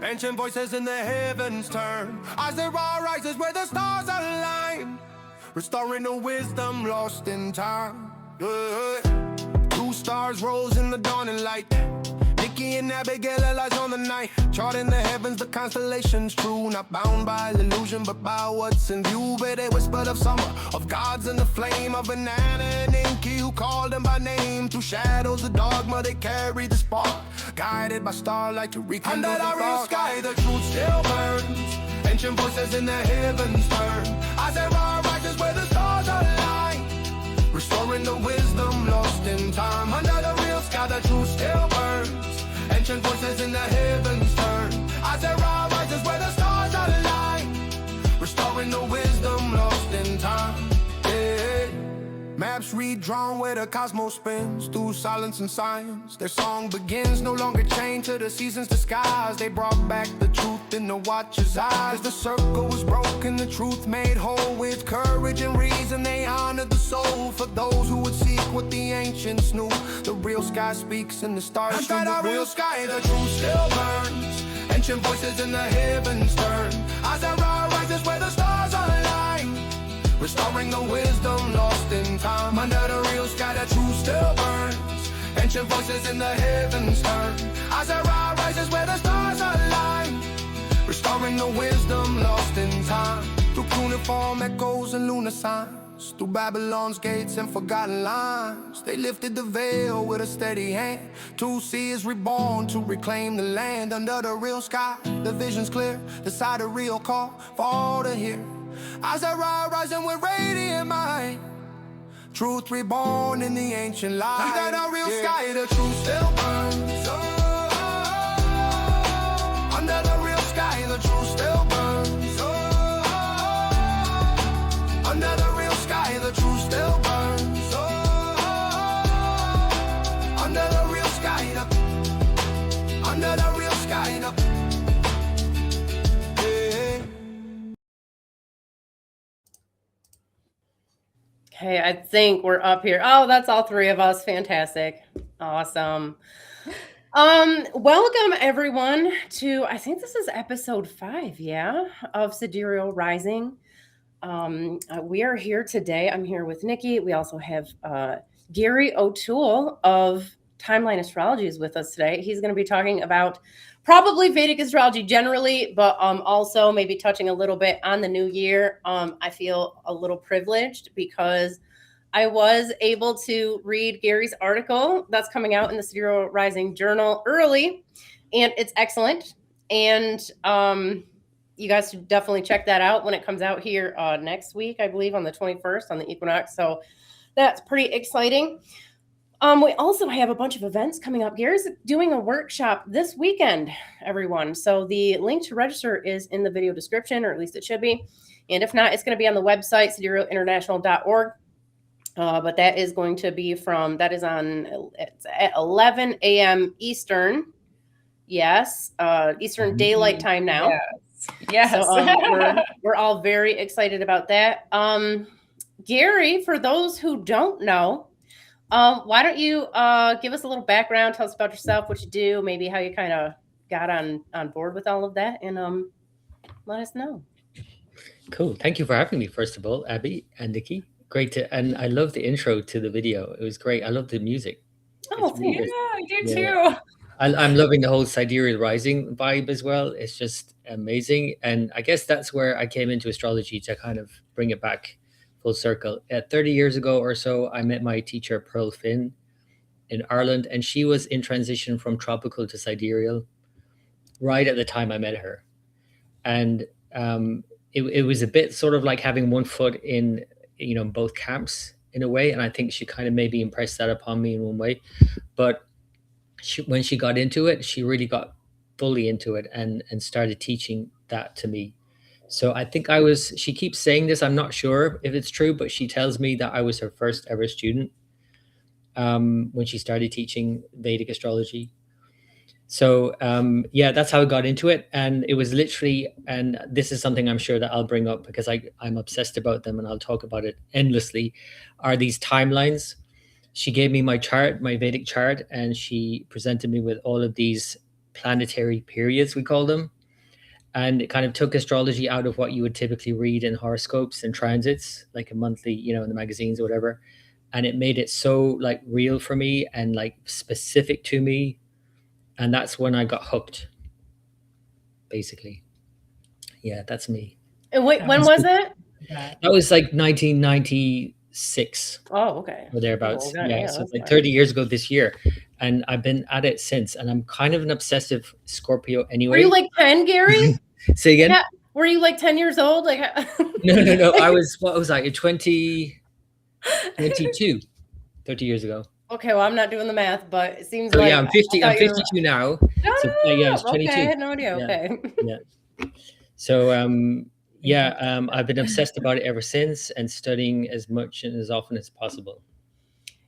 Ancient voices in the heavens turn as the raw rises where the stars align, restoring the wisdom lost in time. Two stars rose in the dawning light. Niki and Abbey lies on the night, charting the heavens, the constellations true, not bound by illusion but by what's in view. But they whispered of summer, of gods in the flame, of Anana and Niki who called them by name. Through shadows of dogma they carry the spark, guided by starlight to rekindle the dark. Under the real sky the truth still burns. Ancient voices in the heavens turn as their raw rises where the stars align, restoring the wisdom lost in time. Under the real sky the truth still burns. Ancient voices in the heavens turn as their raw rises where the stars align, restoring the wisdom lost in time. Yeah. Maps redrawn where the cosmos spins through silence and science. Their song begins, no longer chained to the season's disguise. They brought back the truth in the watcher's eyes. The circle was broken, the truth made whole. With courage and reason they honored the soul. For those who would seek what the ancients knew, the real sky speaks and the stars under the real sky the truth still burns. Ancient voices in the heavens turn as the raw rises where the stars align, restoring the wisdom lost in time. Under the real sky the truth still burns. Ancient voices in the heavens turn as the raw rises where the stars align, restoring the wisdom lost in time. Through cuneiform echoes and lunar signs, through Babylon's gates and forgotten lines, they lifted the veil with a steady hand. To see is reborn to reclaim the land. Under the real sky the vision's clear, the sidereal call for all to hear. As I rise rising with radiant mind, truth reborn in the ancient light. Under the real sky the truth still burns. Under the real sky the truth still burns. Under the real sky the truth still burns. Under the real sky under the real sky Okay, I think we're up here. Oh, that's all three of us. Fantastic. Awesome. Welcome everyone to, I think this is episode 5, yeah, of Sidereal Rising. We are here today. I'm here with Niki. We also have Gary O'Toole of Timeline Astrology is with us today. He's going to be talking about probably Vedic astrology generally, but also maybe touching a little bit on the new year. I feel a little privileged because I was able to read Gary's article that's coming out in the Sidereal Rising Journal early, and it's excellent. And you guys should definitely check that out when it comes out here next week, I believe, on the 21st on the equinox. So that's pretty exciting. We also have a bunch of events coming up. Gary's doing a workshop this weekend, everyone. So the link to register is in the video description, or at least it should be. And if not, it's going to be on the website, siderealinternational.org. But that is going to be it's at 11 a.m. Eastern. Yes. Eastern Daylight Time now. Yes. So, we're all very excited about that. Gary, for those who don't know, why don't you give us a little background, tell us about yourself, what you do, maybe how you kind of got on board with all of that, and let us know. Cool. Thank you for having me, first of all, Abbey and Niki. Great and I love the intro to the video. It was great. I love the music. Oh, yeah, I do too. I'm loving the whole Sidereal Rising vibe as well. It's just amazing. And I guess that's where I came into astrology, to kind of bring it back full circle. 30 years ago or so, I met my teacher, Pearl Finn, in Ireland, and she was in transition from tropical to sidereal right at the time I met her. And it was a bit sort of like having one foot in, both camps in a way. And I think she kind of maybe impressed that upon me in one way. But when she got into it, she really got fully into it and started teaching that to me. So I think she keeps saying this, I'm not sure if it's true, but she tells me that I was her first ever student when she started teaching Vedic astrology. So yeah, that's how I got into it. And it was literally, and this is something I'm sure that I'll bring up because I'm obsessed about them and I'll talk about it endlessly, are these timelines. She gave me my chart, my Vedic chart, and she presented me with all of these planetary periods, we call them. And it kind of took astrology out of what you would typically read in horoscopes and transits, like a monthly, in the magazines or whatever. And it made it so like real for me and like specific to me. And that's when I got hooked, basically. Yeah, that's me. And wait, when was it? That was like 1996. Oh, okay. Or thereabouts. Oh, okay, Yeah, yeah, so that's like fine. 30 years ago this year. And I've been at it since. And I'm kind of an obsessive Scorpio anyway. Were you like 10, Gary? Say again? Yeah. Were you like 10 years old? Like No. I was, what was I? 22, 30 years ago. Okay, well, I'm not doing the math, but it seems So like yeah, I'm 50. I'm 52 now. So yeah, it's 22. Okay, I had no idea. Yeah. Okay. Yeah. So I've been obsessed about it ever since and studying as much and as often as possible.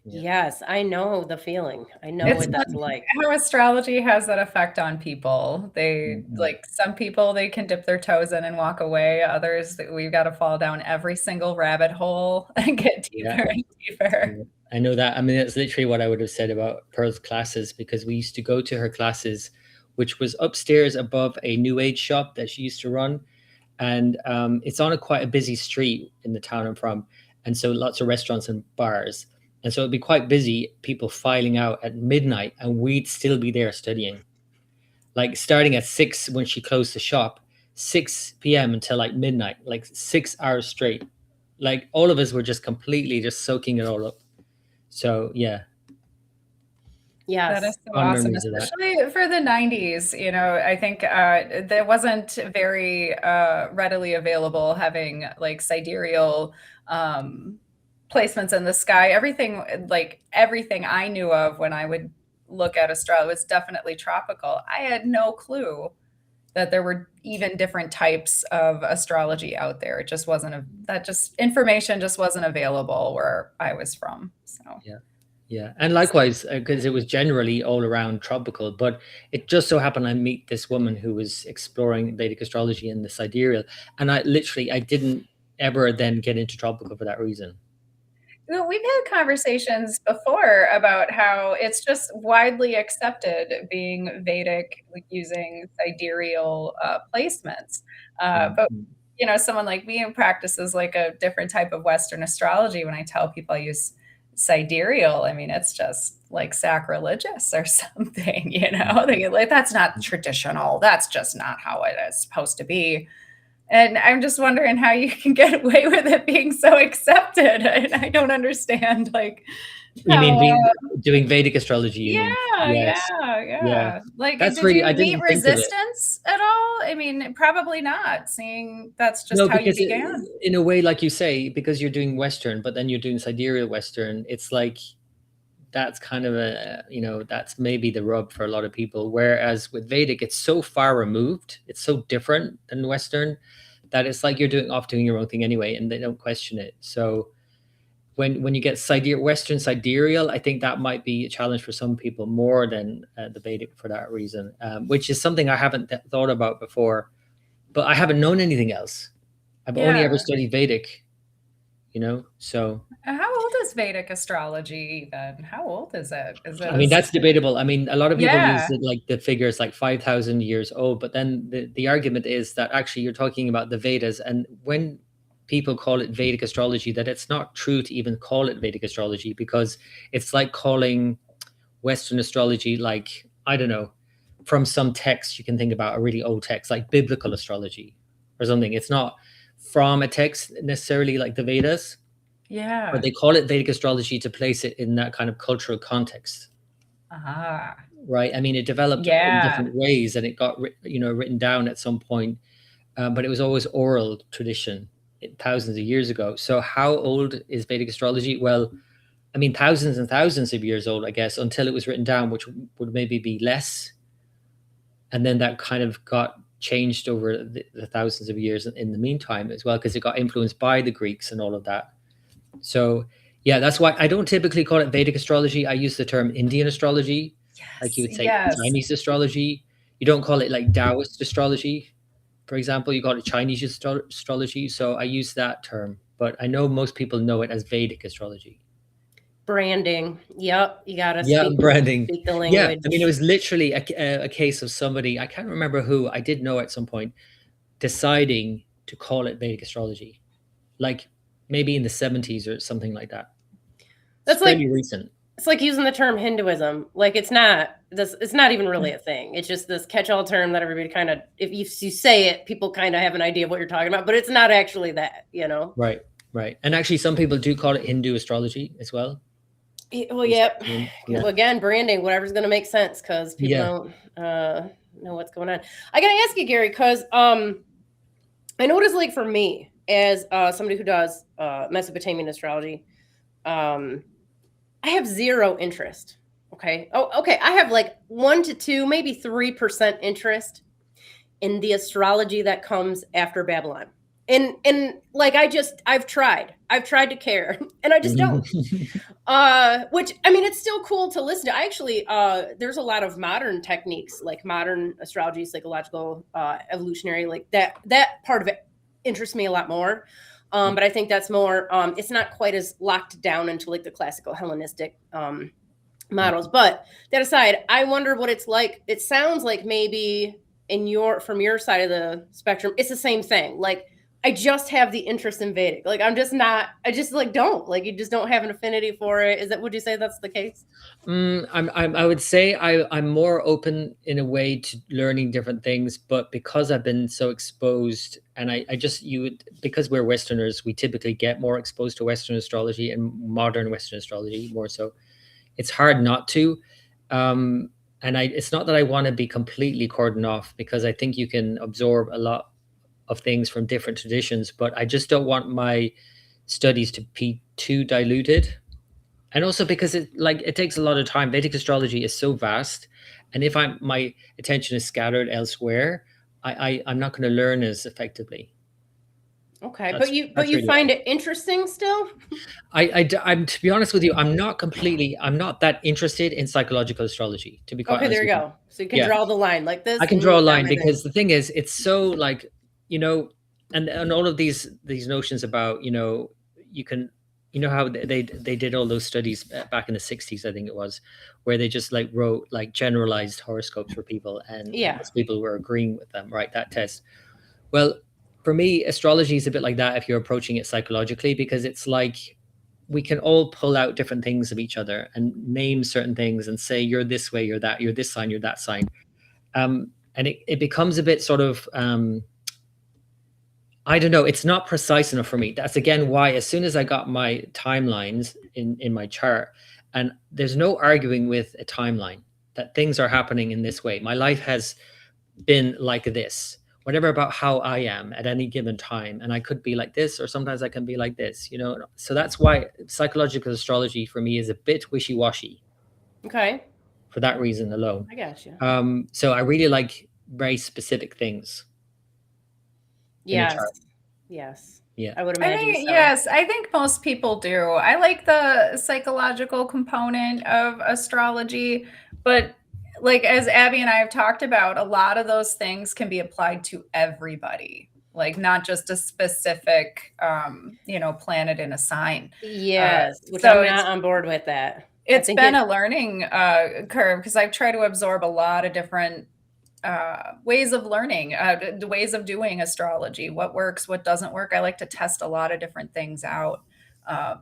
Yeah. Yes, I know the feeling. I know It's what that's like. how astrology has that effect on people. They like some people they can dip their toes in and walk away. Others we've got to fall down every single rabbit hole and get deeper and deeper. I know that. I mean, that's literally what I would have said about Pearl's classes, because we used to go to her classes, which was upstairs above a New Age shop that she used to run. And it's on quite a busy street in the town I'm from. And so lots of restaurants and bars. And so it'd be quite busy, people filing out at midnight, and we'd still be there studying. Like starting at 6 when she closed the shop, 6 p.m. until like midnight, like 6 hours straight. Like all of us were just completely just soaking it all up. So yeah. Yes. That is so awesome, especially for the 90s. I think there wasn't very readily available having like sidereal placements in the sky. Everything I knew of when I would look at astrology was definitely tropical. I had no clue that there were even different types of astrology out there. It just wasn't information just wasn't available where I was from. So yeah, and likewise, because it was generally all around tropical, but it just so happened I meet this woman who was exploring Vedic astrology in the sidereal, and I didn't ever then get into tropical for that reason. We've had conversations before about how it's just widely accepted being Vedic using sidereal placements. But, someone like me who practices like a different type of Western astrology, when I tell people I use sidereal, I mean, it's just like sacrilegious or something, They like, that's not traditional. That's just not how it is supposed to be. And I'm just wondering how you can get away with it being so accepted. And I don't understand, like, you mean doing Vedic astrology? Yeah. Like, that's did really, you I didn't meet resistance at all? I mean, probably not. Seeing that's just how you began. In a way, like you say, because you're doing Western, but then you're doing sidereal Western. It's like that's kind of that's maybe the rub for a lot of people. Whereas with Vedic, it's so far removed, it's so different than Western, that it's like you're doing your own thing anyway, and they don't question it. So when you get Western sidereal, I think that might be a challenge for some people more than the Vedic for that reason, which is something I haven't thought about before, but I haven't known anything else. I've only ever studied Vedic, so. How old is Vedic astrology even? How old is it? I mean, that's debatable. I mean, a lot of people use it like the figures like 5,000 years old, but then the argument is that actually you're talking about the Vedas, and when people call it Vedic astrology, that it's not true to even call it Vedic astrology, because it's like calling Western astrology, like, I don't know, from some text you can think about, a really old text like biblical astrology or something. It's not from a text necessarily like the Vedas. Yeah. But they call it Vedic astrology to place it in that kind of cultural context. Right. I mean, it developed in different ways, and it got written down at some point, but it was always oral tradition thousands of years ago. So how old is Vedic astrology? Well, I mean, thousands and thousands of years old, I guess, until it was written down, which would maybe be less. And then that kind of got changed over the thousands of years in the meantime as well, because it got influenced by the Greeks and all of that. So yeah, that's why I don't typically call it Vedic astrology. I use the term Indian astrology, like you would say Chinese astrology. You don't call it like Taoist astrology, for example. You call it Chinese astrology. So I use that term, but I know most people know it as Vedic astrology. Branding. Yep. You gotta Yeah, branding. speak the Yeah, language. I mean, it was literally a case of somebody, I can't remember who, I did know at some point, deciding to call it Vedic astrology, like maybe in the 70s or something like that. It's That's like fairly recent. it's like using the term Hinduism. Like it's not even really a thing. It's just this catch-all term that everybody kind of, if you say it, people kind of have an idea of what you're talking about, but it's not actually that, you know? Right. And actually some people do call it Hindu astrology as well. Well, yep. Yeah. Well, again, branding, whatever's going to make sense, because people don't know what's going on. I got to ask you, Gary, because I noticed, like, for me, as somebody who does Mesopotamian astrology, I have zero interest. Okay. Oh, okay. I have like 1 to 2, maybe 3% interest in the astrology that comes after Babylon. And like I've tried to care, and I just don't. Which, I mean, it's still cool to listen to. I actually there's a lot of modern techniques, like modern astrology, psychological, evolutionary, like that part of it interests me a lot more. But I think that's more it's not quite as locked down into like the classical Hellenistic models. But that aside, I wonder what it's like. It sounds like maybe from your side of the spectrum, it's the same thing. Like, I just have the interest in Vedic. Like, I just like don't, like, you just don't have an affinity for it. Would you say that's the case? I would say I'm more open in a way to learning different things, but because I've been so exposed, and because we're Westerners, we typically get more exposed to Western astrology and modern Western astrology more so. It's hard not to. And it's not that I want to be completely cordoned off, because I think you can absorb a lot of things from different traditions, but I just don't want my studies to be too diluted. And also because it takes a lot of time. Vedic astrology is so vast, and if my attention is scattered elsewhere, I'm not going to learn as effectively. Okay, but you really find it interesting still? I'm to be honest with you, I'm not that interested in psychological astrology, to be quite honest. Okay, there you go. So you can draw the line like this. I can draw a line, because the thing is, it's so, like, you know, and all of these notions about, you know, you can, you know, how they did all those studies back in the 60s, I think it was, where they just like wrote like generalized horoscopes for people, and most people were agreeing with them, right? That test. Well, for me, astrology is a bit like that if you're approaching it psychologically, because it's like we can all pull out different things of each other and name certain things and say, you're this way, you're that, you're this sign, you're that sign. And it becomes a bit sort of, I don't know, it's not precise enough for me. That's again why, as soon as I got my timelines in my chart, and there's no arguing with a timeline that things are happening in this way. My life has been like this, whatever about how I am at any given time. And I could be like this, or sometimes I can be like this, you know? So that's why psychological astrology for me is a bit wishy-washy. Okay. For that reason alone. I got you. So I really like very specific things. Yes. Yeah. I would imagine. Yes, I think most people do. I like the psychological component of astrology, but like, as Abby and I have talked about, a lot of those things can be applied to everybody, like not just a specific, planet in a sign. Yes, which I'm not on board with that. It's been a learning curve, because I've tried to absorb a lot of different ways of learning, the ways of doing astrology, what works, what doesn't work. I like to test a lot of different things out.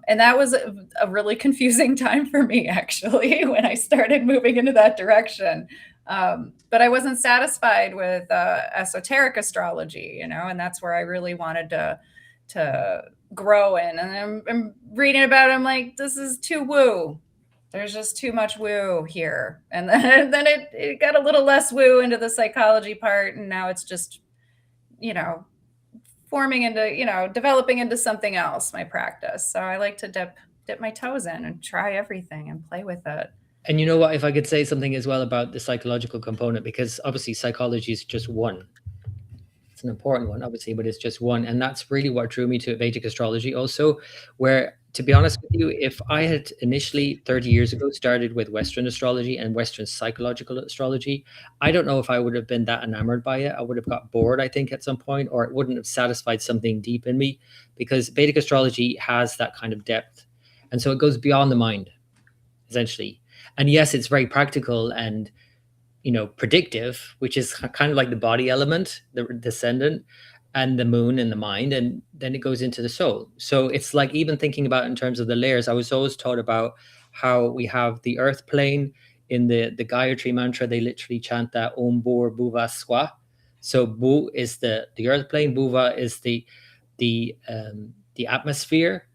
And that was a really confusing time for me, actually, when I started moving into that direction. But I wasn't satisfied with esoteric astrology, and that's where I really wanted to grow in. And I'm reading about it, I'm like, this is too woo. There's just too much woo here. And then it got a little less woo into the psychology part. And now it's just, forming into, developing into something else, my practice. So I like to dip my toes in and try everything and play with it. And you know what, if I could say something as well about the psychological component, because obviously psychology is just one. It's an important one, obviously, but it's just one. And that's really what drew me to Vedic astrology also, where, to be honest with you, if I had initially 30 years ago started with Western astrology and Western psychological astrology, I don't know if I would have been that enamored by it. I would have got bored, I think, at some point, or it wouldn't have satisfied something deep in me, because Vedic astrology has that kind of depth. And so it goes beyond the mind, essentially. And yes, it's very practical and, predictive, which is kind of like the body element, the descendant, and the moon in the mind, and then it goes into the soul. So it's like, even thinking about in terms of the layers, I was always taught about how we have the earth plane. In the Gayatri mantra, they literally chant that Om Bhur Bhuva Swa. So Bu is the earth plane, Bhuva is the atmosphere,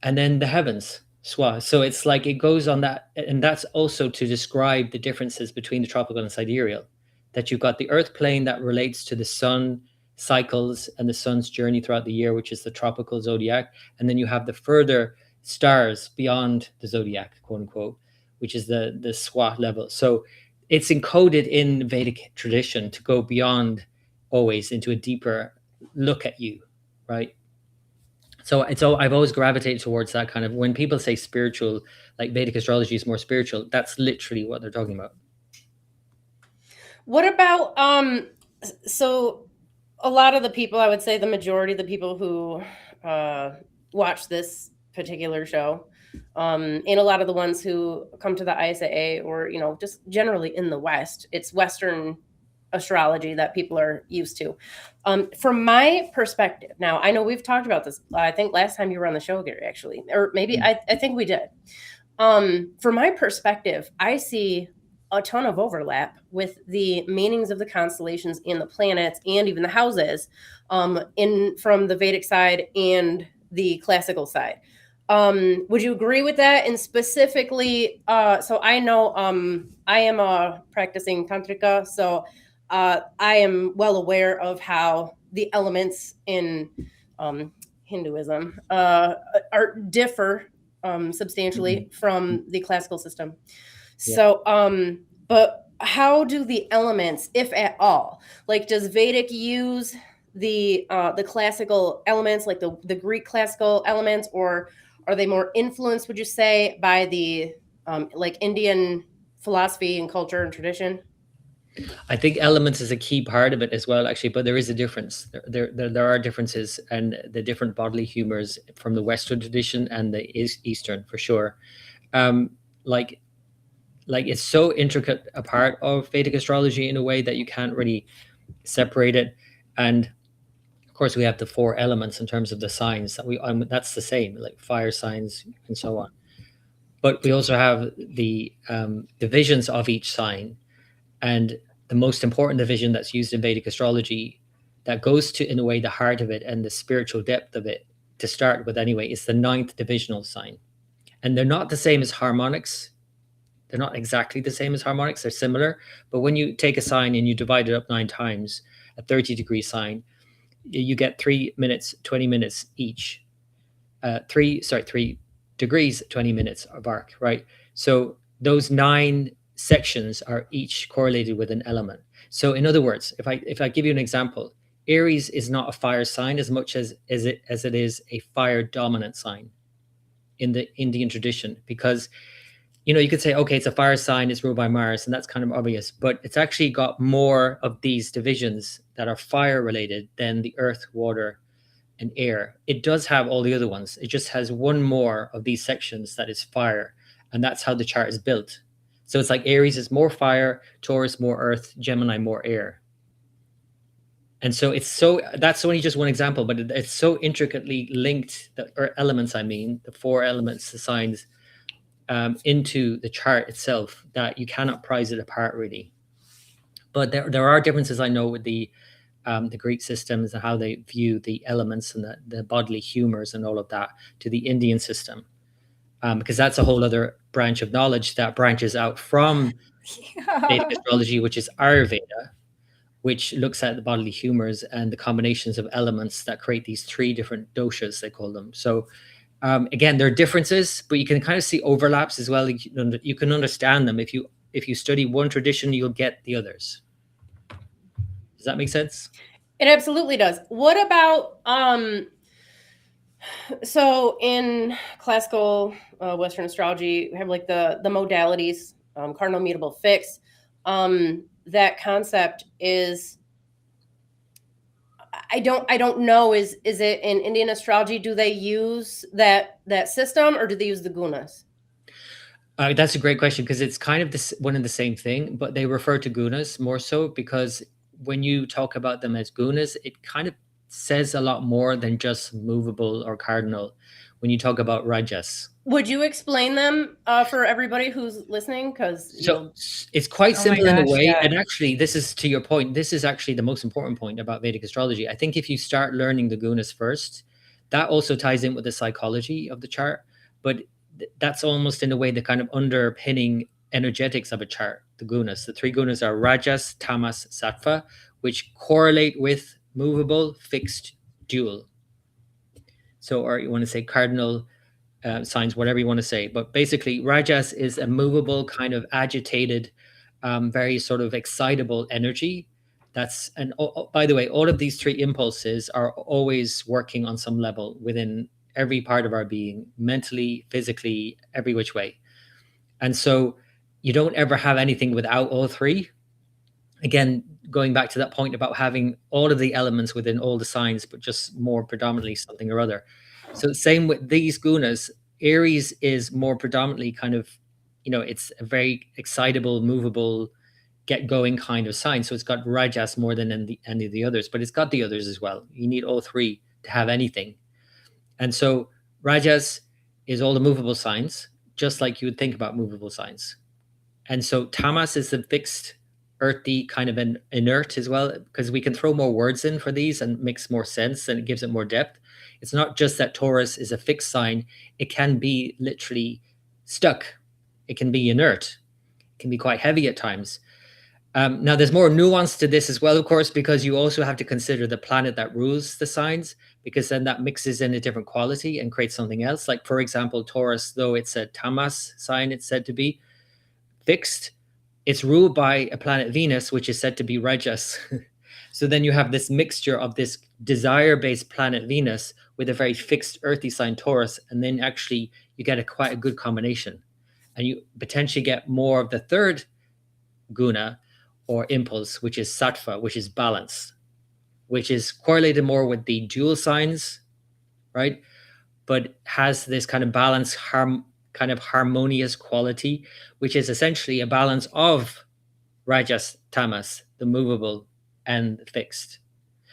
and then the heavens, Swa. So it's like it goes on that, and that's also to describe the differences between the tropical and sidereal. That you've got the earth plane that relates to the sun cycles and the sun's journey throughout the year, which is the tropical zodiac, and then you have the further stars beyond the zodiac, quote unquote, which is the Swa level. So it's encoded in Vedic tradition to go beyond, always into a deeper look at you, right? So I've always gravitated towards that kind of, when people say spiritual, like Vedic astrology is more spiritual, that's literally what they're talking about. What about so a lot of the people, I would say the majority of the people who watch this particular show, and a lot of the ones who come to the ISAA, or just generally in the West, it's Western astrology that people are used to. From my perspective, now I know we've talked about this. I think last time you were on the show, Gary, actually, or maybe I think we did. From my perspective, I see a ton of overlap with the meanings of the constellations and the planets and even the houses, from the Vedic side and the classical side. Would you agree with that? And specifically, so I know I am a practicing tantrika, so I am well aware of how the elements in Hinduism differ substantially from the classical system. Yeah. So, but how do the elements, if at all, like, does Vedic use the classical elements, like the Greek classical elements, or are they more influenced, would you say, by the like Indian philosophy and culture and tradition? I think elements is a key part of it as well, actually, but there is a difference. There are differences, and the different bodily humors from the Western tradition and the Eastern, for sure. Like it's so intricate a part of Vedic astrology in a way that you can't really separate it. And of course, we have the 4 elements in terms of the signs that that's the same, like fire signs and so on. But we also have the divisions of each sign, and the most important division that's used in Vedic astrology, that goes to, in a way, the heart of it and the spiritual depth of it, to start with anyway, is the 9th divisional sign. And they're not the same as harmonics. They're not exactly the same as harmonics. They're similar. But when you take a sign and you divide it up 9 times, a 30-degree sign, you get 3 minutes, 20 minutes each. 3 degrees, 20 minutes of arc, right? So those 9 sections are each correlated with an element. So in other words, if I give you an example, Aries is not a fire sign as much as it is a fire dominant sign in the Indian tradition, because you could say, okay, it's a fire sign, it's ruled by Mars, and that's kind of obvious, but it's actually got more of these divisions that are fire related than the earth, water, and air. It does have all the other ones. It just has one more of these sections that is fire, and that's how the chart is built. So it's like Aries is more fire, Taurus more earth, Gemini more air. And so that's only just one example, but it's so intricately linked, elements, the 4 elements, the signs, into the chart itself, that you cannot prize it apart, really. But there are differences, I know, with the Greek systems and how they view the elements and the bodily humors and all of that, to the Indian system. Because that's a whole other branch of knowledge that branches out from Vedic astrology, which is Ayurveda, which looks at the bodily humors and the combinations of elements that create these 3 different doshas, they call them. So again, there are differences, but you can kind of see overlaps as well. You can understand them. If you study one tradition, you'll get the others. Does that make sense? It absolutely does. What about so in classical Western astrology, we have like the modalities, cardinal, mutable, fixed. That concept is, I don't know. Is it in Indian astrology? Do they use that system, or do they use the gunas? That's a great question, because it's kind of one and the same thing, but they refer to gunas more so because when you talk about them as gunas, it kind of says a lot more than just movable or cardinal. When you talk about rajas, would you explain them for everybody who's listening? Because it's quite simple in a way. yeah. And actually, this is to your point. This is actually the most important point about Vedic astrology. I think if you start learning the gunas first, that also ties in with the psychology of the chart. But that's almost in a way the kind of underpinning energetics of a chart. The gunas, the 3 gunas are rajas, tamas, sattva, which correlate with movable, fixed, dual. So, or you want to say cardinal signs, whatever you want to say. But basically, rajas is a movable, kind of agitated, very sort of excitable energy. And by the way, all of these 3 impulses are always working on some level within every part of our being, mentally, physically, every which way. And so you don't ever have anything without all 3. Again, going back to that point about having all of the elements within all the signs, but just more predominantly something or other. So same with these gunas. Aries is more predominantly kind of, it's a very excitable, movable, get going kind of sign. So it's got rajas more than any of the others, but it's got the others as well. You need all 3 to have anything. And so rajas is all the movable signs, just like you would think about movable signs. And so tamas is the fixed, earthy, kind of an inert as well, because we can throw more words in for these and makes more sense and it gives it more depth. It's not just that Taurus is a fixed sign. It can be literally stuck. It can be inert. It can be quite heavy at times. Now, there's more nuance to this as well, of course, because you also have to consider the planet that rules the signs, because then that mixes in a different quality and creates something else. Like, for example, Taurus, though it's a tamas sign, it's said to be fixed, it's ruled by a planet Venus, which is said to be rajas. So then you have this mixture of this desire-based planet Venus with a very fixed earthy sign Taurus, and then actually you get quite a good combination. And you potentially get more of the 3rd guna or impulse, which is sattva, which is balance, which is correlated more with the dual signs, right? But has this kind of balance, kind of harmonious quality, which is essentially a balance of rajas, tamas, the movable and the fixed.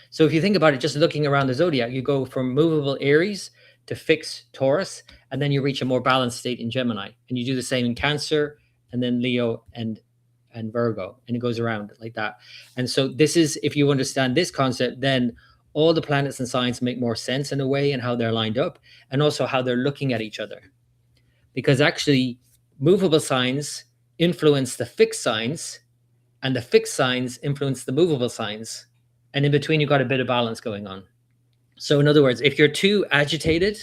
So if you think about it, just looking around the zodiac, you go from movable Aries to fixed Taurus, and then you reach a more balanced state in Gemini. And you do the same in Cancer, and then Leo and Virgo, and it goes around like that. And so this is, if you understand this concept, then all the planets and signs make more sense in a way, and how they're lined up, and also how they're looking at each other. Because actually, movable signs influence the fixed signs, and the fixed signs influence the movable signs. And in between, you've got a bit of balance going on. So in other words, if you're too agitated,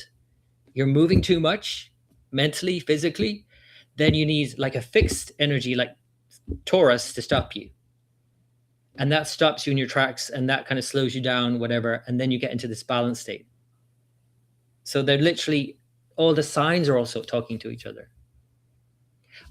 you're moving too much mentally, physically, then you need like a fixed energy like Taurus to stop you. And that stops you in your tracks, and that kind of slows you down, whatever. And then you get into this balance state. So they're literally, all the signs are also talking to each other.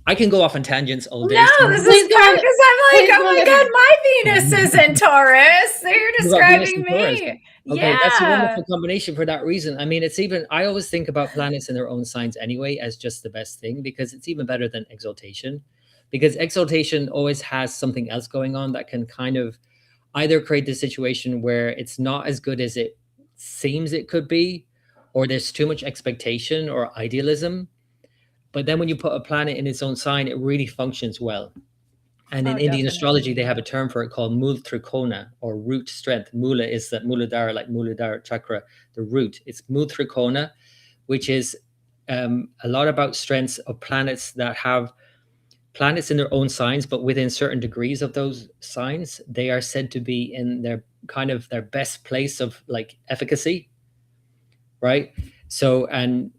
I can go off on tangents all day. No, this is fun because I'm like, oh my God, my Venus is in Taurus. So you're describing me. Okay, Yeah. that's a wonderful combination for that reason. I mean, it's even, I always think about planets in their own signs anyway as just the best thing, because it's even better than exaltation. Because exaltation always has something else going on that can kind of either create the situation where it's not as good as it seems it could be, or there's too much expectation or idealism. But then when you put a planet in its own sign, it really functions well. And in Indian astrology, they have a term for it called Mul Trikona, or root strength. Mula is the Muladhara, like Muladhara chakra, the root. It's Mul Trikona, which is a lot about strengths of planets that have planets in their own signs, but within certain degrees of those signs, they are said to be in their kind of their best place of like efficacy, right? So, and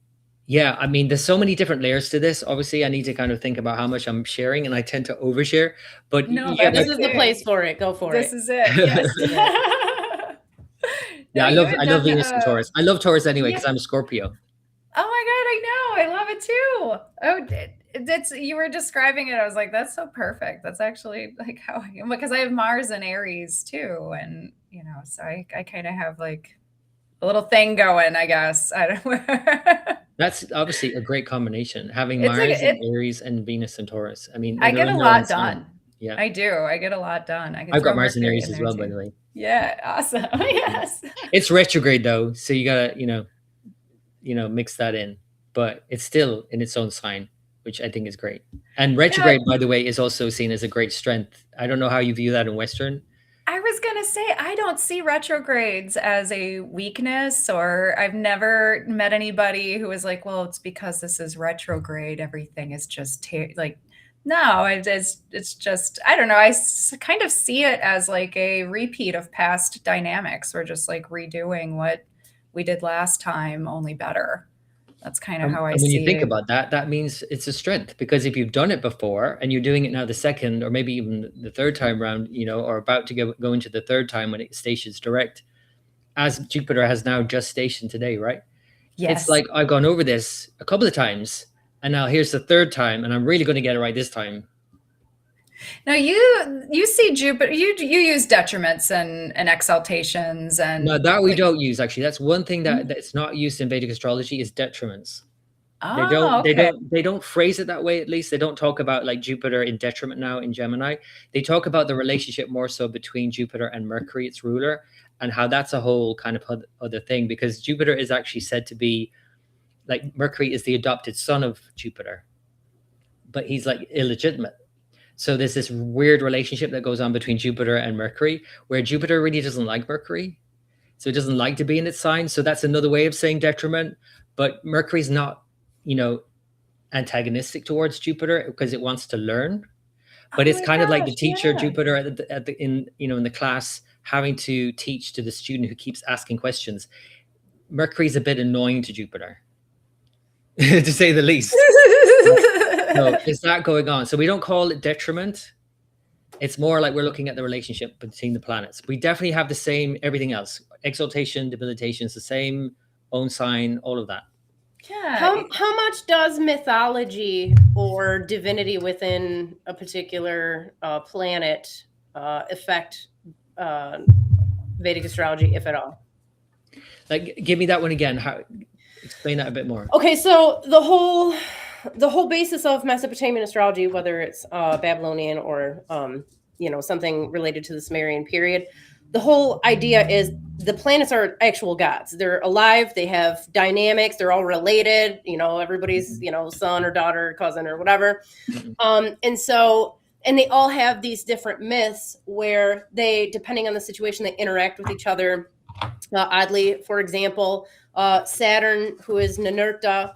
yeah, I mean, there's so many different layers to this. Obviously, I need to kind of think about how much I'm sharing, and I tend to overshare. But No, yeah, this is the place for it. Go for it. This is it. Yes. Yeah, I love Venus and Taurus. I love Taurus anyway because I'm a Scorpio. Oh my God, I know. I love it too. Oh, you were describing it. I was like, that's so perfect. That's actually like how I am, because I have Mars and Aries too. And, so I kind of have like a little thing going, I guess. I don't That's obviously a great combination, having It's like Mars and Aries and Venus and Taurus. I mean, I get a lot done. Yeah, I do. I get a lot done. I can I've got throw Mars and Mercury Aries in as there well, too. by the way. Yeah, awesome. Yes. It's retrograde though, so you gotta, mix that in. But it's still in its own sign, which I think is great. And retrograde, by the way, is also seen as a great strength. I don't know how you view that in Western. I was going to say, I don't see retrogrades as a weakness, or I've never met anybody who was like, well, it's because this is retrograde, everything is just like, no, it's just, I don't know. I kind of see it as like a repeat of past dynamics. We're just like redoing what we did last time, only better. That's kind of how I see it. When you think about that, that means it's a strength, because if you've done it before and you're doing it now the second or maybe even the third time around, or about to go into the third time when it stations direct, as Jupiter has now just stationed today, right? Yes. It's like I've gone over this a couple of times and now here's the third time and I'm really going to get it right this time. Now you see Jupiter, you use detriments and exaltations and no, that we don't use actually. That's one thing that's not used in Vedic astrology is detriments. They don't phrase it that way. At least they don't talk about like Jupiter in detriment now in Gemini. They talk about the relationship more so between Jupiter and Mercury, its ruler, and how that's a whole kind of other thing, because Jupiter is actually said to be like Mercury is the adopted son of Jupiter, but he's like illegitimate. So there's this weird relationship that goes on between Jupiter and Mercury, where Jupiter really doesn't like Mercury. So it doesn't like to be in its sign. So that's another way of saying detriment. But Mercury's not, antagonistic towards Jupiter because it wants to learn. But it's kind of like the teacher, Jupiter in the class having to teach to the student who keeps asking questions. Mercury's a bit annoying to Jupiter, to say the least. So is that going on? So we don't call it detriment. It's more like we're looking at the relationship between the planets. We definitely have the same everything else. Exaltation, debilitation is the same, own sign, all of that. Yeah. How much does mythology or divinity within a particular planet affect Vedic astrology, if at all? Like, give me that one again. Explain that a bit more. Okay, so the whole basis of Mesopotamian astrology, whether it's Babylonian or something related to the Sumerian period, the whole idea is the planets are actual gods. They're alive. They have dynamics. They're all related. Everybody's son or daughter, or cousin, or whatever. And they all have these different myths where they, depending on the situation, they interact with each other. Oddly, for example, Saturn, who is Ninurta,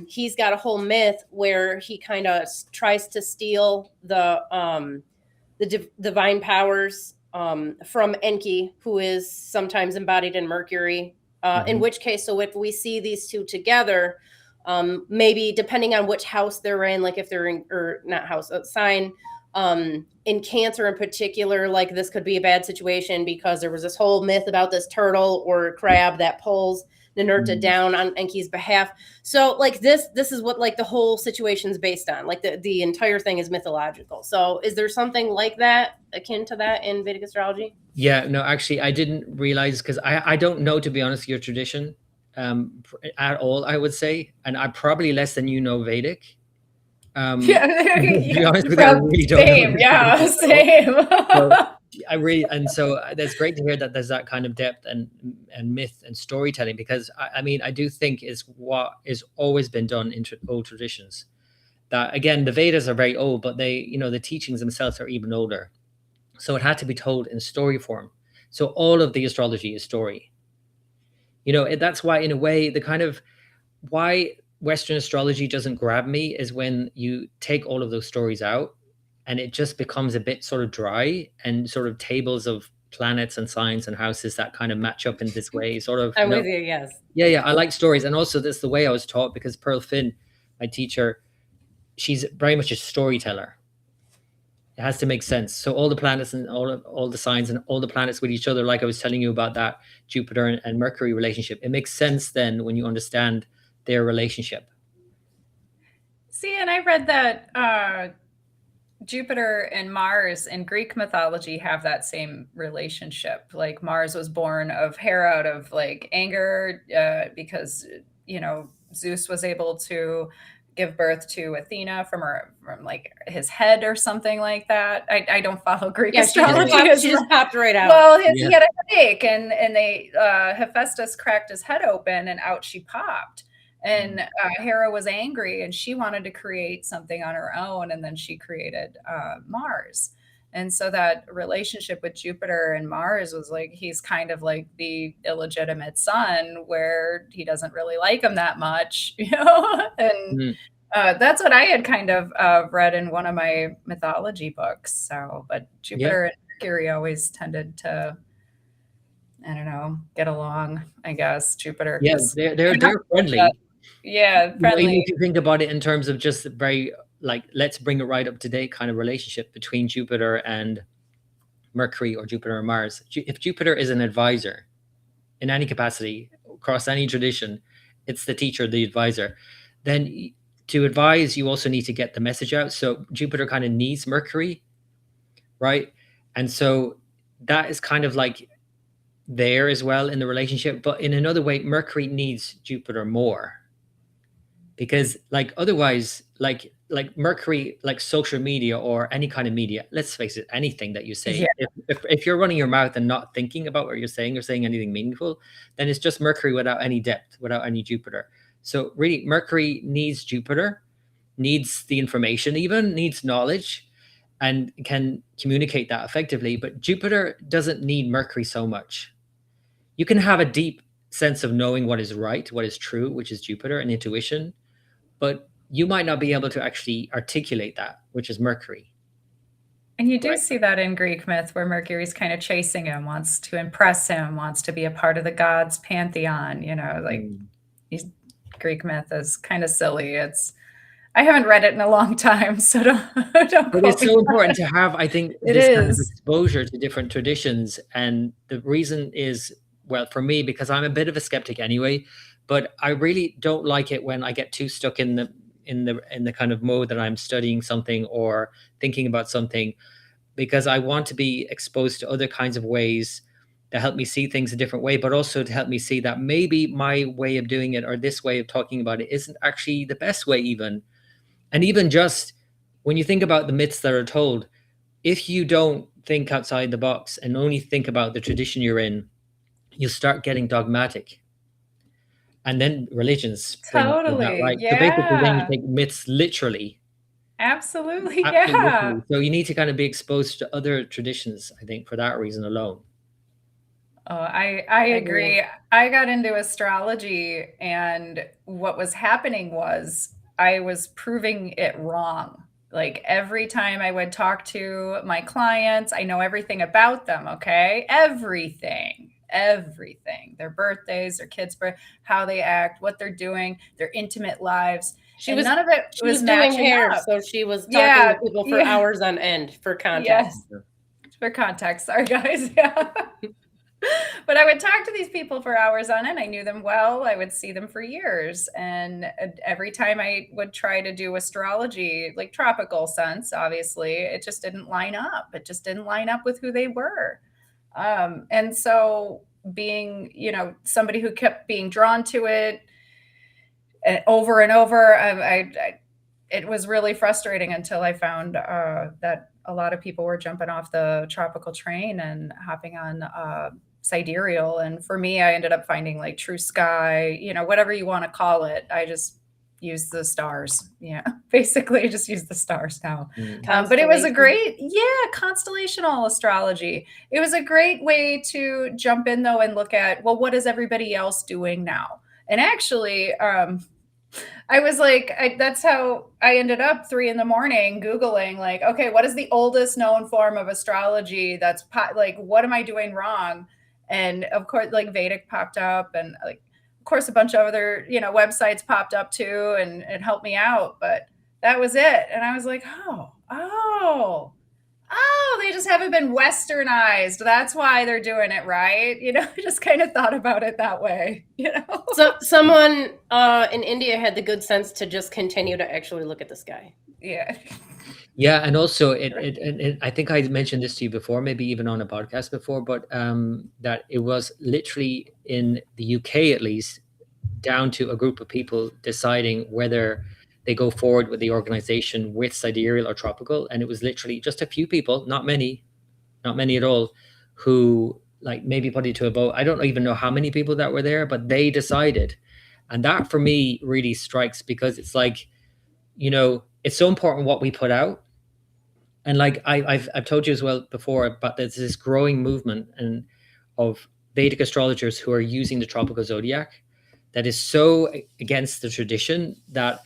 he's got a whole myth where he kind of tries to steal the divine powers from Enki, who is sometimes embodied in Mercury. In which case, so if we see these two together, maybe depending on which house they're in, like if they're in, or not house, sign, in Cancer in particular, like this could be a bad situation because there was this whole myth about this turtle or crab that pulls Ninurta down on Enki's behalf. So like this is what like the whole situation's based on. Like the entire thing is mythological. So is there something like that akin to that in Vedic astrology? Yeah, no, actually I didn't realize, because I don't know, to be honest, your tradition at all, I would say. And I probably less than Vedic. To be honest with you, I really don't know. Same. So that's great to hear that there's that kind of depth and myth and storytelling, because I do think is what is always been done in old traditions. That again, the Vedas are very old, but they, the teachings themselves are even older. So it had to be told in story form. So all of the astrology is story. That's why, in a way, the kind of why Western astrology doesn't grab me is when you take all of those stories out and it just becomes a bit sort of dry, and sort of tables of planets and signs and houses that kind of match up in this way. Sort of. I'm with you, yes. Yeah. I like stories. And also that's the way I was taught, because Pearl Finn, my teacher, she's very much a storyteller. It has to make sense. So all the planets and all the signs and all the planets with each other, like I was telling you about that Jupiter and Mercury relationship, it makes sense then when you understand their relationship. See, and I read that Jupiter and Mars in Greek mythology have that same relationship. Like Mars was born of Hera out of like anger because Zeus was able to give birth to Athena from like his head or something like that. I don't follow Greek astrology. She just popped right out. Well, he had a headache, and they Hephaestus cracked his head open, and out she popped. And Hera was angry, and she wanted to create something on her own, and then she created Mars. And so that relationship with Jupiter and Mars was like, he's kind of like the illegitimate son, where he doesn't really like him that much, and that's what I had kind of read in one of my mythology books. So, but Jupiter and Mercury always tended to, I don't know, get along, I guess. Jupiter. Yes, they're friendly. Friendly. Even if you think about it in terms of just very like, let's bring it right up to date kind of relationship between Jupiter and Mercury, or Jupiter and Mars. If Jupiter is an advisor in any capacity across any tradition, it's the teacher, the advisor. Then to advise, you also need to get the message out. So Jupiter kind of needs Mercury, right? And so that is kind of like there as well in the relationship. But in another way, Mercury needs Jupiter more, because like otherwise, like Mercury, like social media or any kind of media, let's face it, anything that you say, if you're running your mouth and not thinking about what you're saying or saying anything meaningful, then it's just Mercury without any depth, without any Jupiter. So really, Mercury needs Jupiter, needs the information, even needs knowledge, and can communicate that effectively. But Jupiter doesn't need Mercury so much. You can have a deep sense of knowing what is right, what is true, which is Jupiter and intuition, but you might not be able to actually articulate that, which is Mercury. And you do see that in Greek myth, where Mercury's kind of chasing him, wants to impress him, wants to be a part of the gods' pantheon. Greek myth is kind of silly. I haven't read it in a long time, so don't. But it's so important to have, I think, this kind of exposure to different traditions. And the reason is, well, for me, because I'm a bit of a skeptic anyway, but I really don't like it when I get too stuck in the kind of mode that I'm studying something or thinking about something, because I want to be exposed to other kinds of ways that help me see things a different way, but also to help me see that maybe my way of doing it or this way of talking about it isn't actually the best way even. And even just when you think about the myths that are told, if you don't think outside the box and only think about the tradition you're in, you start getting dogmatic. And then religions. Totally. Right? So basically then you take myths literally. Absolutely. Literally. So you need to kind of be exposed to other traditions, I think, for that reason alone. Oh, I agree. I got into astrology, and what was happening was I was proving it wrong. Like every time I would talk to my clients, I know everything about them. Okay. Everything, their birthdays, their kids' birth, how they act, what they're doing, their intimate lives. None of it was doing hair. up. So she was talking to people for hours on end for context. Yes. For context. Sorry, guys. Yeah. But I would talk to these people for hours on end. I knew them well. I would see them for years. And every time I would try to do astrology, like tropical sense, obviously, it just didn't line up. It just didn't line up with who they were. And so being, somebody who kept being drawn to it over and over, it was really frustrating until I found that a lot of people were jumping off the tropical train and hopping on sidereal. And for me, I ended up finding like true sky, whatever you want to call it. I just use the stars. Yeah, basically I just use the stars now. But it was a great, constellational astrology. It was a great way to jump in though and look at, well, what is everybody else doing now? And actually, I was like, that's how I ended up 3 a.m. Googling like, okay, what is the oldest known form of astrology? That's like, what am I doing wrong? And of course, like Vedic popped up, and like, of course, a bunch of other, websites popped up too, and it helped me out. But that was it. And I was like, oh, Oh, they just haven't been westernized. That's why they're doing it, right? I just kind of thought about it that way, So someone in India had the good sense to just continue to actually look at the sky. Yeah. Yeah, and also I think I mentioned this to you before, maybe even on a podcast before, but that it was literally in the UK at least down to a group of people deciding whether they go forward with the organization with sidereal or tropical, and it was literally just a few people, not many at all, who like maybe put it to a vote. I don't even know how many people that were there, but they decided, and that for me really strikes, because it's like, it's so important what we put out. And like I've told you as well before, but there's this growing movement of Vedic astrologers who are using the tropical zodiac that is so against the tradition that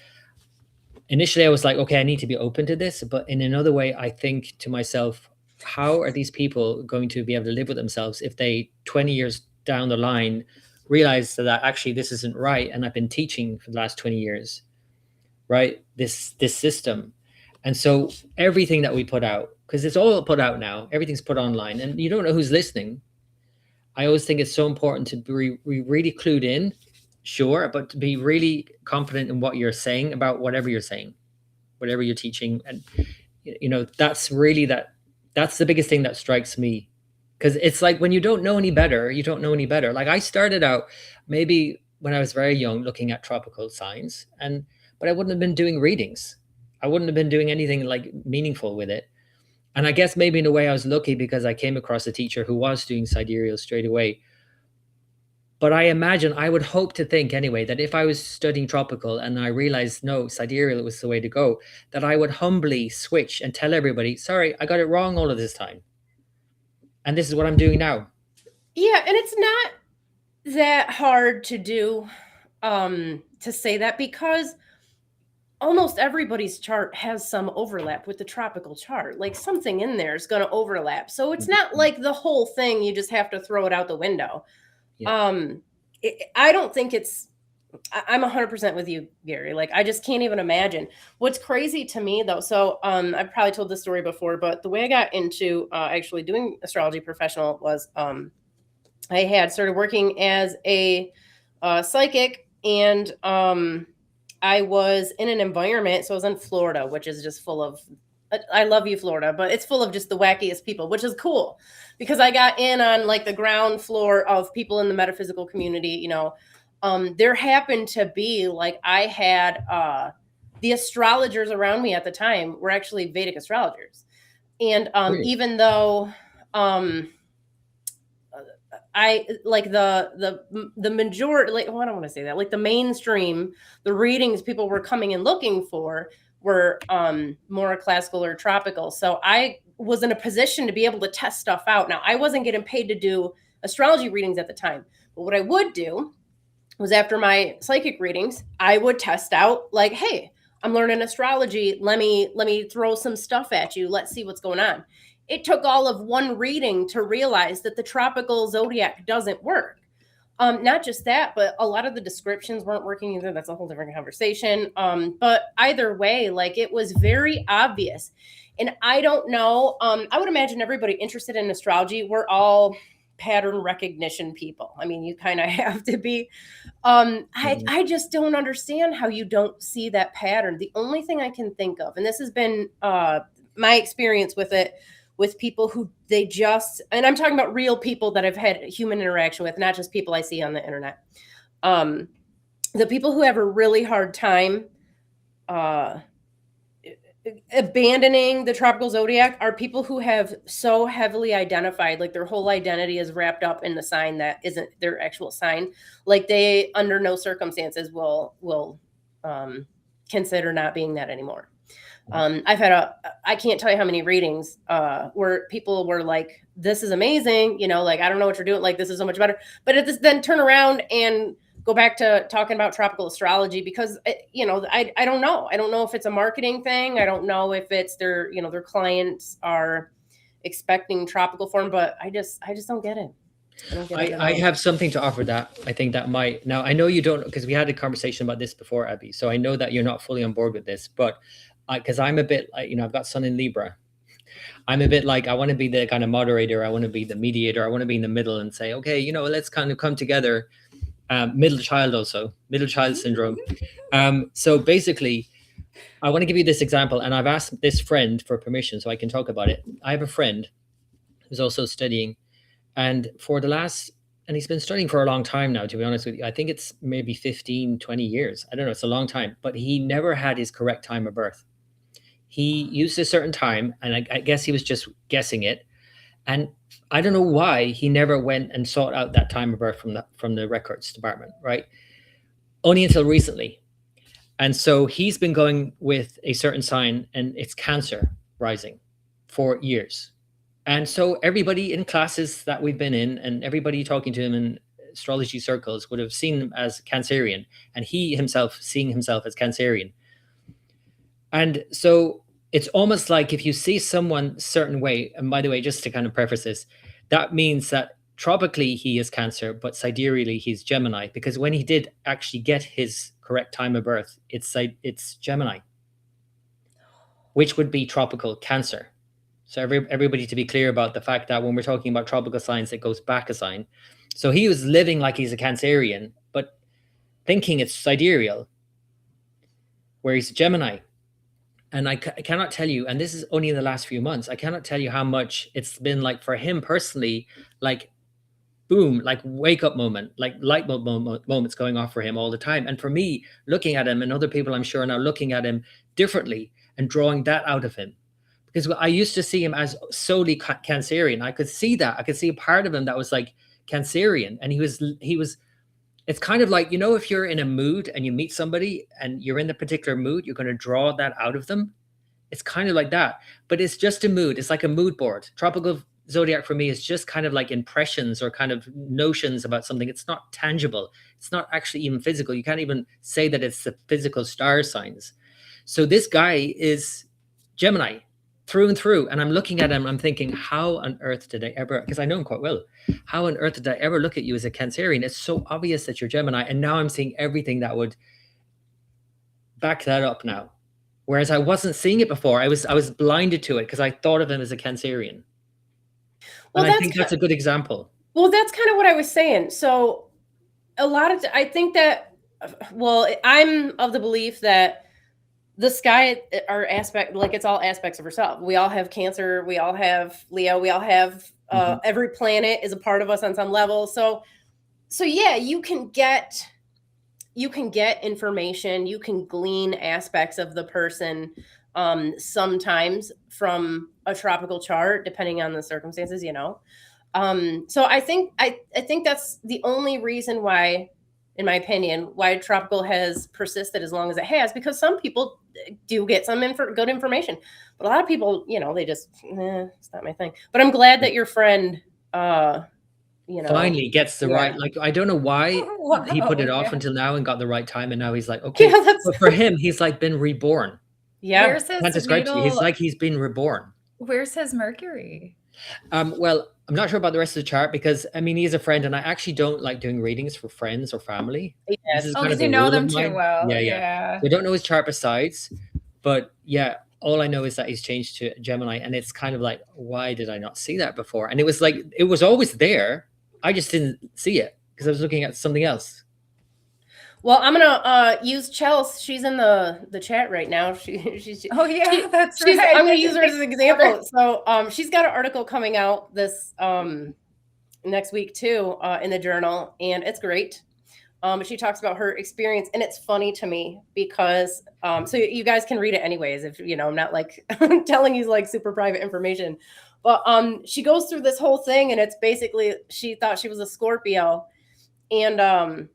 initially I was like, okay, I need to be open to this. But in another way, I think to myself, how are these people going to be able to live with themselves if they 20 years down the line realize that actually this isn't right, and I've been teaching for the last 20 years, right, this system. And so everything that we put out, because it's all put out now, everything's put online, and you don't know who's listening. I always think it's so important to be really clued in, sure, but to be really confident in what you're saying about whatever you're saying, whatever you're teaching. And that's really that's the biggest thing that strikes me, because it's like when you don't know any better, you don't know any better. Like I started out maybe when I was very young looking at tropical signs, but I wouldn't have been doing readings. I wouldn't have been doing anything like meaningful with it. And I guess maybe in a way I was lucky because I came across a teacher who was doing sidereal straight away. But I would hope to think anyway, that if I was studying tropical and I realized, no, sidereal was the way to go, that I would humbly switch and tell everybody, sorry, I got it wrong all of this time. And this is what I'm doing now. Yeah, and it's not that hard to do, to say that, because almost everybody's chart has some overlap with the tropical chart. Like something in there is going to overlap. So it's not like the whole thing, you just have to throw it out the window. Yeah. I don't think I'm 100% with you, Gary. Like, I just can't even imagine. What's crazy to me though, so I've probably told this story before, but the way I got into actually doing astrology professional was I had started working as a psychic, and I was in an environment. So I was in Florida, which is just full of, I love you, Florida, but it's full of just the wackiest people, which is cool because I got in on like the ground floor of people in the metaphysical community. There happened to be like, I had the astrologers around me at the time were actually Vedic astrologers. And even though I like the majority, like, well, I don't want to say that, like the mainstream, the readings people were coming and looking for were more classical or tropical. So I was in a position to be able to test stuff out. Now, I wasn't getting paid to do astrology readings at the time, but what I would do was after my psychic readings, I would test out like, hey, I'm learning astrology. Let me throw some stuff at you. Let's see what's going on. It took all of one reading to realize that the tropical zodiac doesn't work. Not just that, but a lot of the descriptions weren't working either. That's a whole different conversation. But either way, like it was very obvious. And I don't know, I would imagine everybody interested in astrology, we're all pattern recognition people. I mean, you kind of have to be. I just don't understand how you don't see that pattern. The only thing I can think of, and this has been my experience with it, with people who they just, and I'm talking about real people that I've had human interaction with, not just people I see on the internet. The people who have a really hard time abandoning the tropical zodiac are people who have so heavily identified, like their whole identity is wrapped up in the sign that isn't their actual sign. Like they, under no circumstances, will consider not being that anymore. I've had I can't tell you how many readings where people were like, this is amazing, like, I don't know what you're doing, like, this is so much better. But it then turn around and go back to talking about tropical astrology because, I don't know. I don't know if it's a marketing thing. I don't know if it's their clients are expecting tropical form, but I just don't get it. I have something to offer that I think that might, now I know you don't, because we had a conversation about this before, Abbey. So I know that you're not fully on board with this, but because I'm a bit like, I've got Sun in Libra. I'm a bit like, I want to be the kind of moderator. I want to be the mediator. I want to be in the middle and say, okay, you know, let's kind of come together. Middle child syndrome. So basically, I want to give you this example, and I've asked this friend for permission so I can talk about it. I have a friend who's also studying, and he's been studying for a long time now, to be honest with you. I think it's maybe 15, 20 years. I don't know. It's a long time, but he never had his correct time of birth. He used a certain time, and I guess he was just guessing it. And I don't know why he never went and sought out that time of birth from the records department, right? Only until recently. And so he's been going with a certain sign, and it's Cancer rising for years. And so everybody in classes that we've been in, and everybody talking to him in astrology circles, would have seen him as Cancerian, and he himself seeing himself as Cancerian. And so it's almost like if you see someone a certain way, and by the way, just to kind of preface this, that means that tropically he is Cancer, but sidereally he's Gemini, because when he did actually get his correct time of birth, it's Gemini, which would be tropical Cancer. So everybody to be clear about the fact that when we're talking about tropical signs, it goes back a sign. So he was living like he's a Cancerian, but thinking it's sidereal, where he's a Gemini. And I cannot tell you, and this is only in the last few months, I cannot tell you how much it's been like for him personally, like boom, like wake up moment, like light bulb moments going off for him all the time. And for me, looking at him, and other people I'm sure now looking at him differently and drawing that out of him. Because I used to see him as solely Cancerian. I could see that. I could see a part of him that was like Cancerian. And he was, it's kind of like, you know, if you're in a mood and you meet somebody and you're in a particular mood, you're going to draw that out of them. It's kind of like that, but it's just a mood. It's like a mood board. Tropical zodiac for me is just kind of like impressions or kind of notions about something. It's not tangible. It's not actually even physical. You can't even say that it's the physical star signs. So this guy is Gemini through and through. And I'm looking at him, I'm thinking, how on earth did I ever, because I know him quite well, how on earth did I ever look at you as a Cancerian? It's so obvious that you're Gemini. And now I'm seeing everything that would back that up now. Whereas I wasn't seeing it before. I was blinded to it because I thought of him as a Cancerian. Well, and I think that's a good example. Well, that's kind of what I was saying. So I think that, well, I'm of the belief that the sky are aspect, like it's all aspects of herself. We all have Cancer, we all have Leo, we all have every planet is a part of us on some level. So yeah, you can get information, you can glean aspects of the person sometimes from a tropical chart, depending on the circumstances, you know. So I think that's the only reason why, in my opinion, why tropical has persisted as long as it has, because some people do get some good information, but a lot of people, you know, they just, it's not my thing. But I'm glad that your friend, you know, finally gets the right, like, I don't know why he put it off until now and got the right time. And now he's like, okay, but for him, he's like been reborn. Yeah. Where's his He's like, he's been reborn. Where's his Mercury? Well, I'm not sure about the rest of the chart because, I mean, he's a friend and I actually don't like doing readings for friends or family. Yes. Because you know them too well. Yeah. We don't know his chart besides, but yeah, all I know is that he's changed to Gemini, and it's kind of like, why did I not see that before? And it was like, it was always there. I just didn't see it because I was looking at something else. Well, I'm gonna use Chelsea. She's in the chat right now. She's that's right. I'm gonna use her as an example. So she's got an article coming out this next week too in the journal, and it's great. She talks about her experience, and it's funny to me because so you guys can read it anyways. If you know, I'm not like telling you like super private information, but she goes through this whole thing, and it's basically she thought she was a Scorpio, and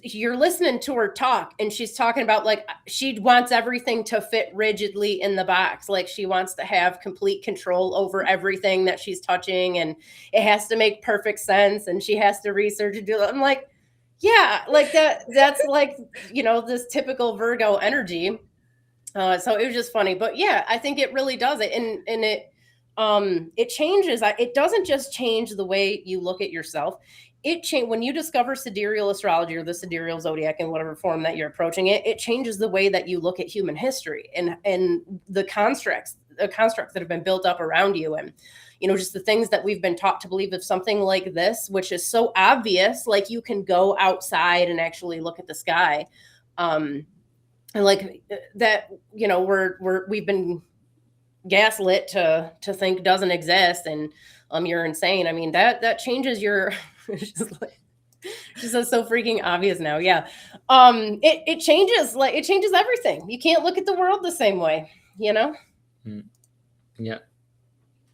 you're listening to her talk, and she's talking about like she wants everything to fit rigidly in the box. Like she wants to have complete control over everything that she's touching, and it has to make perfect sense, and she has to research and do it. I'm like, yeah, like that's like, you know, this typical Virgo energy. So it was just funny, but yeah, I think it really does it. And it changes. It doesn't just change the way you look at yourself. When you discover sidereal astrology or the sidereal zodiac in whatever form that you're approaching it, it changes the way that you look at human history and the constructs constructs that have been built up around you, and just the things that we've been taught to believe of something like this, which is so obvious. Like, you can go outside and actually look at the sky, and like that, we've been gaslit to think doesn't exist, and you're insane. I mean, that changes your it's just so freaking obvious now. Yeah. It changes everything. You can't look at the world the same way, Yeah.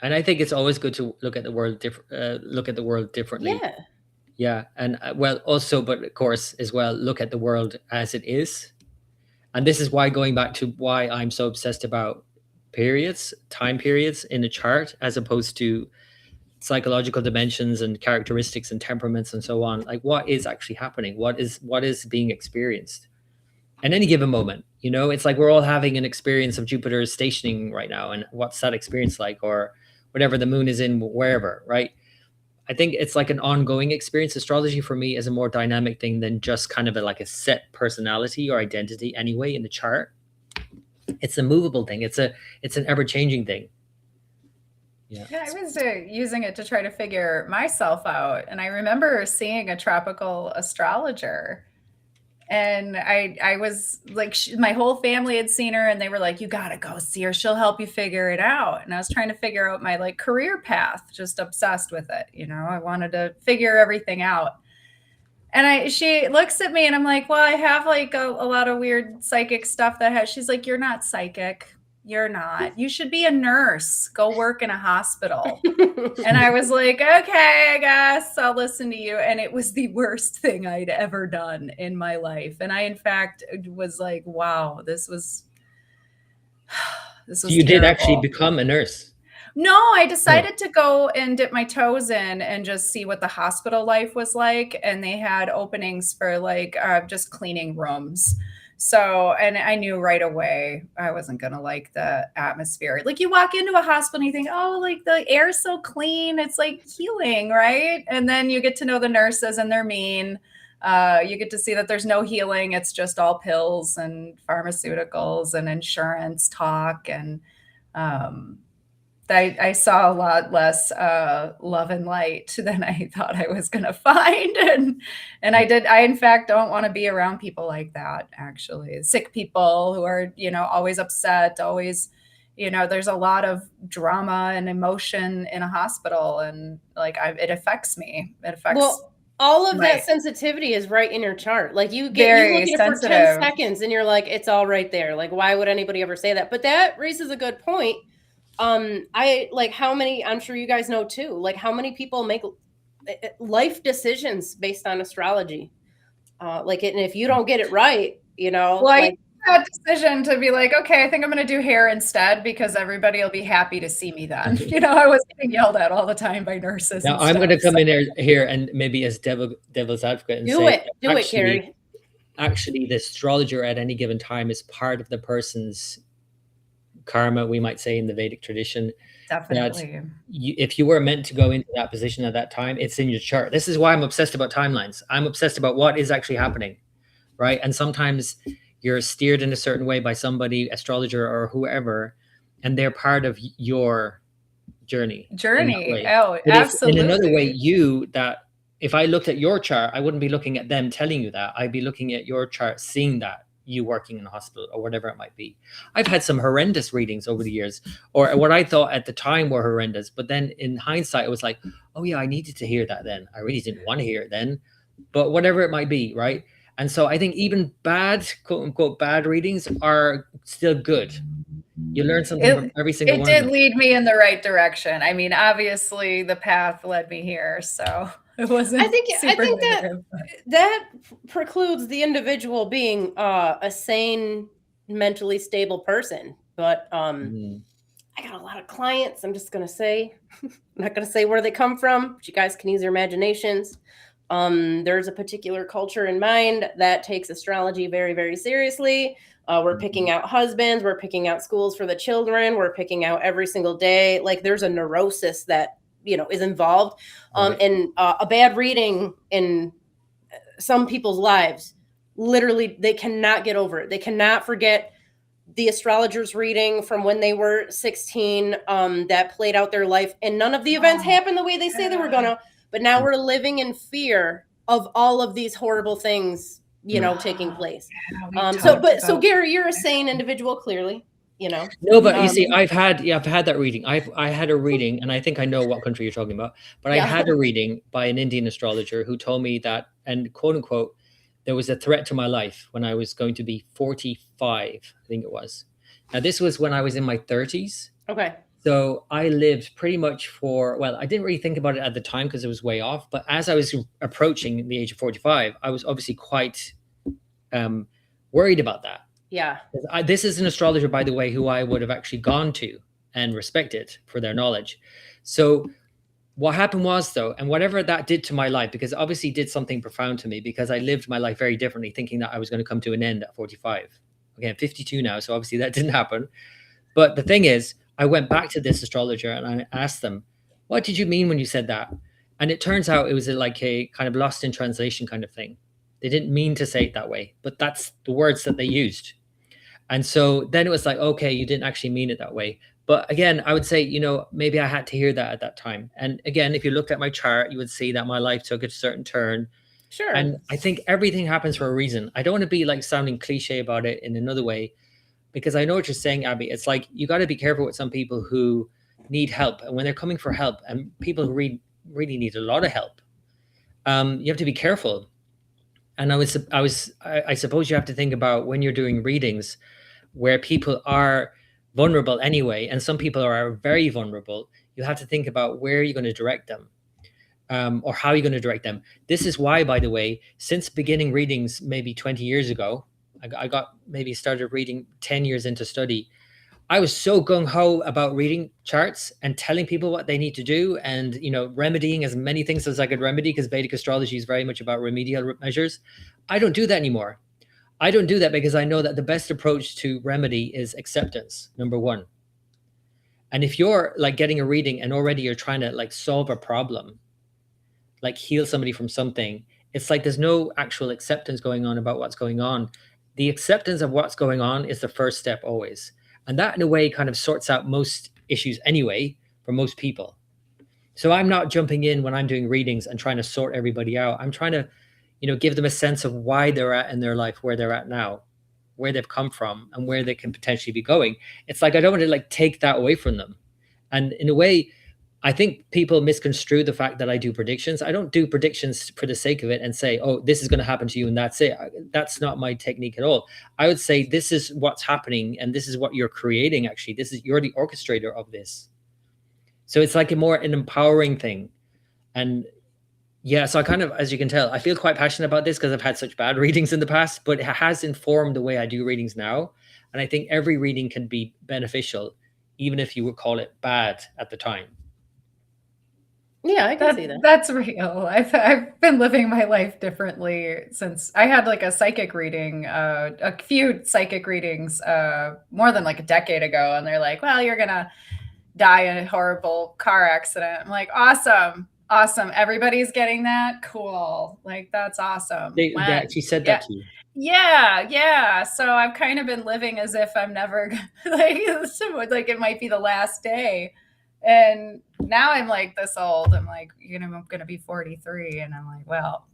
And I think it's always good to look at the world differently. Yeah. Yeah. And also, but of course as well, look at the world as it is. And this is why, going back to why I'm so obsessed about time periods in a chart, as opposed to psychological dimensions and characteristics and temperaments and so on. Like, what is actually happening? What is being experienced at any given moment? It's like we're all having an experience of Jupiter stationing right now, and what's that experience like, or whatever the moon is in wherever, right? I think it's like an ongoing experience. Astrology for me is a more dynamic thing than just kind of like a set personality or identity anyway in the chart. It's a movable thing. It's an ever-changing thing. Yeah, I was using it to try to figure myself out. And I remember seeing a tropical astrologer. And I was like, my whole family had seen her, and they were like, you got to go see her. She'll help you figure it out. And I was trying to figure out my like career path, just obsessed with it. I wanted to figure everything out. And she looks at me, and I'm like, well, I have like a lot of weird psychic stuff she's like, you're not psychic. You're not. You should be a nurse. Go work in a hospital. And I was like, okay, I guess I'll listen to you. And it was the worst thing I'd ever done in my life. And I, in fact, was like, wow, this was So you terrible. did actually become a nurse? No, I decided to go and dip my toes in and just see what the hospital life was like. And they had openings for like just cleaning rooms. So, and I knew right away I wasn't going to like the atmosphere. Like, you walk into a hospital and you think, oh, like the air's so clean. It's like healing, right? And then you get to know the nurses, and they're mean. You get to see that there's no healing. It's just all pills and pharmaceuticals and insurance talk. And I saw a lot less love and light than I thought I was going to find. And I, in fact, don't want to be around people like that, actually. Sick people who are, always upset, always, there's a lot of drama and emotion in a hospital. And like, it affects me. It affects... all of that sensitivity is right in your chart. Like, you look at it for 10 seconds and you're like, it's all right there. Like, why would anybody ever say that? But that raises a good point. I like how many, I'm sure you guys know too, like how many people make life decisions based on astrology. And if you don't get it right, I that decision to be like, okay, I think I'm going to do hair instead because everybody will be happy to see me then. I was getting yelled at all the time by nurses. Now I'm going to come in here and maybe as devil's advocate and do it, Carrie. Actually, the astrologer at any given time is part of the person's karma, we might say, in the Vedic tradition. Definitely. If you were meant to go into that position at that time, it's in your chart. This is why I'm obsessed about timelines. I'm obsessed about what is actually happening, right? And sometimes you're steered in a certain way by somebody, astrologer or whoever, and they're part of your journey. Oh, absolutely. In another way, if I looked at your chart, I wouldn't be looking at them telling you that. I'd be looking at your chart, seeing that you working in a hospital or whatever it might be. I've had some horrendous readings over the years, or what I thought at the time were horrendous. But then in hindsight, it was like, oh yeah, I needed to hear that then. I really didn't want to hear it then, but whatever it might be, right? And so I think even bad, quote unquote, bad readings are still good. You learn something from every single one. It did lead me in the right direction. I mean, obviously the path led me here, so it wasn't. I think that precludes the individual being a sane, mentally stable person. But I got a lot of clients. I'm just gonna say, I'm not gonna say where they come from, but you guys can use your imaginations. There's a particular culture in mind that takes astrology very, very seriously. We're picking out husbands, we're picking out schools for the children, we're picking out every single day. Like, there's a neurosis that, is involved. And a bad reading in some people's lives, literally, they cannot get over it. They cannot forget the astrologers reading from when they were 16 that played out their life, and none of the events happened the way they say they were gonna. But now we're living in fear of all of these horrible things, taking place. So Gary, you're a sane individual, clearly. No, but you see, I've had that reading. I had a reading, and I think I know what country you're talking about. But I had a reading by an Indian astrologer who told me that, and quote unquote, there was a threat to my life when I was going to be 45, I think it was. Now, this was when I was in my 30s. Okay. So I lived pretty much I didn't really think about it at the time because it was way off. But as I was approaching the age of 45, I was obviously quite worried about that. Yeah. This is an astrologer, by the way, who I would have actually gone to and respected for their knowledge. So what happened was, though, and whatever that did to my life, because it obviously did something profound to me, because I lived my life very differently, thinking that I was going to come to an end at 45. Okay, I'm 52 now, so obviously that didn't happen. But the thing is, I went back to this astrologer and I asked them, what did you mean when you said that? And it turns out it was like a kind of lost in translation kind of thing. They didn't mean to say it that way, but that's the words that they used. And so then it was like, okay, you didn't actually mean it that way. But again, I would say, maybe I had to hear that at that time. And again, if you looked at my chart, you would see that my life took a certain turn. Sure. And I think everything happens for a reason. I don't want to be like sounding cliche about it in another way, because I know what you're saying, Abby. It's like, you got to be careful with some people who need help. And when they're coming for help, and people who really need a lot of help, you have to be careful. And I suppose you have to think about when you're doing readings where people are vulnerable anyway, and some people are very vulnerable, you have to think about where you're going to direct them, or how you're going to direct them. This is why, by the way, since beginning readings maybe 20 years ago, I started reading 10 years into study. I was so gung-ho about reading charts and telling people what they need to do, and remedying as many things as I could remedy, because Vedic astrology is very much about remedial measures. I don't do that anymore. I don't do that because I know that the best approach to remedy is acceptance, number one. And if you're like getting a reading and already you're trying to like solve a problem, like heal somebody from something, it's like there's no actual acceptance going on about what's going on. The acceptance of what's going on is the first step always. And that in a way kind of sorts out most issues anyway for most people. So I'm not jumping in when I'm doing readings and trying to sort everybody out. I'm trying to give them a sense of why they're at in their life, where they're at now, where they've come from, and where they can potentially be going. It's like, I don't want to like take that away from them. And in a way, I think people misconstrue the fact that I do predictions. I don't do predictions for the sake of it and say, oh, this is going to happen to you and that's it. That's not my technique at all. I would say this is what's happening and this is what you're creating. Actually, you're the orchestrator of this. So it's like an empowering thing. And yeah, so I kind of, as you can tell, I feel quite passionate about this because I've had such bad readings in the past, but it has informed the way I do readings now. And I think every reading can be beneficial, even if you would call it bad at the time. Yeah, I can see that. That's real. I've been living my life differently since I had like a psychic reading, a few psychic readings more than like a decade ago. And they're like, well, you're going to die in a horrible car accident. I'm like, awesome. Everybody's getting that. Cool. Like, that's awesome. They actually said that to you. Yeah. So I've kind of been living as if I'm never like it might be the last day. And now I'm like this old. I'm like, I'm going to be 43. And I'm like, well,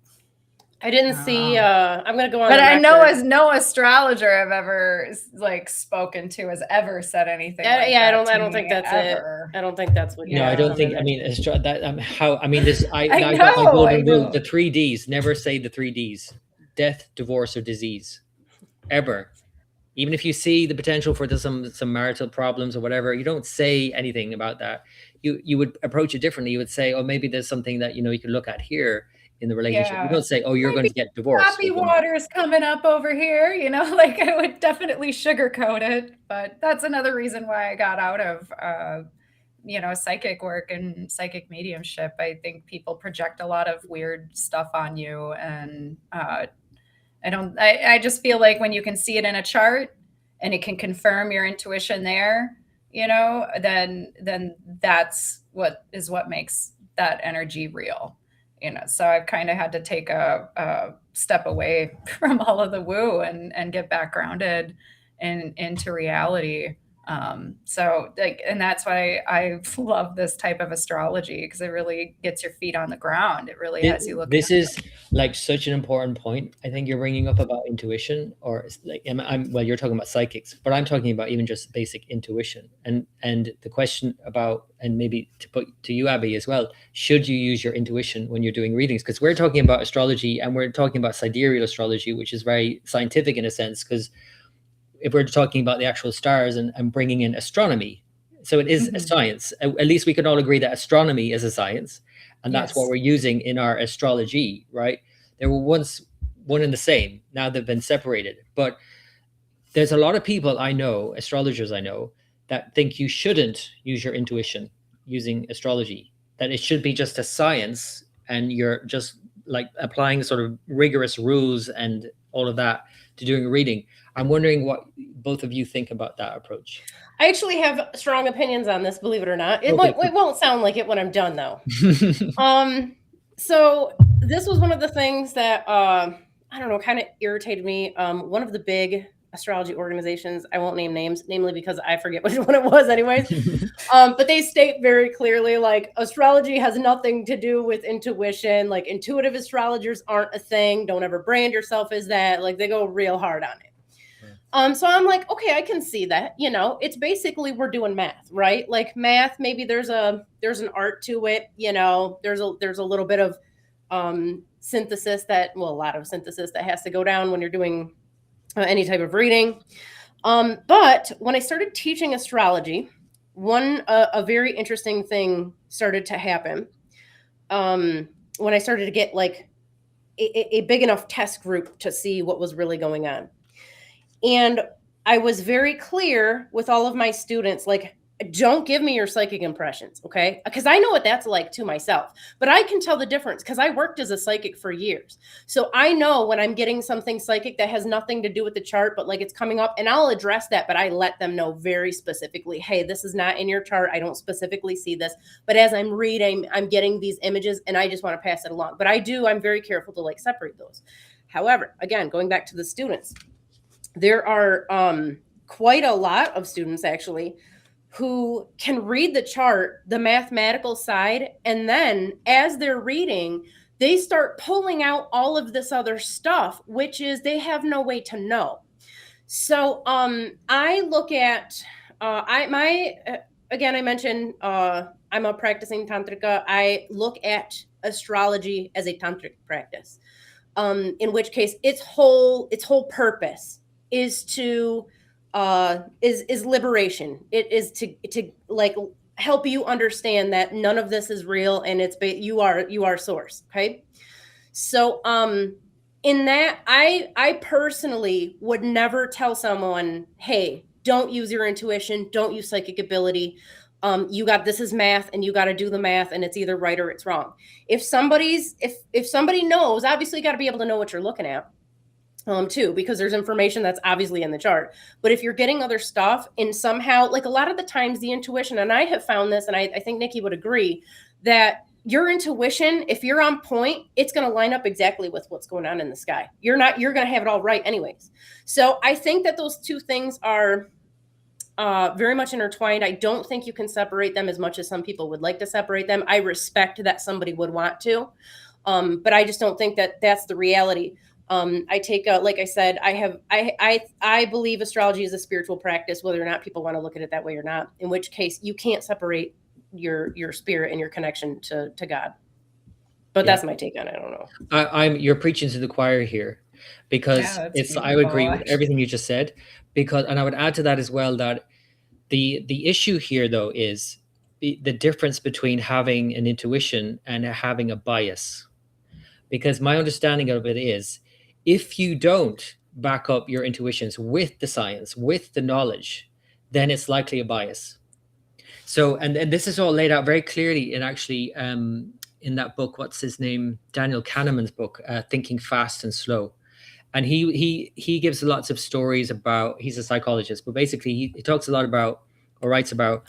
I didn't see, I'm going to go on. But I know as no astrologer I've ever like spoken to has ever said anything. I don't think that's ever. I don't think that's what. No, I don't think. I mean, this. I got my golden rule. The 3 Ds. Never say the 3 Ds: death, divorce, or disease. Ever. Even if you see the potential for some marital problems or whatever, you don't say anything about that. You would approach it differently. You would say, oh, maybe there's something that you could look at here in the relationship. You don't say, oh, you're going to get divorced. Happy water's coming up over here. Like I would definitely sugarcoat it. But that's another reason why I got out of psychic work and psychic mediumship. I think people project a lot of weird stuff on you, and I just feel like when you can see it in a chart and it can confirm your intuition there, then that's what makes that energy real. So I've kind of had to take a step away from all of the woo and get back grounded into reality. So like, and that's why I love this type of astrology, because it really gets your feet on the ground. It really has you looking. This is like such an important point. I think you're bringing up about intuition, or like well, you're talking about psychics, but I'm talking about even just basic intuition. And the question about, and maybe to put to you, Abbey, as well, should you use your intuition when you're doing readings? Because we're talking about astrology, and we're talking about sidereal astrology, which is very scientific in a sense, because if we're talking about the actual stars and bringing in astronomy, so it is a science. At least we can all agree that astronomy is a science, and that's what we're using in our astrology, right? They were once one and the same. Now they've been separated. But there's a lot of people I know, astrologers I know, that think you shouldn't use your intuition using astrology, that it should be just a science, and you're just like applying sort of rigorous rules and all of that to doing a reading. I'm wondering what both of you think about that approach. I actually have strong opinions on this, believe it or not. It won't sound like it when I'm done, though. So this was one of the things that, I don't know, kind of irritated me. One of the big astrology organizations, I won't name names, namely because I forget which one it was anyways. But they state very clearly, like, astrology has nothing to do with intuition. Like, intuitive astrologers aren't a thing. Don't ever brand yourself as that. Like, they go real hard on it. So I'm like, okay, I can see that. You know, it's basically we're doing math, right? Like math, maybe there's an art to it. You know, there's a little bit of synthesis a lot of synthesis that has to go down when you're doing any type of reading. But when I started teaching astrology, a very interesting thing started to happen. When I started to get like a big enough test group to see what was really going on. And I was very clear with all of my students, like, don't give me your psychic impressions, okay? Because I know what that's like to myself, but I can tell the difference because I worked as a psychic for years. So I know when I'm getting something psychic that has nothing to do with the chart, but like it's coming up, and I'll address that, but I let them know very specifically, hey, this is not in your chart. I don't specifically see this, but as I'm reading, I'm getting these images and I just want to pass it along. But I'm very careful to like separate those. However, again, going back to the students, there are quite a lot of students actually who can read the chart, the mathematical side, and then as they're reading, they start pulling out all of this other stuff, which is they have no way to know. So I look at again, I mentioned I'm a practicing tantrika. I look at astrology as a tantric practice, in which case its whole purpose is to is liberation. It is to like help you understand that none of this is real, and you are source. Okay. So in that, I personally would never tell someone, hey, don't use your intuition, don't use psychic ability. This is math, and you got to do the math, and it's either right or it's wrong. If somebody knows, obviously you got to be able to know what you're looking at. Too, because there's information that's obviously in the chart. But if you're getting other stuff and somehow, like a lot of the times the intuition, and I have found this, and I think Niki would agree, that your intuition, if you're on point, it's going to line up exactly with what's going on in the sky. You're going to have it all right anyways. So I think that those two things are very much intertwined. I don't think you can separate them as much as some people would like to separate them. I respect that somebody would want to, but I just don't think that that's the reality. I take like I said, I believe astrology is a spiritual practice, whether or not people want to look at it that way or not, in which case you can't separate your spirit and your connection to God. But that's my take on it. I don't know. You're preaching to the choir here, because I would agree with everything you just said, and I would add to that as well that the issue here though is the difference between having an intuition and having a bias. Because my understanding of it is, if you don't back up your intuitions with the science, with the knowledge, then it's likely a bias. So, and this is all laid out very clearly in actually in that book, what's his name? Daniel Kahneman's book, Thinking Fast and Slow. And he gives lots of stories about, he's a psychologist, but basically he talks a lot about, or writes about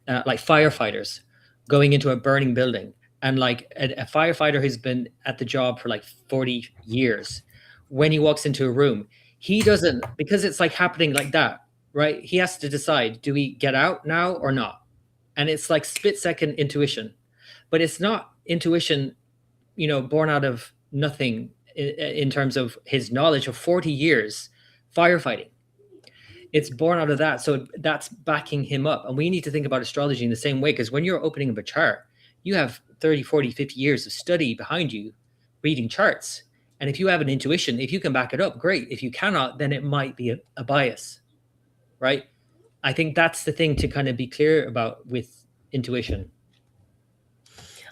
like firefighters going into a burning building. And like a firefighter who's been at the job for like 40 years, when he walks into a room, he doesn't, because it's like happening like that, right? He has to decide, do we get out now or not? And it's like split second intuition, but it's not intuition, born out of nothing in terms of his knowledge of 40 years firefighting. It's born out of that. So that's backing him up. And we need to think about astrology in the same way, because when you're opening up a chart, you have 30, 40, 50 years of study behind you reading charts. And if you have an intuition, if you can back it up, great. If you cannot, then it might be a bias, right? I think that's the thing to kind of be clear about with intuition.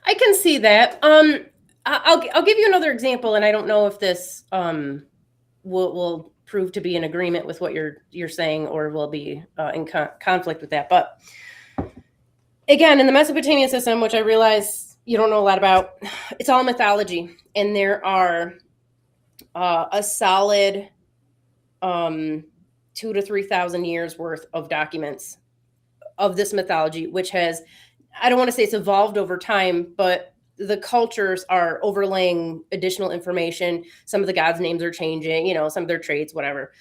I can see that. I'll give you another example, and I don't know if this will prove to be in agreement with what you're saying, or will be in conflict with that. But again, in the Mesopotamian system, which I realize you don't know a lot about, it's all mythology, and there are a solid 2,000 to 3,000 years worth of documents of this mythology, which has, I don't want to say it's evolved over time, but the cultures are overlaying additional information. Some of the gods' names are changing, some of their traits, whatever.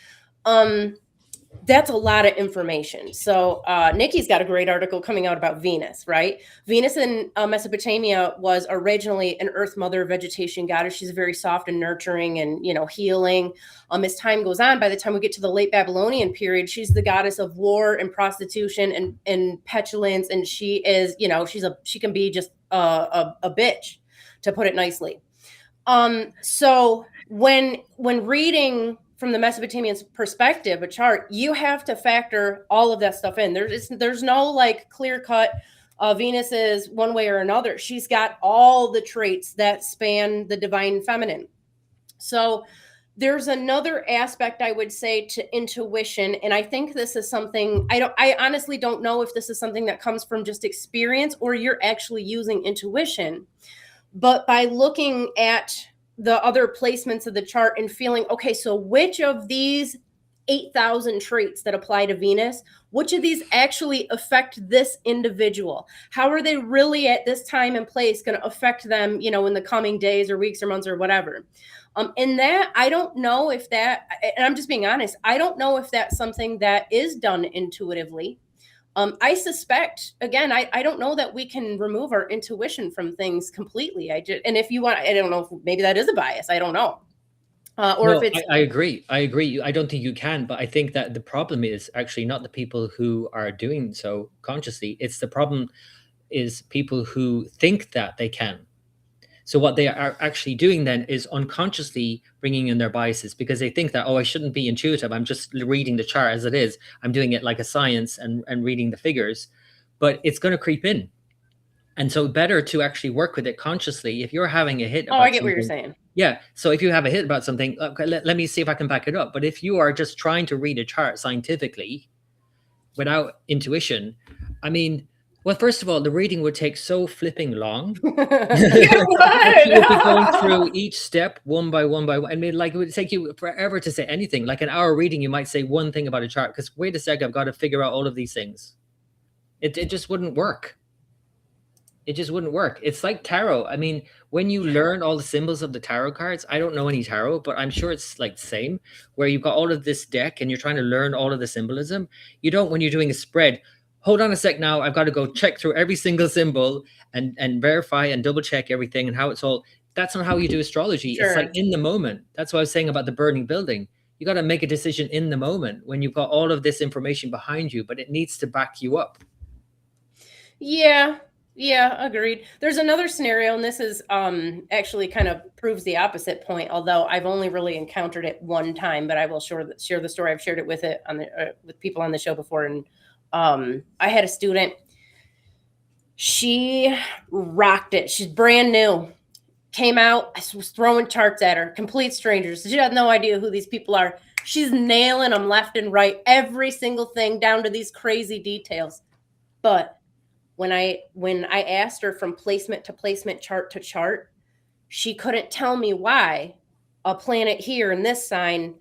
That's a lot of information. So Niki's got a great article coming out about Venus, right? Venus in Mesopotamia was originally an earth mother vegetation goddess. She's very soft and nurturing and, healing. As time goes on, by the time we get to the late Babylonian period, she's the goddess of war and prostitution and petulance. And she is, she can be just a bitch, to put it nicely. So when reading from the Mesopotamian perspective, a chart, you have to factor all of that stuff in. There's no like clear cut Venus is one way or another. She's got all the traits that span the divine feminine. So there's another aspect, I would say, to intuition. And I think this is something, I honestly don't know if this is something that comes from just experience or you're actually using intuition. But by looking at the other placements of the chart and feeling, okay, so which of these 8,000 traits that apply to Venus, which of these actually affect this individual? How are they really at this time and place going to affect them, in the coming days or weeks or months or whatever? And that, I don't know if that, and I'm just being honest, I don't know if that's something that is done intuitively. I suspect, again, I don't know that we can remove our intuition from things completely. And if you want, I don't know if maybe that is a bias. I don't know. If it's. I agree. I don't think you can, but I think that the problem is actually not the people who are doing so consciously. It's the problem is people who think that they can. So what they are actually doing then is unconsciously bringing in their biases, because they think that, I shouldn't be intuitive. I'm just reading the chart as it is. I'm doing it like a science and reading the figures, but it's going to creep in. And so better to actually work with it consciously. If you're having a hit. I get what you're saying. Yeah. So if you have a hit about something, okay, let me see if I can back it up. But if you are just trying to read a chart scientifically without intuition, well, first of all, the reading would take so flipping long. You would be going through each step one by one. It would take you forever to say anything. Like an hour reading, you might say one thing about a chart, because wait a sec, I've got to figure out all of these things. It just wouldn't work. It just wouldn't work. It's like tarot. When you learn all the symbols of the tarot cards, I don't know any tarot, but I'm sure it's like the same, where you've got all of this deck and you're trying to learn all of the symbolism. You don't, when you're doing a spread, hold on a sec now, I've got to go check through every single symbol and verify and double check everything and how it's all. That's not how you do astrology. Sure. It's like in the moment. That's what I was saying about the burning building. You got to make a decision in the moment when you've got all of this information behind you, but it needs to back you up. Yeah, agreed. There's another scenario, and this is actually kind of proves the opposite point, although I've only really encountered it one time, but I will share the story. I've shared it with with people on the show before, and I had a student. She rocked it. She's brand new. Came out, I was throwing charts at her, complete strangers. She had no idea who these people are. She's nailing them left and right, every single thing down to these crazy details. But when I asked her from placement to placement, chart to chart, she couldn't tell me why a planet here in this sign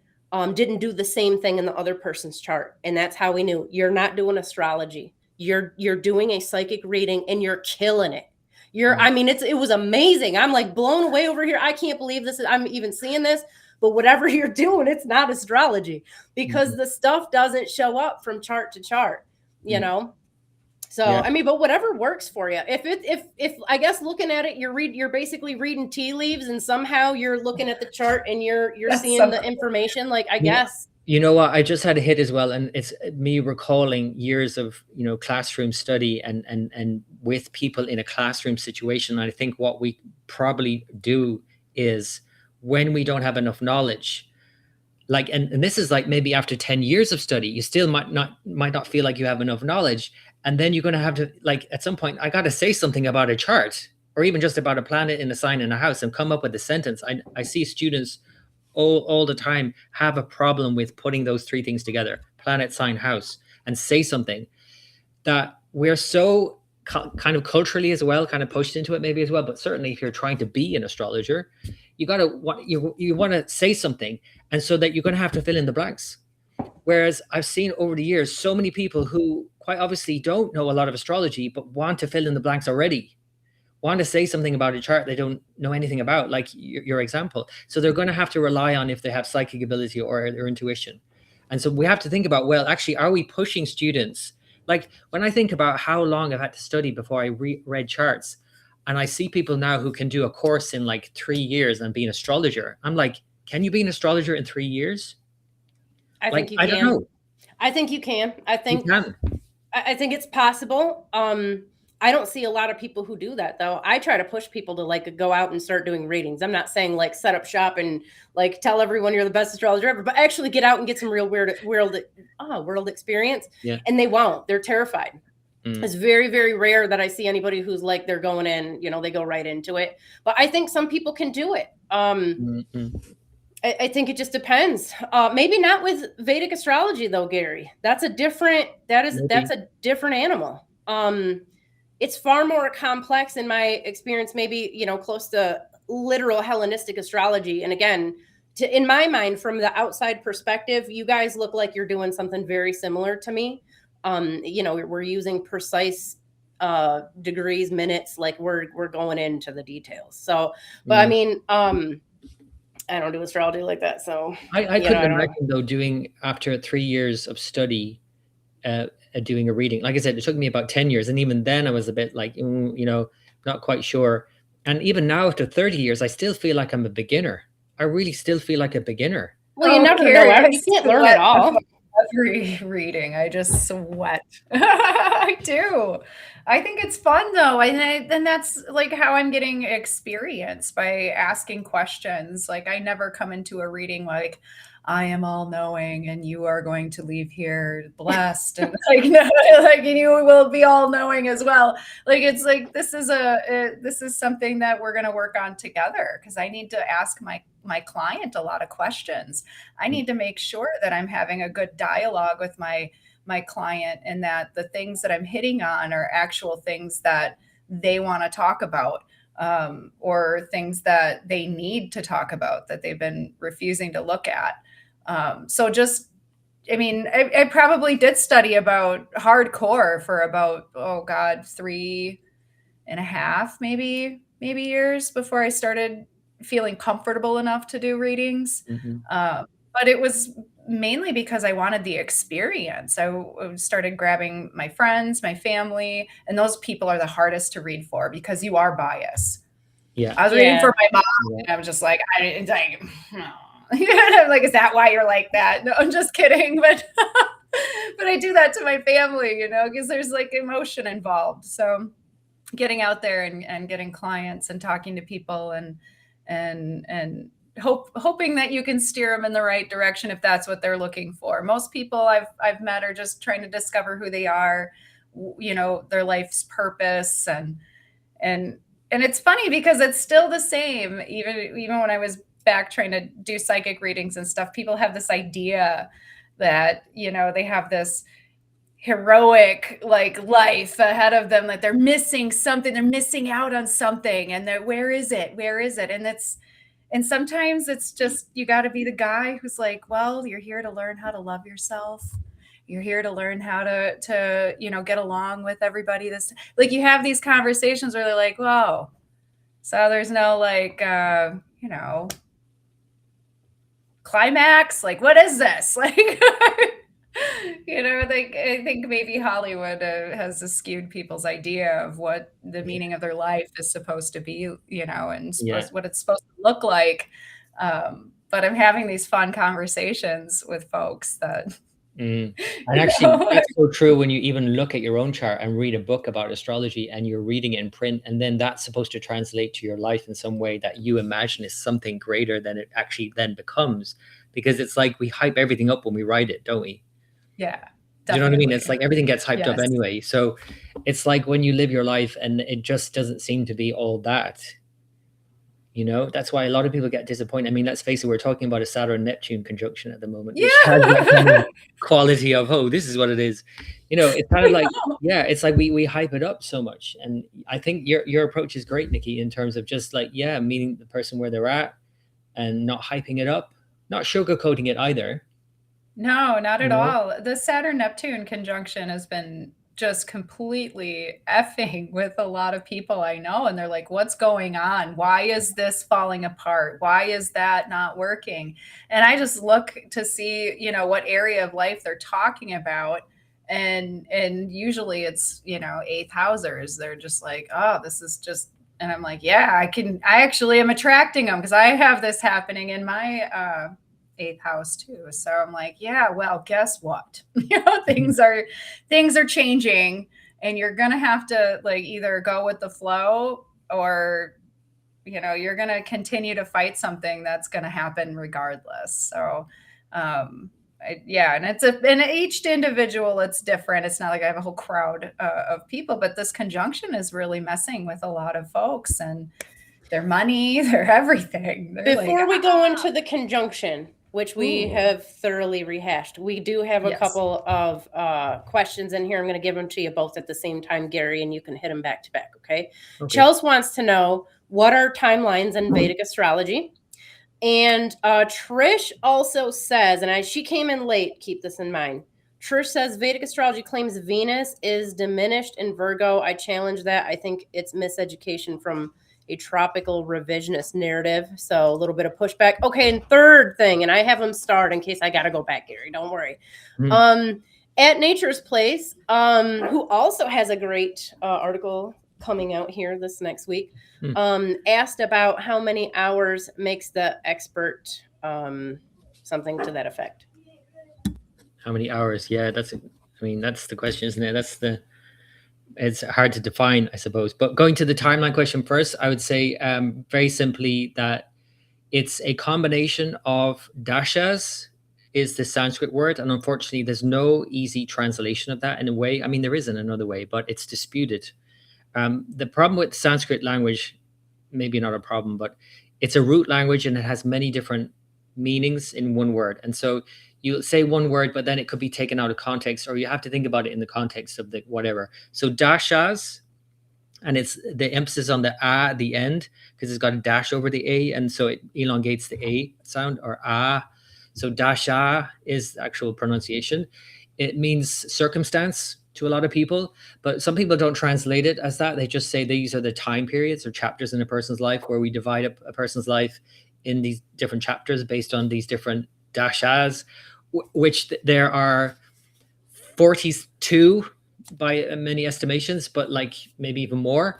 didn't do the same thing in the other person's chart. And that's how we knew you're not doing astrology. You're doing a psychic reading and you're killing it. It was amazing. I'm like blown away over here. I can't believe this. I'm even seeing this. but whatever you're doing, it's not astrology because the stuff doesn't show up from chart to chart, you know? So, Yeah. I mean, but whatever works for you. If I guess looking at it, you're basically reading tea leaves and somehow you're looking at the chart and you're seeing the information. Like, I guess. You know what? I just had a hit as well. And it's me recalling years of, classroom study and with people in a classroom situation. And I think what we probably do is when we don't have enough knowledge, like, and this is like maybe after 10 years of study, you still might not feel like you have enough knowledge. And then you're going to have to, like, at some point, I got to say something about a chart or even just about a planet in a sign in a house and come up with a sentence. I see students all the time have a problem with putting those three things together, planet, sign, house, and say something that we're so kind of culturally as well, kind of pushed into it maybe as well. But certainly if you're trying to be an astrologer, you want to say something. And so that you're going to have to fill in the blanks. Whereas I've seen over the years, so many people who quite obviously don't know a lot of astrology, but want to fill in the blanks already, want to say something about a chart they don't know anything about, like your example. So they're going to have to rely on if they have psychic ability or their intuition. And so we have to think about, well, actually, are we pushing students? Like when I think about how long I've had to study before I read charts, and I see people now who can do a course in like 3 years and be an astrologer. I'm like, can you be an astrologer in 3 years? I think you can. I don't know. I think you can. I think you can. I think it's possible. I don't see a lot of people who do that though. I try to push people to like go out and start doing readings. I'm not saying like set up shop and like tell everyone you're the best astrologer ever, but actually get out and get some real world experience. Yeah. And they won't. They're terrified. It's very, very rare that I see anybody who's like they're going in, they go right into it. But I think some people can do it. I think it just depends. Maybe not with Vedic astrology though, Gary. That's a different animal. It's far more complex in my experience, maybe, close to literal Hellenistic astrology. And again, in my mind, from the outside perspective, you guys look like you're doing something very similar to me. We're using precise degrees, minutes, like we're going into the details. So, but I mean, I don't do astrology like that. So I couldn't imagine though doing after 3 years of study, doing a reading. Like I said, it took me about 10 years. And even then I was a bit like, not quite sure. And even now after 30 years, I still feel like I'm a beginner. I really still feel like a beginner. Well, you never know. You can't learn it all. Every reading, I just sweat. I do. I think it's fun though. And that's like how I'm getting experience by asking questions. Like I never come into a reading like, I am all knowing and you are going to leave here blessed and and you will be all knowing as well. Like it's like this is something that we're going to work on together because I need to ask my client a lot of questions. I need to make sure that I'm having a good dialogue with my client and that the things that I'm hitting on are actual things that they want to talk about. Or things that they need to talk about that they've been refusing to look at. So just, I probably did study about hardcore for about, 3.5, maybe years before I started feeling comfortable enough to do readings. But it was mainly because I wanted the experience. I started grabbing my friends, my family, and those people are the hardest to read for because you are biased. Yeah. I was reading for my mom and I was just like, I didn't like, I'm like, is that why you're like that? No, I'm just kidding. But I do that to my family, because there's like emotion involved. So getting out there and getting clients and talking to people and hoping that you can steer them in the right direction if that's what they're looking for. Most people I've met are just trying to discover who they are, their life's purpose. And it's funny because it's still the same. Even when I was back trying to do psychic readings and stuff, people have this idea that, they have this heroic like life ahead of them, that they're missing something, they're missing out on something. And where is it? And sometimes it's just, you got to be the guy who's like, well, you're here to learn how to love yourself. You're here to learn how to get along with everybody. Like you have these conversations where they're like, whoa, so there's no like, climax? Like, what is this? Like, like I think maybe Hollywood has skewed people's idea of what the meaning of their life is supposed to be, and Yeah. what it's supposed to look like. But I'm having these fun conversations with folks that And actually, that's so true when you even look at your own chart and read a book about astrology and you're reading it in print, and then that's supposed to translate to your life in some way that you imagine is something greater than it actually then becomes. Because it's like we hype everything up when we write it, don't we? Yeah. Do you know what I mean? Definitely. It's like everything gets hyped up Yes. anyway. So it's like when you live your life and it just doesn't seem to be all that. That's why a lot of people get disappointed. I mean, let's face it, we're talking about a Saturn-Neptune conjunction at the moment, which has that kind of quality of, oh, this is what it is. It's kind of like, yeah, it's like we hype it up so much. And I think your approach is great, Niki, in terms of just like, yeah, meeting the person where they're at and not hyping it up, not sugarcoating it either. No, not at all. The Saturn-Neptune conjunction has been just completely effing with a lot of people I know. And they're like, what's going on? Why is this falling apart? Why is that not working? And I just look to see, what area of life they're talking about. And usually it's, eighth housers. They're just like, oh, this is just, and I'm like, yeah, I actually am attracting them because I have this happening in my, eighth house too. So I'm like, yeah, well, guess what? Things are changing, and you're gonna have to like either go with the flow or you're gonna continue to fight something that's gonna happen regardless. So and each individual, it's different. It's not like I have a whole crowd of people, but this conjunction is really messing with a lot of folks and their money, their everything. Before we go into the conjunction, which we have thoroughly rehashed, we do have a couple of questions in here. I'm going to give them to you both at the same time, Gary, and you can hit them back to back, okay? Chels wants to know, what are timelines in Vedic astrology? And Trish also says, and she came in late, keep this in mind. Trish says, Vedic astrology claims Venus is diminished in Virgo. I challenge that. I think it's miseducation from a tropical revisionist narrative. So a little bit of pushback. Okay, and third thing, and I have them starred in case I got to go back, Gary. Don't worry. At Nature's Place, who also has a great article coming out here this next week, asked about how many hours makes the expert, something to that effect. How many hours? Yeah, that's the question, isn't it? It's hard to define, I suppose. But going to the timeline question first, I would say very simply that it's a combination of daśās is the Sanskrit word. And unfortunately, there's no easy translation of that in a way. I mean, there is in another way, but it's disputed. The problem with Sanskrit language, maybe not a problem, but it's a root language and it has many different meanings in one word. And so you say one word, but then it could be taken out of context, or you have to think about it in the context of the whatever. So daśās, and it's the emphasis on the a at the end because it's got a dash over the a, and so it elongates the a sound, or a. So daśā is the actual pronunciation. It means circumstance to a lot of people, but some people don't translate it as that. They just say these are the time periods or chapters in a person's life, where we divide up a person's life in these different chapters based on these different daśās, which there are 42 by many estimations, but like maybe even more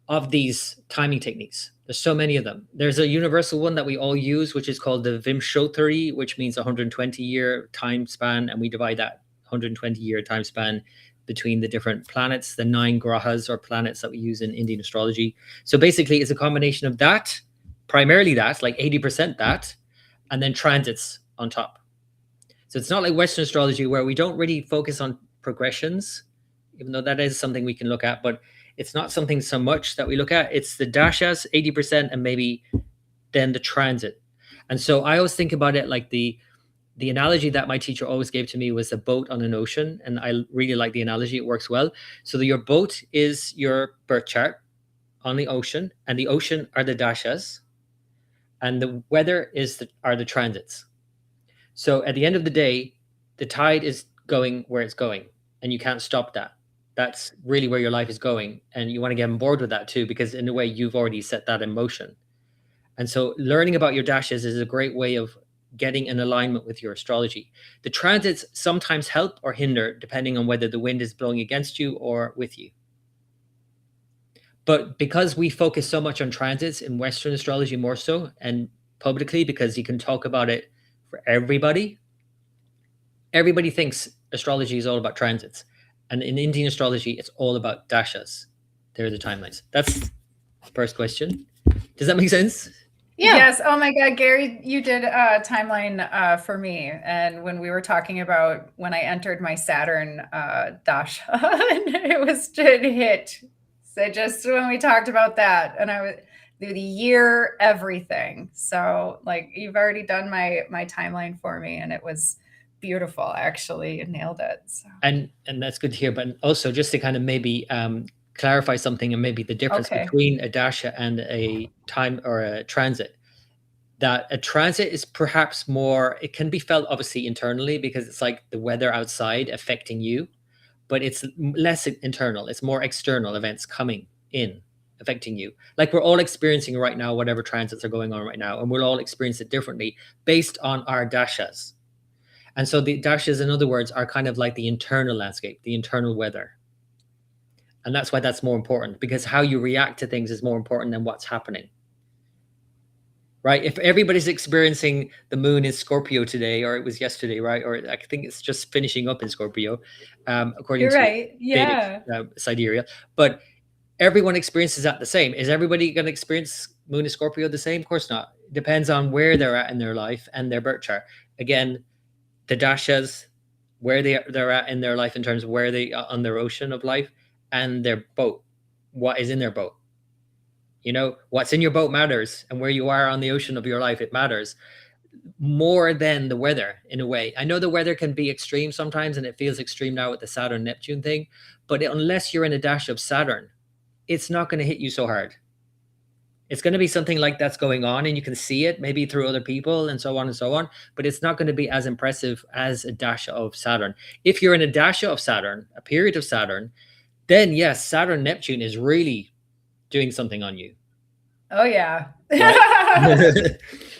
of these timing techniques. There's so many of them. There's a universal one that we all use, which is called the Vimshottari, which means 120-year time span, and we divide that 120-year time span between the different planets, the 9 grahas or planets that we use in Indian astrology. So basically it's a combination of that, primarily that, like 80% that, and then transits on top. So it's not like Western astrology where we don't really focus on progressions, even though that is something we can look at, but it's not something so much that we look at. It's the daśās, 80%, and maybe then the transit. And so I always think about it like the analogy that my teacher always gave to me was a boat on an ocean. And I really like the analogy. It works well. So your boat is your birth chart on the ocean, and the ocean are the daśās, and the weather are the transits. So at the end of the day, the tide is going where it's going, and you can't stop that. That's really where your life is going. And you want to get on board with that too, because in a way you've already set that in motion. And so learning about your daśās is a great way of getting an alignment with your astrology. The transits sometimes help or hinder depending on whether the wind is blowing against you or with you. But because we focus so much on transits in Western astrology more so, and publicly, because you can talk about it for everybody thinks astrology is all about transits. And in Indian astrology, it's all about daśās. They're the timelines. That's the first question. Does that make sense? Yeah. Yes. Oh my God, Gary, you did a timeline for me. And when we were talking about when I entered my Saturn dasha, and it hit. So just when we talked about that, and I was through the year, everything. So like you've already done my timeline for me, and it was beautiful. Actually, you nailed it. So. And that's good to hear. But also just to kind of maybe clarify something, and maybe the difference between a dasha and a time or a transit, that a transit is perhaps more, it can be felt obviously internally because it's like the weather outside affecting you, but it's less internal. It's more external events coming in affecting you. Like we're all experiencing right now, whatever transits are going on right now, and we'll all experience it differently based on our daśās. And so the daśās, in other words, are kind of like the internal landscape, the internal weather. And that's why that's more important, because how you react to things is more important than what's happening. Right? If everybody's experiencing the moon in Scorpio today, or it was yesterday, right? Or I think it's just finishing up in Scorpio, according to Vedic, Sidereal. But everyone experiences that the same. Is everybody going to experience moon in Scorpio the same? Of course not. It depends on where they're at in their life and their birth chart. Again, the daśās, where they're at in their life in terms of where they are on their ocean of life, and their boat, what is in their boat. You know, what's in your boat matters, and where you are on the ocean of your life, it matters more than the weather in a way. I know the weather can be extreme sometimes, and it feels extreme now with the Saturn-Neptune thing, but unless you're in a dash of Saturn, it's not going to hit you so hard. It's going to be something like that's going on, and you can see it maybe through other people and so on, but it's not going to be as impressive as a dash of Saturn. If you're in a dash of Saturn, a period of Saturn, then yes, Saturn-Neptune is really doing something on you. Oh yeah. Right?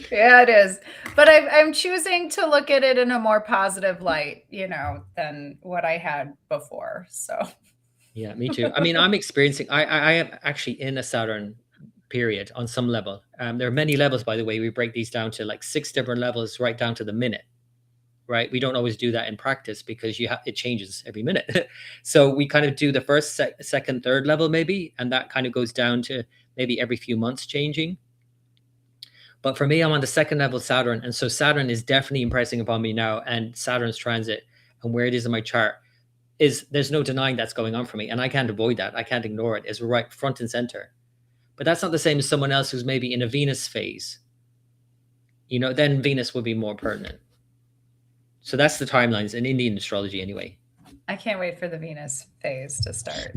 Yeah, it is. But I'm choosing to look at it in a more positive light, you know, than what I had before. So yeah, me too. I mean, I'm experiencing, I am actually in a Saturn period on some level. There are many levels, by the way. We break these down to like 6 different levels, right down to the minute. Right? We don't always do that in practice because it changes every minute. So we kind of do the first, second, third level maybe, and that kind of goes down to maybe every few months changing. But for me, I'm on the second level Saturn, and so Saturn is definitely impressing upon me now, and Saturn's transit and where it is in my chart there's no denying that's going on for me, and I can't avoid that. I can't ignore it. It's right front and center. But that's not the same as someone else who's maybe in a Venus phase. You know, then Venus would be more pertinent. So that's the timelines in Indian astrology anyway. I can't wait for the Venus phase to start.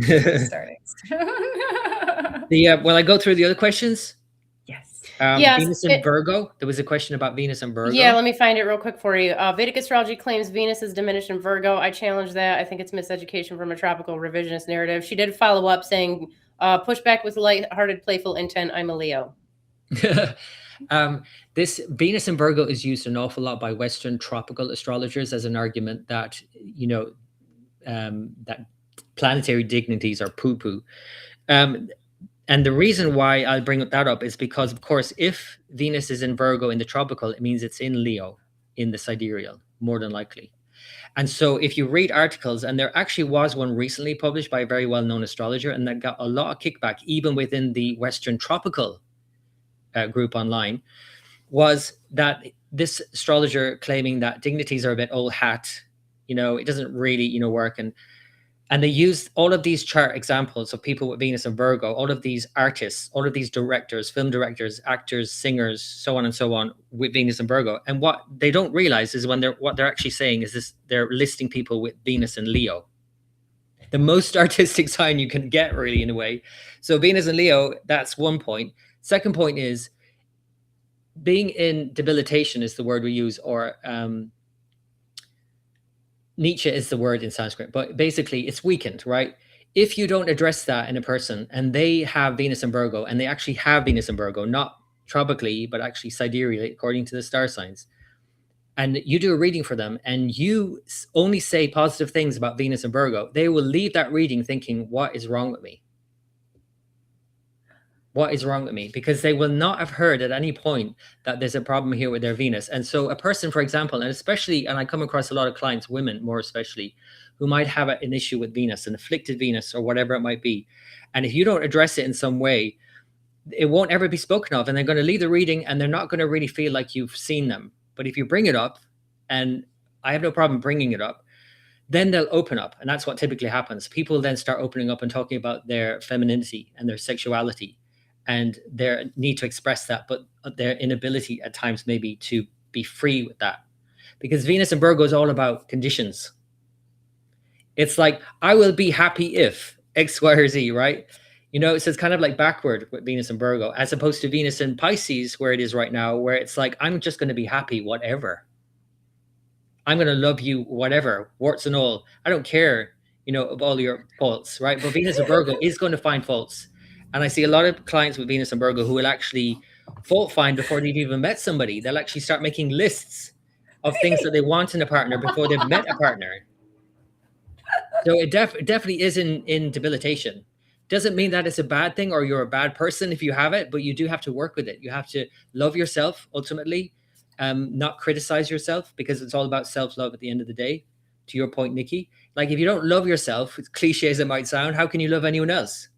Will I go through the other questions? Yes. Yes, Venus and Virgo. There was a question about Venus and Virgo. Yeah, let me find it real quick for you. Vedic astrology claims Venus is diminished in Virgo. I challenge that. I think it's miseducation from a tropical revisionist narrative. She did follow up saying, push back with light-hearted, playful intent. I'm a Leo. This Venus and Virgo is used an awful lot by Western tropical astrologers as an argument that, you know, that planetary dignities are poo-poo. And the reason why I'll bring that up is because, of course, if Venus is in Virgo in the tropical, it means it's in Leo in the sidereal, more than likely. And so if you read articles, and there actually was one recently published by a very well-known astrologer, and that got a lot of kickback, even within the Western tropical group online, was that this astrologer claiming that dignities are a bit old hat, you know, it doesn't really, you know, work. And they used all of these chart examples of people with Venus and Virgo, all of these artists, all of these directors, film directors, actors, singers, so on with Venus and Virgo. And what they don't realize is what they're actually saying is this: they're listing people with Venus and Leo, the most artistic sign you can get, really, in a way. So Venus and Leo, that's one point. Second point is being in debilitation is the word we use, or Nietzsche is the word in Sanskrit, but basically it's weakened, right? If you don't address that in a person and they have Venus and Virgo, and they actually have Venus and Virgo, not tropically, but actually sidereally, according to the star signs, and you do a reading for them and you only say positive things about Venus and Virgo, they will leave that reading thinking, what is wrong with me? What is wrong with me? Because they will not have heard at any point that there's a problem here with their Venus. And so a person, for example, and especially, and I come across a lot of clients, women more especially, who might have an issue with Venus, an afflicted Venus or whatever it might be. And if you don't address it in some way, it won't ever be spoken of. And they're going to leave the reading and they're not going to really feel like you've seen them. But if you bring it up, and I have no problem bringing it up, then they'll open up. And that's what typically happens. People then start opening up and talking about their femininity and their sexuality and their need to express that, but their inability at times maybe to be free with that. Because Venus and Virgo is all about conditions. It's like, I will be happy if X, Y, or Z, right? You know, so it's kind of like backward with Venus and Virgo, as opposed to Venus and Pisces, where it is right now, where it's like, I'm just going to be happy, whatever. I'm going to love you, whatever, warts and all. I don't care, you know, of all your faults, right? But Venus and Virgo is going to find faults. And I see a lot of clients with Venus and Virgo who will actually fault find before they've even met somebody. They'll actually start making lists of things that they want in a partner before they've met a partner. So it definitely is in debilitation. Doesn't mean that it's a bad thing or you're a bad person if you have it, but you do have to work with it. You have to love yourself ultimately, not criticize yourself, because it's all about self-love at the end of the day. To your point, Niki, like if you don't love yourself, as cliche as it might sound, how can you love anyone else?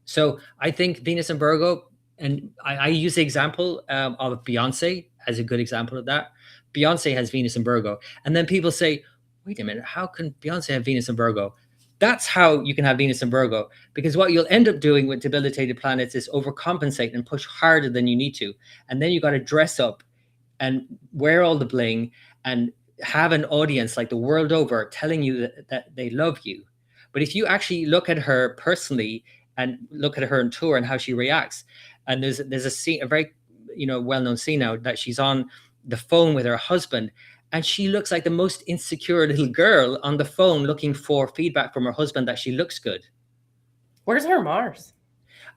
So I think Venus and Virgo, and I use the example of Beyonce as a good example of that. Beyonce has Venus and Virgo. And then people say, wait a minute, how can Beyonce have Venus and Virgo? That's how you can have Venus and Virgo, because what you'll end up doing with debilitated planets is overcompensate and push harder than you need to. And then you got to dress up and wear all the bling and have an audience like the world over telling you that they love you. But if you actually look at her personally and look at her on tour and how she reacts, and there's a scene, a very well-known scene now that she's on the phone with her husband, and she looks like the most insecure little girl on the phone looking for feedback from her husband that she looks good. Where's her Mars?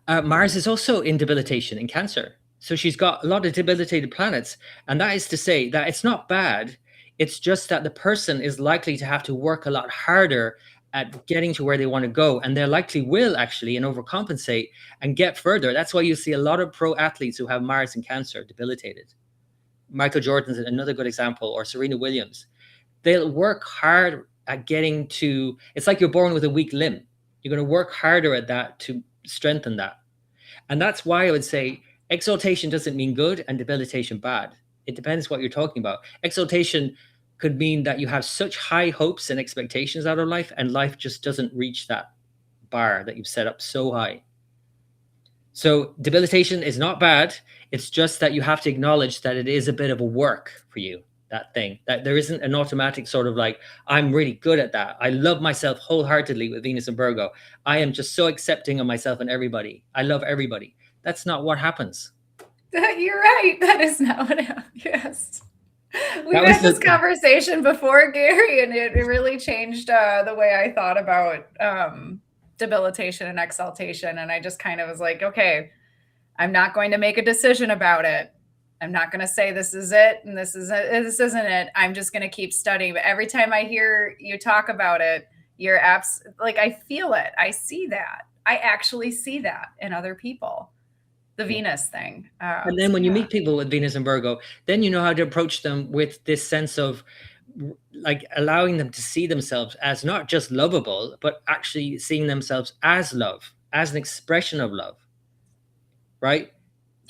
Mars is also in debilitation in Cancer. So she's got a lot of debilitated planets. And that is to say that it's not bad. It's just that the person is likely to have to work a lot harder at getting to where they want to go. And they likely will actually and overcompensate and get further. That's why you see a lot of pro athletes who have Mars in Cancer debilitated. Michael Jordan's another good example, or Serena Williams. They'll work hard at getting to, it's like you're born with a weak limb. You're going to work harder at that to strengthen that. And that's why I would say exaltation doesn't mean good and debilitation bad. It depends what you're talking about. Exaltation could mean that you have such high hopes and expectations out of life, and life just doesn't reach that bar that you've set up so high. So debilitation is not bad. It's just that you have to acknowledge that it is a bit of a work for you, that thing, that there isn't an automatic sort of like, I'm really good at that. I love myself wholeheartedly with Venus and Virgo. I am just so accepting of myself and everybody. I love everybody. That's not what happens. You're right. That is not what happens. Yes. We've had this conversation before, Gary, and it really changed the way I thought about debilitation and exaltation. And I just kind of was like, okay, I'm not going to make a decision about it. I'm not going to say this is it and this isn't it. I'm just going to keep studying. But every time I hear you talk about it, you're like, I feel it. I see that. I actually see that in other people. The Venus thing. And then when you meet people with Venus and Virgo, then you know how to approach them with this sense of like allowing them to see themselves as not just lovable, but actually seeing themselves as love, as an expression of love. Right?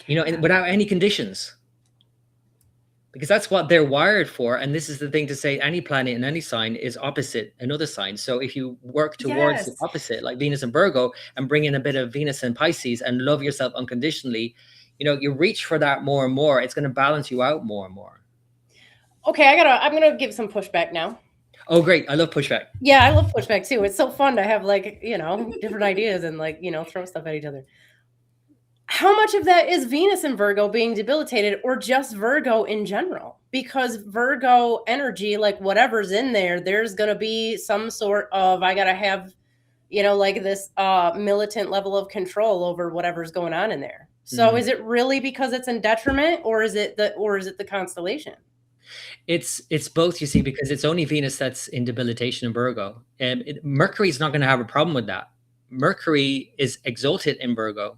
And without any conditions. Because that's what they're wired for. And this is the thing to say, any planet in any sign is opposite another sign. So if you work towards the opposite, like Venus and Virgo, and bring in a bit of Venus and Pisces and love yourself unconditionally, you reach for that more and more. It's going to balance you out more and more. Okay, I'm going to give some pushback now. Oh, great. I love pushback. Yeah, I love pushback too. It's so fun to have different ideas and throw stuff at each other. How much of that is Venus and Virgo being debilitated, or just Virgo in general? Because Virgo energy, like whatever's in there, there's going to be some sort of, I got to have, this militant level of control over whatever's going on in there. So is it really because it's in detriment, or is it the constellation? It's both, you see, because it's only Venus that's in debilitation in Virgo. And Mercury's not going to have a problem with that. Mercury is exalted in Virgo.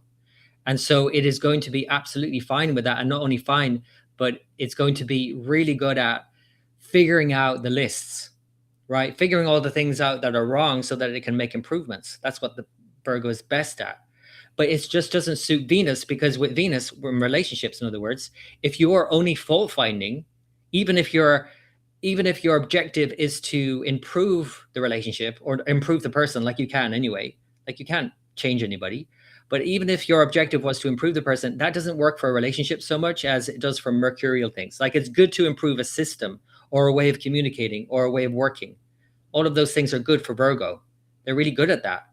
And so it is going to be absolutely fine with that. And not only fine, but it's going to be really good at figuring out the lists, right? Figuring all the things out that are wrong so that it can make improvements. That's what the Virgo is best at. But it just doesn't suit Venus, because with Venus, we're in relationships, in other words, if you are only fault finding, even if your objective is to improve the relationship or improve the person, like you can anyway, like you can't change anybody. But even if your objective was to improve the person, that doesn't work for a relationship so much as it does for mercurial things. Like, it's good to improve a system or a way of communicating or a way of working. All of those things are good for Virgo. They're really good at that.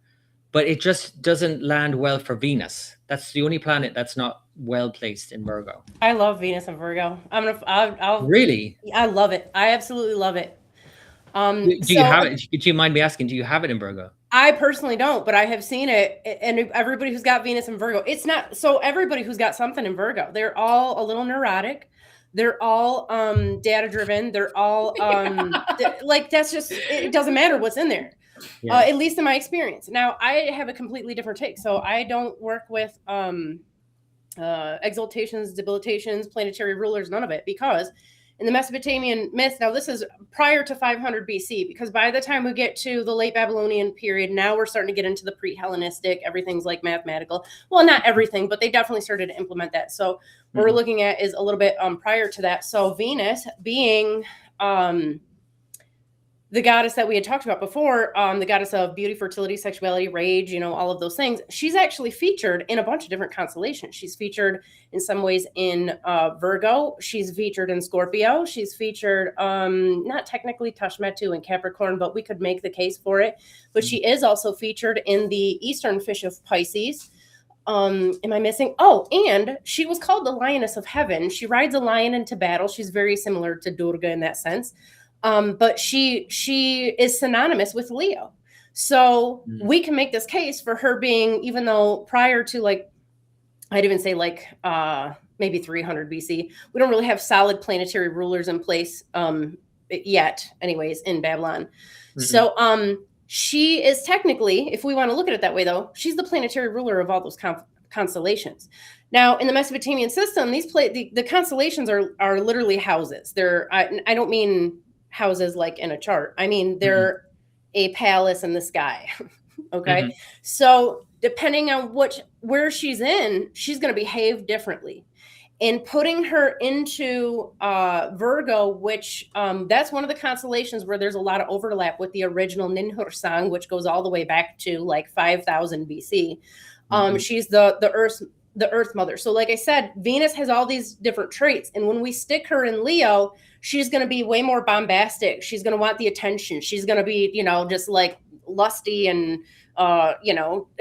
But it just doesn't land well for Venus. That's the only planet that's not well placed in Virgo. I love Venus and Virgo. I'll Really? I love it. I absolutely love it. Do you have it? Do you mind me asking, do you have it in Virgo? I personally don't, but I have seen it. And everybody who's got Venus and Virgo, it's not so everybody who's got something in Virgo, they're all a little neurotic. They're all data driven. They're all like, that's just, it doesn't matter what's in there. Yeah. At least in my experience. Now, I have a completely different take. So I don't work with exaltations, debilitations, planetary rulers, none of it, because in the Mesopotamian myth, now this is prior to 500 BC, because by the time we get to the late Babylonian period, now we're starting to get into the pre-Hellenistic, everything's like mathematical. Well, not everything, but they definitely started to implement that. So what we're looking at is a little bit prior to that. So Venus being the goddess that we had talked about before, the goddess of beauty, fertility, sexuality, rage, all of those things. She's actually featured in a bunch of different constellations. She's featured in some ways in Virgo. She's featured in Scorpio. She's featured, not technically Tashmetu in Capricorn, but we could make the case for it. But she is also featured in the Eastern fish of Pisces. Am I missing? Oh, and she was called the Lioness of Heaven. She rides a lion into battle. She's very similar to Durga in that sense. But she is synonymous with Leo. So we can make this case for her being, even though prior to like, I'd even say like maybe 300 BC, we don't really have solid planetary rulers in place yet, anyways, in Babylon. So she is technically, if we want to look at it that way, though, she's the planetary ruler of all those constellations. Now, in the Mesopotamian system, the constellations are literally houses. I don't mean houses like in a chart. I mean, they're a palace in the sky. Okay. So depending on where she's in, she's going to behave differently. In putting her into Virgo, which that's one of the constellations where there's a lot of overlap with the original Ninhursag, which goes all the way back to like 5000 BC. She's the Earth Mother. So like I said, Venus has all these different traits. And when we stick her in Leo, she's going to be way more bombastic. She's going to want the attention. She's going to be, just like lusty and,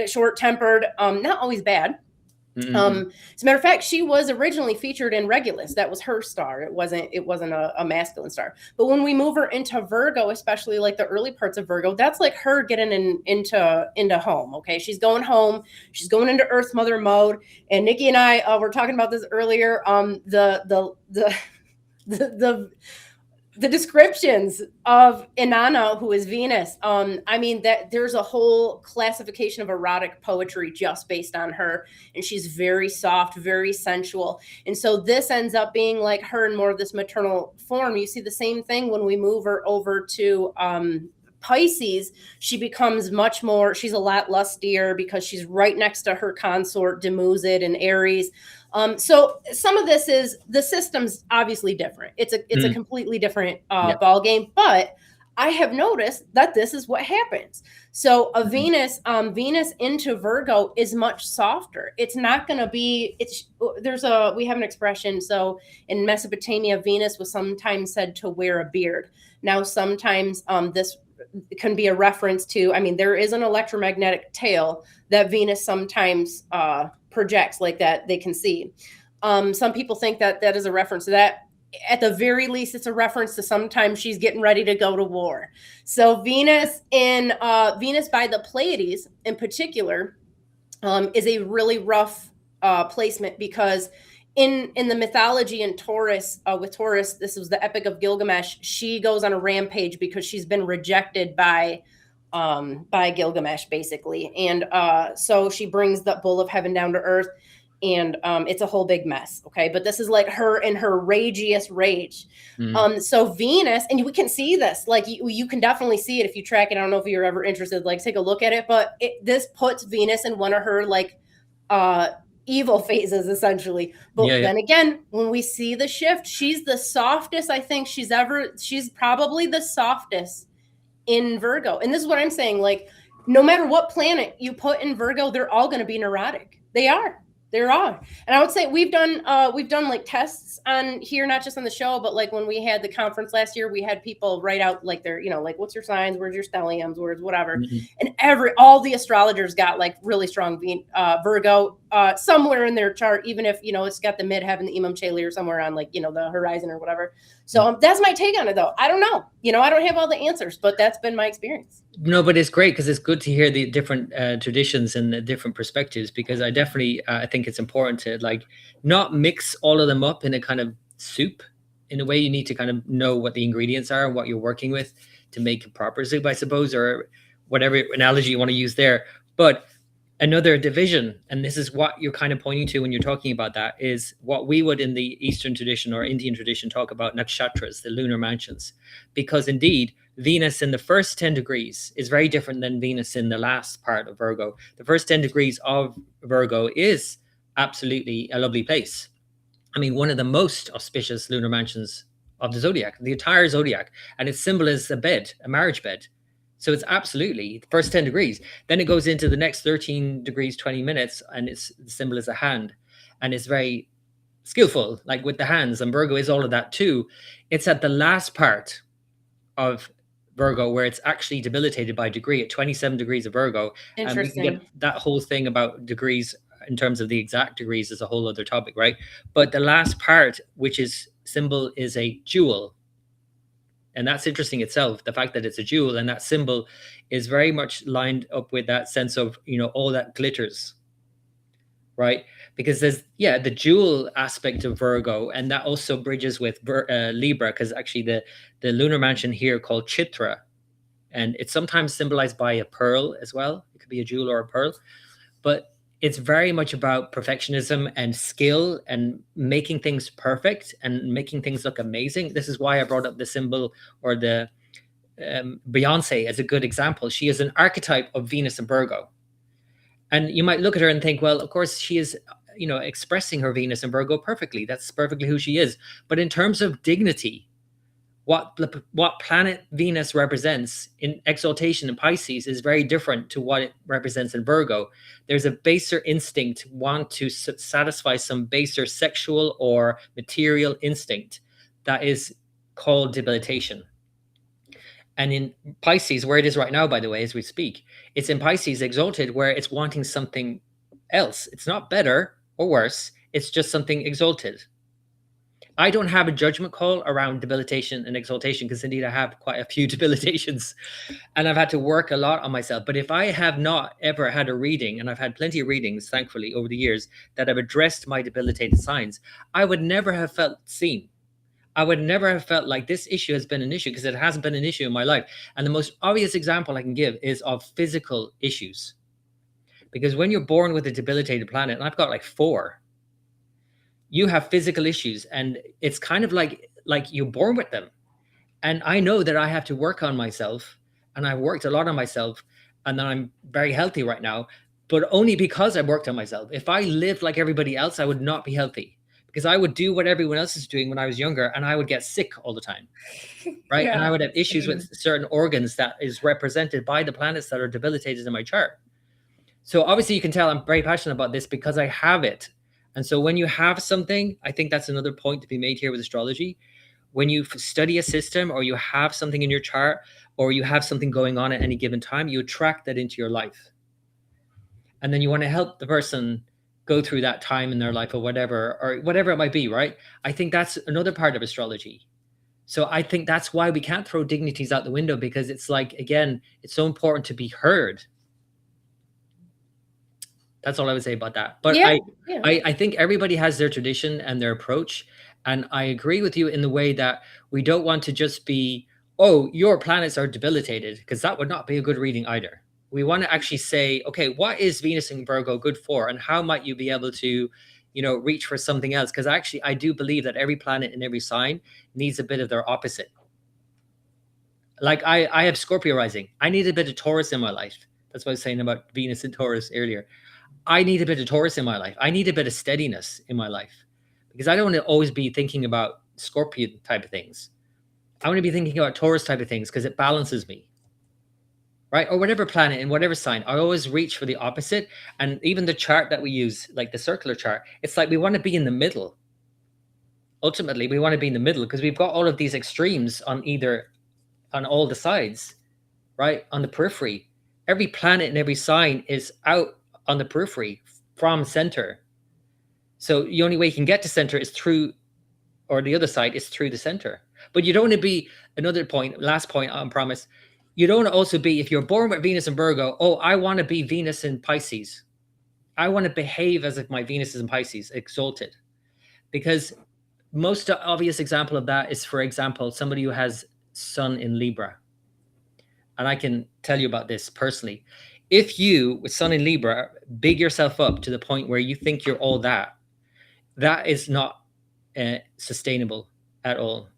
short-tempered, not always bad. As a matter of fact, she was originally featured in Regulus. That was her star. It wasn't a masculine star. But when we move her into Virgo, especially like the early parts of Virgo, that's like her getting into home. Okay, she's going home. She's going into Earth Mother mode. And Niki and I were talking about this earlier. The descriptions of Inanna, who is Venus, that there's a whole classification of erotic poetry just based on her. And she's very soft, very sensual. And so this ends up being like her in more of this maternal form. You see the same thing when we move her over to Pisces. She becomes much more, she's a lot lustier because she's right next to her consort, Demusid and Aries. So some of this is, the system's obviously different. It's a completely different ball game, but I have noticed that this is what happens. So a Venus into Virgo is much softer. It's not going to be, we have an expression. So in Mesopotamia, Venus was sometimes said to wear a beard. Now, sometimes this can be a reference to, there is an electromagnetic tail that Venus sometimes projects, like that they can see. Some people think that is a reference to that. At the very least, it's a reference to sometimes she's getting ready to go to war. So Venus by the Pleiades in particular is a really rough placement, because in the mythology in Taurus, with Taurus, this was the Epic of Gilgamesh. She goes on a rampage because she's been rejected by Gilgamesh, basically, and so she brings the bull of heaven down to earth, and it's a whole big mess. Okay, but this is like her in her ragiest rage. So Venus, and we can see this, like you can definitely see it if you track it. I don't know if you're ever interested, like take a look at it, but this puts Venus in one of her like evil phases, essentially. But then again, when we see the shift, she's the softest I think she's probably the softest in Virgo. And this is what I'm saying, like no matter what planet you put in Virgo, they're all going to be neurotic. They're all. And I would say we've done like tests on here, not just on the show, but like when we had the conference last year, we had people write out like their, like what's your signs, where's your stelliums, where's whatever. And all the astrologers got like really strong Virgo somewhere in their chart, even if, it's got the midheaven, the Imam Chali or somewhere on like, the horizon or whatever. So that's my take on it though. I don't know. I don't have all the answers, but that's been my experience. No, but it's great because it's good to hear the different traditions and the different perspectives, because I definitely I think it's important to like not mix all of them up in a kind of soup. In a way, you need to kind of know what the ingredients are and what you're working with to make a proper soup, I suppose, or whatever analogy you want to use there. But another division, and this is what you're kind of pointing to when you're talking about that, is what we would in the Eastern tradition or Indian tradition talk about nakshatras, the lunar mansions, because indeed Venus in the first 10 degrees is very different than Venus in the last part of Virgo. The first 10 degrees of Virgo is absolutely a lovely place. I mean, one of the most auspicious lunar mansions of the Zodiac, the entire Zodiac, and its symbol is a bed, a marriage bed. So it's absolutely the first 10 degrees. Then it goes into the next 13 degrees, 20 minutes, and the symbol is a hand. And it's very skillful, like with the hands, and Virgo is all of that too. It's at the last part of Virgo where it's actually debilitated by degree at 27 degrees of Virgo. And we can get that whole thing about degrees in terms of the exact degrees is a whole other topic, right? But the last part, which is symbol, is a jewel. And that's interesting itself, the fact that it's a jewel, and that symbol is very much lined up with that sense of, all that glitters, right? Because there's, the jewel aspect of Virgo, and that also bridges with Libra, because actually the lunar mansion here called Chitra, and it's sometimes symbolized by a pearl as well. It could be a jewel or a pearl, but it's very much about perfectionism and skill and making things perfect and making things look amazing. This is why I brought up the symbol or the Beyonce as a good example. She is an archetype of Venus and Virgo. And you might look at her and think, well, of course she is, expressing her Venus and Virgo perfectly. That's perfectly who she is. But in terms of dignity, what planet Venus represents in exaltation in Pisces is very different to what it represents in Virgo. There's a baser instinct, want to satisfy some baser sexual or material instinct that is called debilitation. And in Pisces, where it is right now, by the way, as we speak, it's in Pisces exalted, where it's wanting something else. It's not better or worse. It's just something exalted. I don't have a judgment call around debilitation and exaltation, because indeed I have quite a few debilitations and I've had to work a lot on myself. But if I have not ever had a reading, and I've had plenty of readings, thankfully, over the years that have addressed my debilitated signs, I would never have felt seen. I would never have felt like this issue has been an issue, because it hasn't been an issue in my life. And the most obvious example I can give is of physical issues. Because when you're born with a debilitated planet, and I've got like 4, you have physical issues, and it's kind of like you're born with them. And I know that I have to work on myself, and I've worked a lot on myself, and I'm very healthy right now, but only because I worked on myself. If I lived like everybody else, I would not be healthy, because I would do what everyone else is doing when I was younger, and I would get sick all the time, right? And I would have issues with certain organs that is represented by the planets that are debilitated in my chart. So obviously you can tell I'm very passionate about this because I have it. And so when you have something, I think that's another point to be made here with astrology. When you study a system, or you have something in your chart, or you have something going on at any given time, you attract that into your life. And then you want to help the person go through that time in their life, or whatever it might be, right? I think that's another part of astrology. So I think that's why we can't throw dignities out the window, because it's like, again, it's so important to be heard. That's all I would say about that. But Yeah. I think everybody has their tradition and their approach. And I agree with you in the way that we don't want to just be, oh, your planets are debilitated, because that would not be a good reading either. We want to actually say, okay, what is Venus in Virgo good for? And how might you be able to, reach for something else? Because actually, I do believe that every planet in every sign needs a bit of their opposite. Like I have Scorpio rising. I need a bit of Taurus in my life. That's what I was saying about Venus and Taurus earlier. I need a bit of Taurus in my life. I need a bit of steadiness in my life, because I don't want to always be thinking about Scorpio type of things. I want to be thinking about Taurus type of things because it balances me, right? Or whatever planet in whatever sign, I always reach for the opposite. And even the chart that we use, like the circular chart, it's like we want to be in the middle. Ultimately, we want to be in the middle because we've got all of these extremes on all the sides, right? On the periphery. Every planet and every sign is out on the periphery from center. So the only way you can get to center is through, or the other side is through the center. But you don't want to be, last point, I promise. You don't want to also be, if you're born with Venus and Virgo, oh, I want to be Venus in Pisces. I want to behave as if my Venus is in Pisces, exalted. Because most obvious example of that is, for example, somebody who has Sun in Libra. And I can tell you about this personally. If you, with Sun in Libra, big yourself up to the point where you think you're all that is not sustainable at all.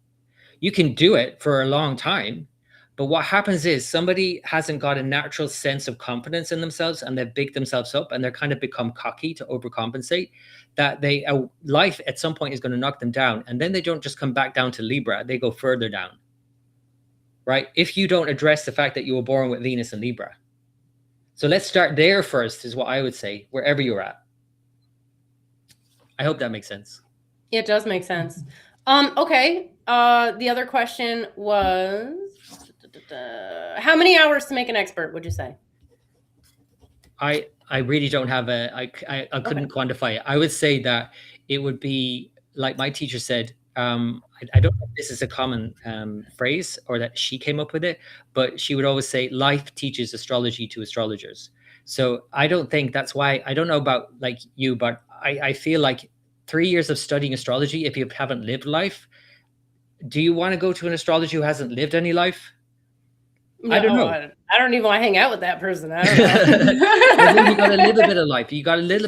You can do it for a long time, but what happens is somebody hasn't got a natural sense of confidence in themselves, and they've bigged themselves up, and they're kind of become cocky to overcompensate, that life at some point is going to knock them down, and then they don't just come back down to Libra, they go further down, right? If you don't address the fact that you were born with Venus and Libra. So let's start there first, is what I would say, wherever you're at. I hope that makes sense. It does make sense. Okay. The other question was, how many hours to make an expert, would you say? I really don't have I couldn't quantify it. I would say that it would be, like my teacher said, I don't know if this is a common phrase or that she came up with it, but she would always say, life teaches astrology to astrologers. So I don't think that's why, I don't know about like you, but I feel like 3 years of studying astrology, if you haven't lived life, do you want to go to an astrologer who hasn't lived any life? No, I don't know. I don't even want to hang out with that person. I don't know. Well, then you got to live a bit of life. You got to live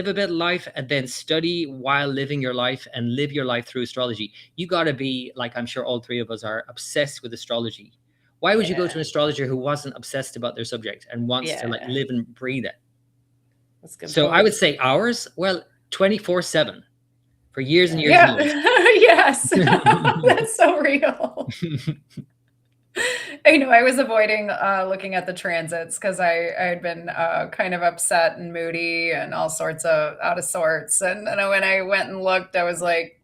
a bit of life, and then study while living your life, and live your life through astrology. You got to be, like I'm sure all three of us are, obsessed with astrology. Why would you go to an astrologer who wasn't obsessed about their subject and wants to like live and breathe it? That's good. So I would say hours. Well, 24/7 for years and years and years. Yes. That's so real. I know I was avoiding looking at the transits because I had been kind of upset and moody and all sorts of out of sorts. And when I went and looked, I was like,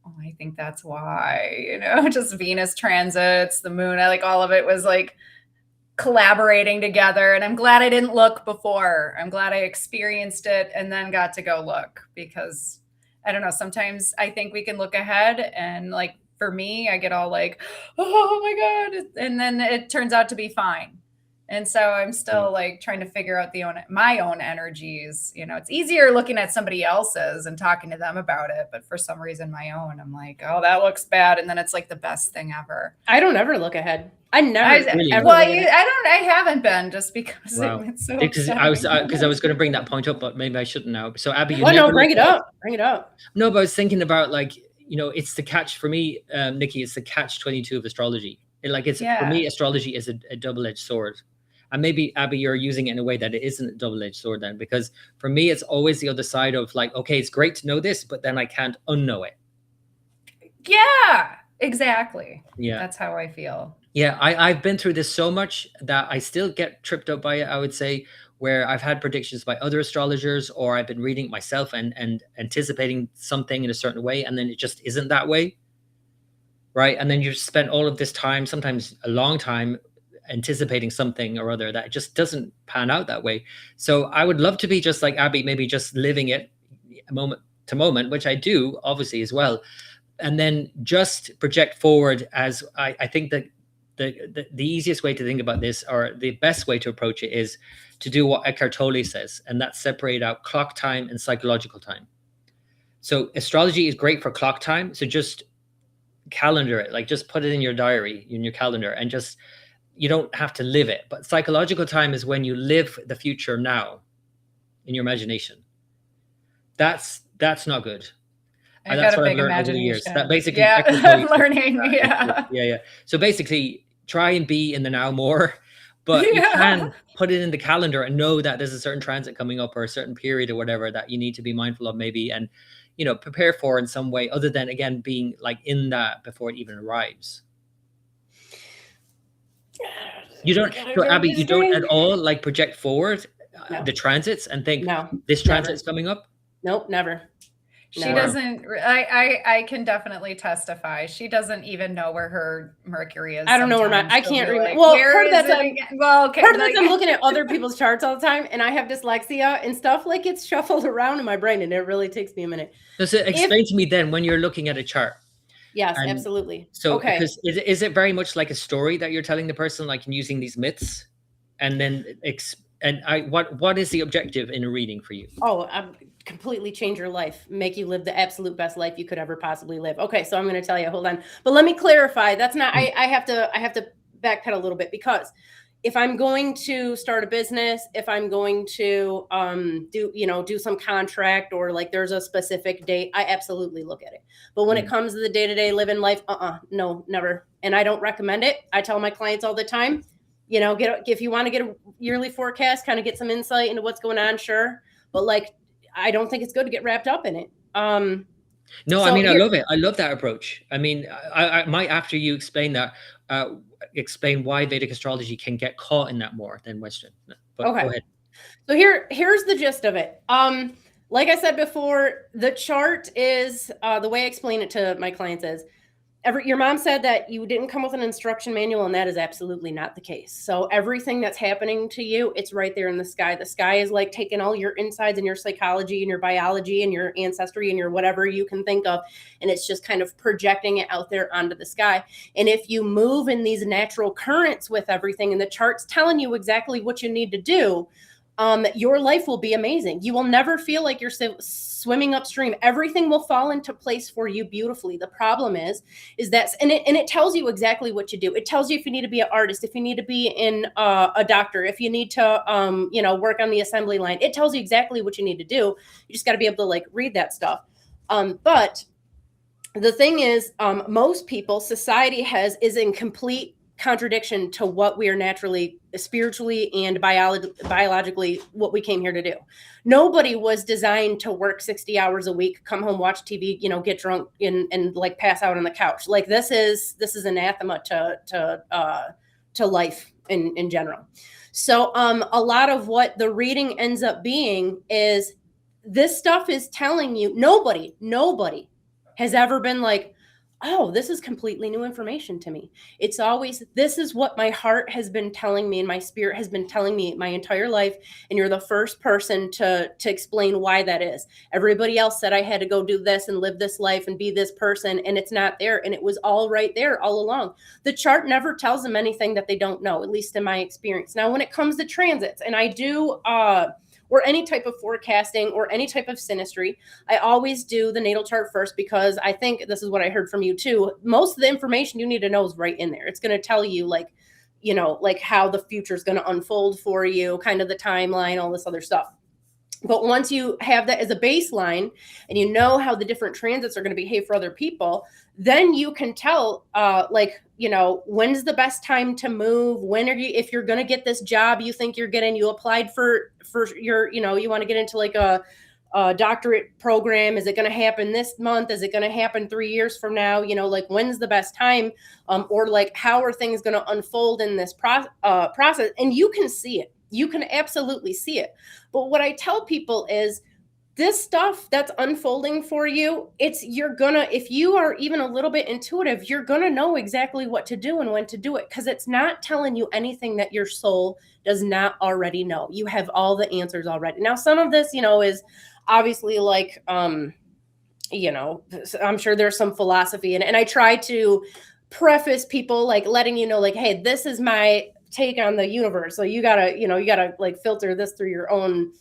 oh, I think that's why, just Venus transits, the moon, all of it was like collaborating together. And I'm glad I didn't look before. I'm glad I experienced it and then got to go look, because I don't know, sometimes I think we can look ahead, and like, for me, I get all like, oh my God. And then it turns out to be fine. And so I'm still like trying to figure out my own energies. It's easier looking at somebody else's and talking to them about it. But for some reason, my own, I'm like, oh, that looks bad. And then it's like the best thing ever. I don't ever look ahead. I never. I haven't been, just because it's so. Because I was going to bring that point up, but maybe I shouldn't now. So Abby, bring it up. Bring it up. No, but I was thinking about like, it's the catch for me, Niki. It's the catch-22 of astrology. For me, astrology is a double-edged sword. And maybe, Abby, you're using it in a way that it isn't a double-edged sword then, because for me, it's always the other side of like, okay, it's great to know this, but then I can't unknow it. Yeah, exactly. Yeah. That's how I feel. Yeah, I've been through this so much that I still get tripped up by it, I would say, where I've had predictions by other astrologers, or I've been reading it myself and anticipating something in a certain way, and then it just isn't that way, right? And then you've spent all of this time, sometimes a long time, anticipating something or other that just doesn't pan out that way. So I would love to be just like Abby, maybe just living it moment to moment, which I do obviously as well, and then just project forward. As I think that the easiest way to think about this, or the best way to approach it, is to do what Eckhart Tolle says, and that's separate out clock time and psychological time. So astrology is great for clock time. So just calendar it, like just put it in your diary, in your calendar, and just, you don't have to live it. But psychological time is when you live the future now in your imagination. That's not good. I've That's got a what I've big learned over the imagination. years. That basically, Yeah, Eckhart I'm Tolle- learning. Yeah. yeah. So basically, try and be in the now more, but you Yeah. can put it in the calendar and know that there's a certain transit coming up or a certain period or whatever that you need to be mindful of, maybe, and prepare for in some way, other than, again, being like in that before it even arrives. You don't, so Abby, you don't at all like project forward the transits and think this transit's coming up? Nope, never. She doesn't. I can definitely testify. She doesn't even know where her Mercury is. I don't know where sometimes. I can't remember. Like, Well, where part of is that's it again? Well, okay. Part of that's I'm looking at other people's charts all the time, and I have dyslexia and stuff like it's shuffled around in my brain, and it really takes me a minute. So explain to me then, when you're looking at a chart. Yes, absolutely. So, because is it very much like a story that you're telling the person, like using these myths, and then what is the objective in a reading for you? Oh, completely change your life, make you live the absolute best life you could ever possibly live. Okay, so I'm going to tell you, hold on, but let me clarify. That's not. I have to backpedal a little bit, because if I'm going to start a business, if I'm going to do some contract, or like there's a specific date, I absolutely look at it. But when it comes to the day-to-day living life, no, never. And I don't recommend it. I tell my clients all the time, if you want to get a yearly forecast, kind of get some insight into what's going on, sure. But like, I don't think it's good to get wrapped up in it. No, I mean, I love it. I love that approach. I mean, I might, after you explain that, explain why Vedic astrology can get caught in that more than Western. But okay. Go ahead. So here's the gist of it. Like I said before, the chart is, the way I explain it to my clients is, your mom said that you didn't come with an instruction manual, and that is absolutely not the case. So everything that's happening to you, it's right there in the sky. The sky is like taking all your insides and your psychology and your biology and your ancestry and your whatever you can think of, and it's just kind of projecting it out there onto the sky. And if you move in these natural currents with everything, and the chart's telling you exactly what you need to do, your life will be amazing. You will never feel like you're swimming upstream. Everything will fall into place for you beautifully. The problem is that, and it tells you exactly what you do. It tells you if you need to be an artist, if you need to be a doctor, if you need to, work on the assembly line. It tells you exactly what you need to do. You just got to be able to like read that stuff. But the thing is, most people, society is in complete contradiction to what we are naturally, spiritually, and biologically what we came here to do. Nobody was designed to work 60 hours a week, come home, watch TV, get drunk and like pass out on the couch. Like this is anathema to life in general. So a lot of what the reading ends up being is this stuff is telling you, nobody has ever been like, oh, this is completely new information to me. It's always, this is what my heart has been telling me and my spirit has been telling me my entire life. And you're the first person to explain why that is. Everybody else said I had to go do this and live this life and be this person, and it's not there. And it was all right there all along. The chart never tells them anything that they don't know, at least in my experience. Now, when it comes to transits, and I do, or any type of forecasting or any type of synastry, I always do the natal chart first, because I think this is what I heard from you too. Most of the information you need to know is right in there. It's going to tell you like how the future is going to unfold for you, kind of the timeline, all this other stuff. But once you have that as a baseline and you know how the different transits are going to behave for other people, then you can tell, when's the best time to move? When are you, if you're going to get this job, you think you're getting, you applied for your, you want to get into like a doctorate program. Is it going to happen this month? Is it going to happen 3 years from now? When's the best time? Or like, how are things going to unfold in this process? And you can see it. You can absolutely see it. But what I tell people is this stuff that's unfolding for you, if you are even a little bit intuitive, you're going to know exactly what to do and when to do it, because it's not telling you anything that your soul does not already know. You have all the answers already. Now, some of this, is obviously like, I'm sure there's some philosophy and I try to preface people, like letting you know, like, hey, this is my take on the universe. So you gotta like filter this through your own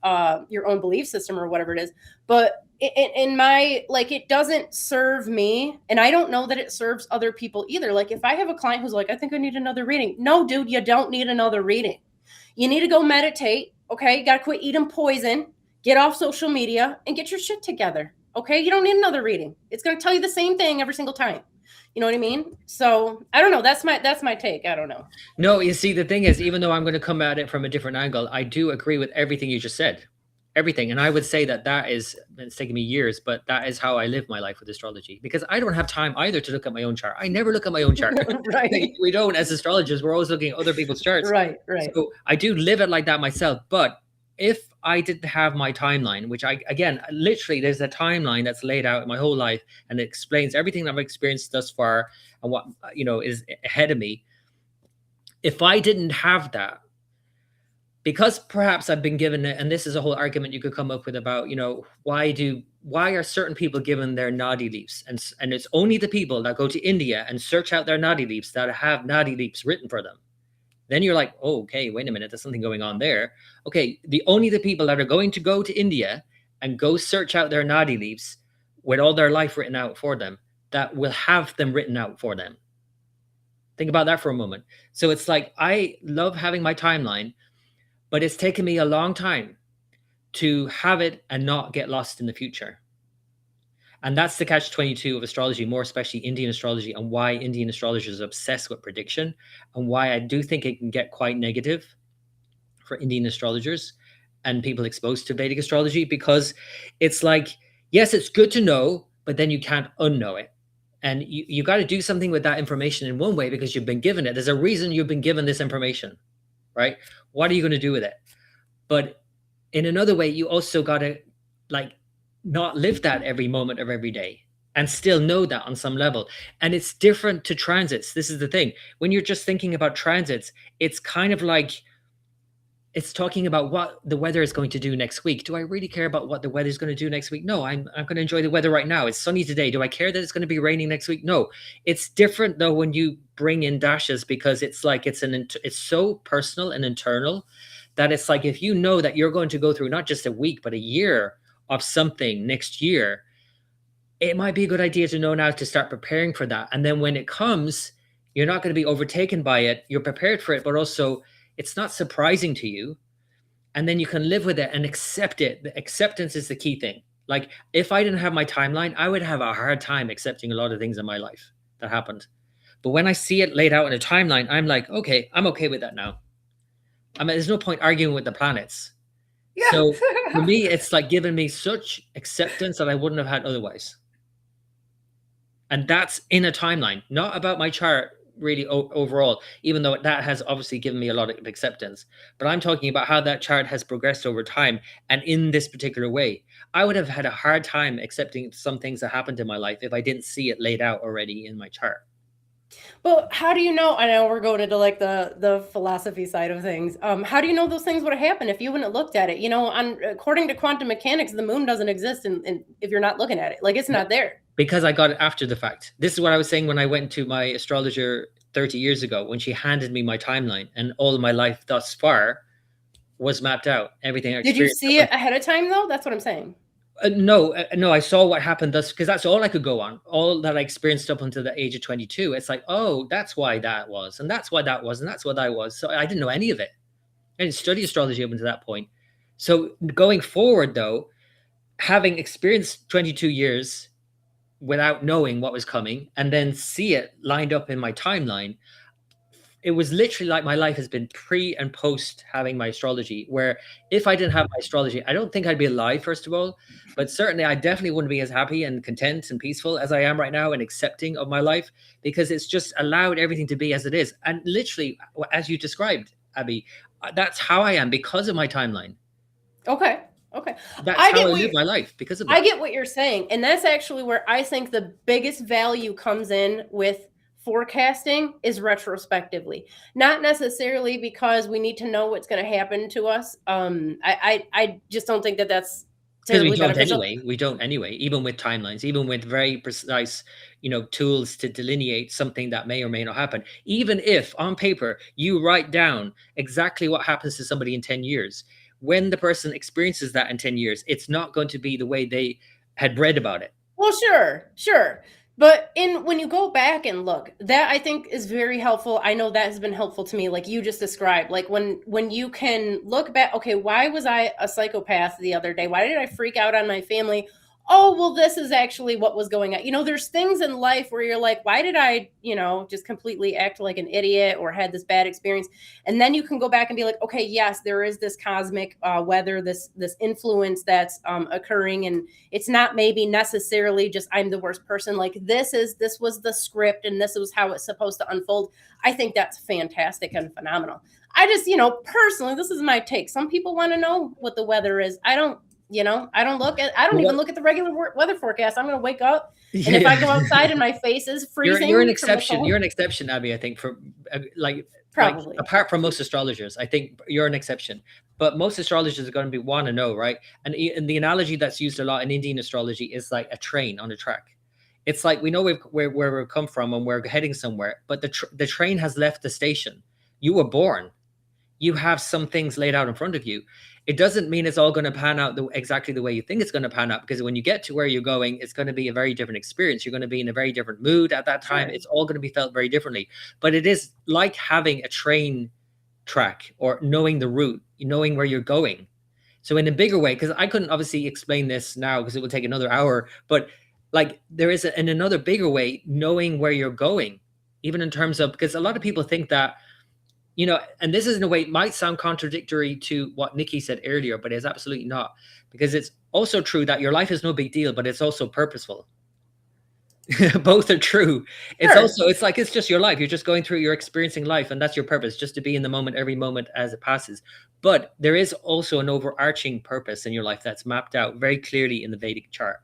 belief system or whatever it is. But in my, like, it doesn't serve me, and I don't know that it serves other people either. Like, if I have a client who's like, I think I need another reading. No, dude, you don't need another reading. You need to go meditate. Okay, you gotta quit eating poison, get off social media, and get your shit together. Okay, you don't need another reading. It's gonna tell you the same thing every single time. You know what I mean? So I don't know. That's my take. I don't know. No, you see, the thing is, even though I'm going to come at it from a different angle, I do agree with everything you just said. Everything. And I would say that is, it's taken me years, but that is how I live my life with astrology, because I don't have time either to look at my own chart. I never look at my own chart. Right. We don't, as astrologers, we're always looking at other people's charts. Right. So I do live it like that myself. But if I didn't have my timeline, which literally, there's a timeline that's laid out in my whole life, and it explains everything I've experienced thus far and what, is ahead of me. If I didn't have that, because perhaps I've been given it, and this is a whole argument you could come up with about, why are certain people given their nadi leaves? And it's only the people that go to India and search out their nadi leaves that have nadi leaves written for them. Then you're like, oh, okay, wait a minute, there's something going on there. Okay, only the people that are going to go to India and go search out their nadi leaves with all their life written out for them, that will have them written out for them. Think about that for a moment. So it's like, I love having my timeline, but it's taken me a long time to have it and not get lost in the future. And that's the catch-22 of astrology, more especially Indian astrology, and why Indian astrologers are obsessed with prediction, and why I do think it can get quite negative for Indian astrologers and people exposed to Vedic astrology, because it's like, yes, it's good to know, but then you can't unknow it. And you got to do something with that information in one way, because you've been given it. There's a reason you've been given this information, right? What are you going to do with it? But in another way, you also got to, like, not live that every moment of every day and still know that on some level. And it's different to transits. This is the thing. When you're just thinking about transits, it's kind of like, it's talking about what the weather is going to do next week. Do I really care about what the weather is going to do next week? No, I'm going to enjoy the weather right now. It's sunny today. Do I care that it's going to be raining next week? No. It's different though when you bring in daśās, because it's like, it's so personal and internal that it's like, if you know that you're going to go through not just a week, but a year of something next year, it might be a good idea to know now to start preparing for that. And then when it comes, you're not going to be overtaken by it. You're prepared for it, but also it's not surprising to you. And then you can live with it and accept it. The acceptance is the key thing. Like, if I didn't have my timeline, I would have a hard time accepting a lot of things in my life that happened. But when I see it laid out in a timeline, I'm like, okay, I'm okay with that now. I mean, there's no point arguing with the planets. Yeah. So for me, it's like giving me such acceptance that I wouldn't have had otherwise. And that's in a timeline, not about my chart really overall, even though that has obviously given me a lot of acceptance. But I'm talking about how that chart has progressed over time. And in this particular way, I would have had a hard time accepting some things that happened in my life if I didn't see it laid out already in my chart. Well, how do you know? I know we're going into like the philosophy side of things. How do you know those things would have happened if you wouldn't have looked at it? According to quantum mechanics, the moon doesn't exist and if you're not looking at it, like, it's not there. Because I got it after the fact. This is what I was saying when I went to my astrologer 30 years ago, when she handed me my timeline, and all of my life thus far was mapped out. Everything I experienced. Did you see it ahead of time though? That's what I'm saying. No, I saw what happened thus, because that's all I could go on. All that I experienced up until the age of 22. It's like, oh, that's why that was, and that's why that was, and that's what I was. So I didn't know any of it. I didn't study astrology up until that point. So going forward though, having experienced 22 years without knowing what was coming, and then see it lined up in my timeline, it was literally like my life has been pre and post having my astrology, where if I didn't have my astrology, I don't think I'd be alive, first of all, but certainly I definitely wouldn't be as happy and content and peaceful as I am right now and accepting of my life, because it's just allowed everything to be as it is. And literally, as you described, Abby, that's how I am because of my timeline. Okay. That's how I live my life because of that. I get what you're saying. And that's actually where I think the biggest value comes in with forecasting, is retrospectively. Not necessarily because we need to know what's going to happen to us. I just don't think that that's Because we terribly don't beneficial. anyway. We don't anyway, even with timelines, even with very precise, tools to delineate something that may or may not happen. Even if on paper you write down exactly what happens to somebody in 10 years, when the person experiences that in 10 years, it's not going to be the way they had read about it. Well, sure. But when you go back and look, that I think is very helpful. I know that has been helpful to me, like you just described. Like when you can look back, okay, why was I a psychopath the other day? Why did I freak out on my family? Oh, well, this is actually what was going on. There's things in life where you're like, why did I, just completely act like an idiot or had this bad experience? And then you can go back and be like, okay, yes, there is this cosmic weather, this influence that's occurring, and it's not maybe necessarily just I'm the worst person. Like this was the script, and this was how it's supposed to unfold. I think that's fantastic and phenomenal. I just, personally, this is my take. Some people want to know what the weather is. I don't even look at the regular weather forecast. I'm going to wake up, and if I go outside and my face is freezing, you're an exception. You're an exception, Abby. I think for probably apart from most astrologers, I think you're an exception. But most astrologers are going to want to know, right? And the analogy that's used a lot in Indian astrology is like a train on a track. It's like we know where we've come from and we're heading somewhere, but the train has left the station. You were born. You have some things laid out in front of you. It doesn't mean it's all going to pan out exactly the way you think it's going to pan out, because when you get to where you're going, it's going to be a very different experience. You're going to be in a very different mood at that time. Sure. It's all going to be felt very differently. But it is like having a train track or knowing the route, knowing where you're going. So in a bigger way, because I couldn't obviously explain this now because it will take another hour, but like there is in another bigger way, knowing where you're going, even in terms of, because a lot of people think that, and this is in a way, it might sound contradictory to what Niki said earlier, but it's absolutely not, because it's also true that your life is no big deal, but it's also purposeful. Both are true. Sure. It's just your life. You're just going through, you're experiencing life, and that's your purpose, just to be in the moment, every moment as it passes. But there is also an overarching purpose in your life that's mapped out very clearly in the Vedic chart,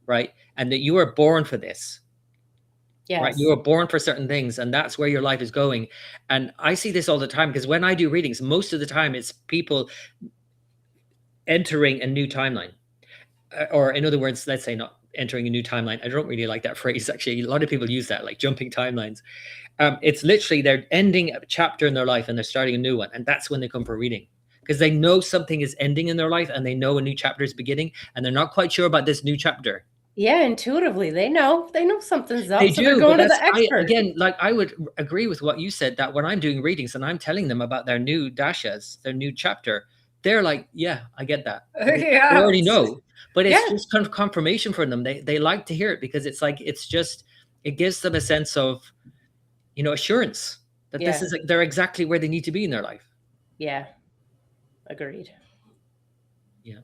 right? And that you are born for this. Yes. Right. You were born for certain things, and that's where your life is going. And I see this all the time, because when I do readings, most of the time it's people entering a new timeline, or in other words, let's say not entering a new timeline. I don't really like that phrase. Actually, a lot of people use that, like jumping timelines. It's literally they're ending a chapter in their life and they're starting a new one. And that's when they come for reading, because they know something is ending in their life and they know a new chapter is beginning, and they're not quite sure about this new chapter. Yeah, intuitively, they know something's up. So they're going to the expert. I would agree with what you said, that when I'm doing readings and I'm telling them about their new daśās, their new chapter, they're like, yeah, I get that. They already know, but it's just kind of confirmation for them. They like to hear it, because it's like, it gives them a sense of, assurance that this is they're exactly where they need to be in their life. Yeah. Agreed. Yeah.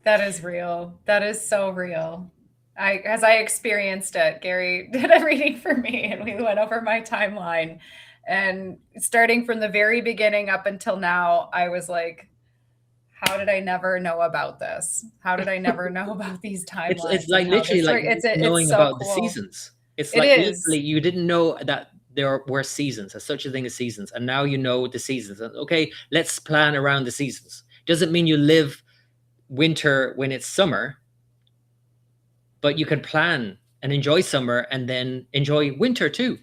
That is real. That is so real. As I experienced it, Gary did a reading for me, and we went over my timeline, and starting from the very beginning up until now, I was like, how did I never know about this? How did I never know about these timelines? It's like literally like knowing so about cool. The seasons. It's like literally you didn't know that there were seasons, as such a thing as seasons, and now you know the seasons. Okay, let's plan around the seasons. Doesn't mean you live winter when it's summer, but you can plan and enjoy summer and then enjoy winter too.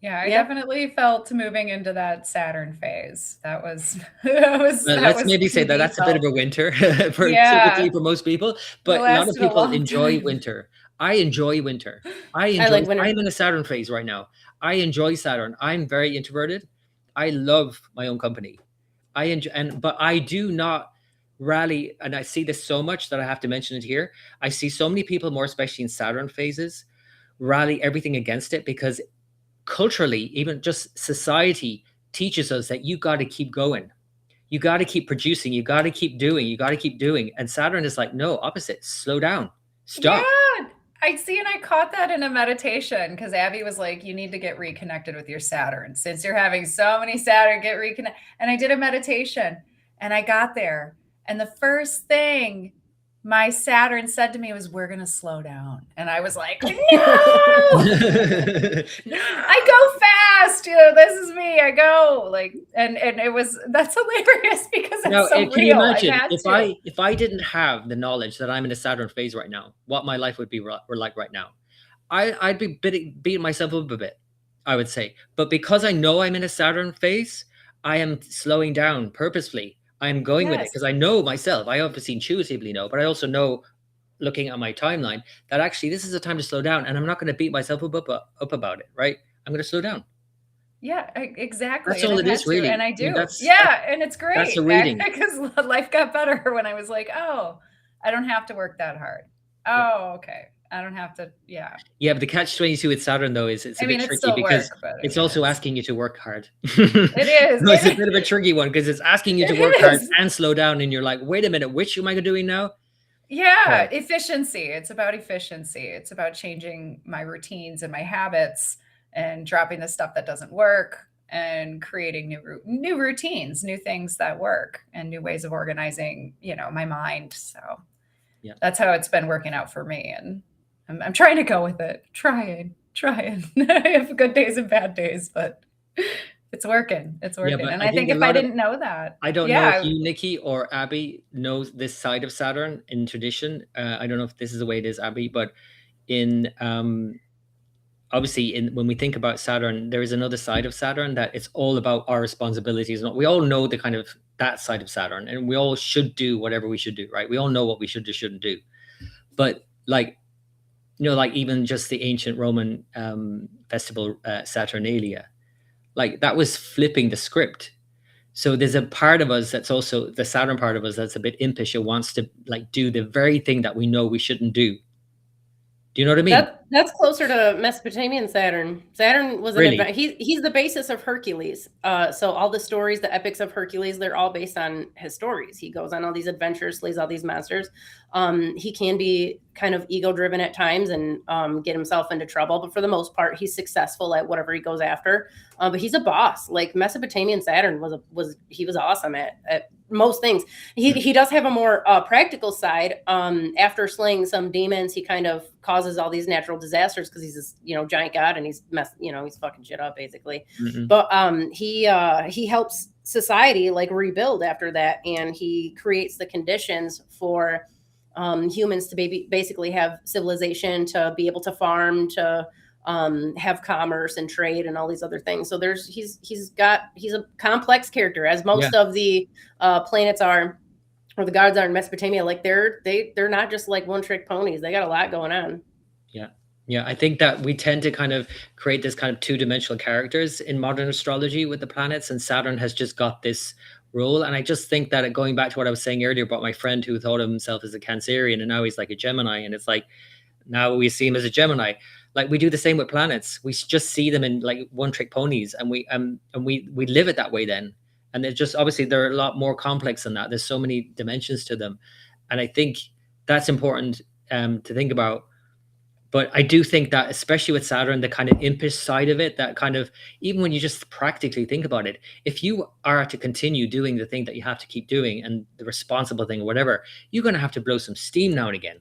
Yeah, I definitely felt moving into that Saturn phase. Let's maybe say that that's a bit of a winter typically for most people, but a lot of people enjoy winter. I enjoy winter. I like winter. I'm in a Saturn phase right now. I enjoy Saturn. I'm very introverted. I love my own company. But I do not rally, and I see this so much that I have to mention it here. I see so many people, more especially in Saturn phases, rally everything against it, because culturally, even just society teaches us that you got to keep going. You got to keep producing. You got to keep doing. You got to keep doing. And Saturn is like, no, opposite. Slow down. Stop. Yeah. I caught that in a meditation, because Abbey was like, you need to get reconnected with your Saturn. Since you're having so many Saturn, get reconnected. And I did a meditation, and I got there. And the first thing my Saturn said to me was, we're going to slow down. And I was like, no, I go trust you. This is me. I go like, and that's hilarious because it's so real. Can you imagine I've had if I didn't have the knowledge that I'm in a Saturn phase right now, what my life would be like right now? I'd be beating myself up a bit, I would say. But because I know I'm in a Saturn phase, I am slowing down purposefully. I'm going with it because I know myself. I obviously intuitively know, but I also know, looking at my timeline, that actually this is a time to slow down, and I'm not going to beat myself up about it, right? I'm going to slow down. Yeah, exactly. That's all it is, really. And I do. And it's great. That's the reading. Because life got better when I was like, oh, I don't have to work that hard. Oh, okay. I don't have to. Yeah. Yeah, but the catch-22 with Saturn, though, is it's a bit tricky because it's also asking you to work hard. It is. It's a bit of a tricky one because it's asking you to work hard and slow down, and you're like, wait a minute, which am I doing now? Yeah, efficiency. It's about efficiency. It's about changing my routines and my habits and dropping the stuff that doesn't work and creating new routines, new things that work, and new ways of organizing, my mind. So yeah, that's how it's been working out for me. And I'm trying to go with it. Trying. I have good days and bad days, but it's working. Yeah, and I think if I didn't know that. I don't know if you, Niki, or Abbey knows this side of Saturn in tradition. I don't know if this is the way it is, Abbey, but in obviously when we think about Saturn, there is another side of Saturn that it's all about our responsibilities. We all know the kind of that side of Saturn, and we all should do whatever we should do, right? We all know what we should or shouldn't do. But like even just the ancient Roman festival Saturnalia, like that was flipping the script. So there's a part of us that's also the Saturn part of us that's a bit impish. It wants to like do the very thing that we know we shouldn't do. Do you know what I mean? That's closer to Mesopotamian Saturn. Saturn was he's the basis of Hercules. So all the stories, the epics of Hercules, they're all based on his stories. He goes on all these adventures, slays all these monsters. He can be kind of ego-driven at times and get himself into trouble, but for the most part, he's successful at whatever he goes after. But he's a boss. Like Mesopotamian Saturn was awesome at most things. He does have a more practical side. After slaying some demons, he kind of causes all these natural disasters because he's this giant god and he's fucking shit up basically. Mm-hmm. But he helps society like rebuild after that, and he creates the conditions for humans to basically have civilization, to be able to farm, to have commerce and trade and all these other things. So he's a complex character, as most of the planets are, or the gods are in Mesopotamia. Like they're not just like one trick ponies. They got a lot going on. Yeah, I think that we tend to kind of create this kind of two-dimensional characters in modern astrology with the planets, and Saturn has just got this role. And I just think that going back to what I was saying earlier about my friend who thought of himself as a Cancerian and now he's like a Gemini, and it's like now we see him as a Gemini. Like we do the same with planets. We just see them in like one-trick ponies, and we live it that way then. And they're just obviously they're a lot more complex than that. There's so many dimensions to them, and I think that's important to think about. But I do think that, especially with Saturn, the kind of impish side of it, that kind of, even when you just practically think about it, if you are to continue doing the thing that you have to keep doing and the responsible thing or whatever, you're going to have to blow some steam now and again.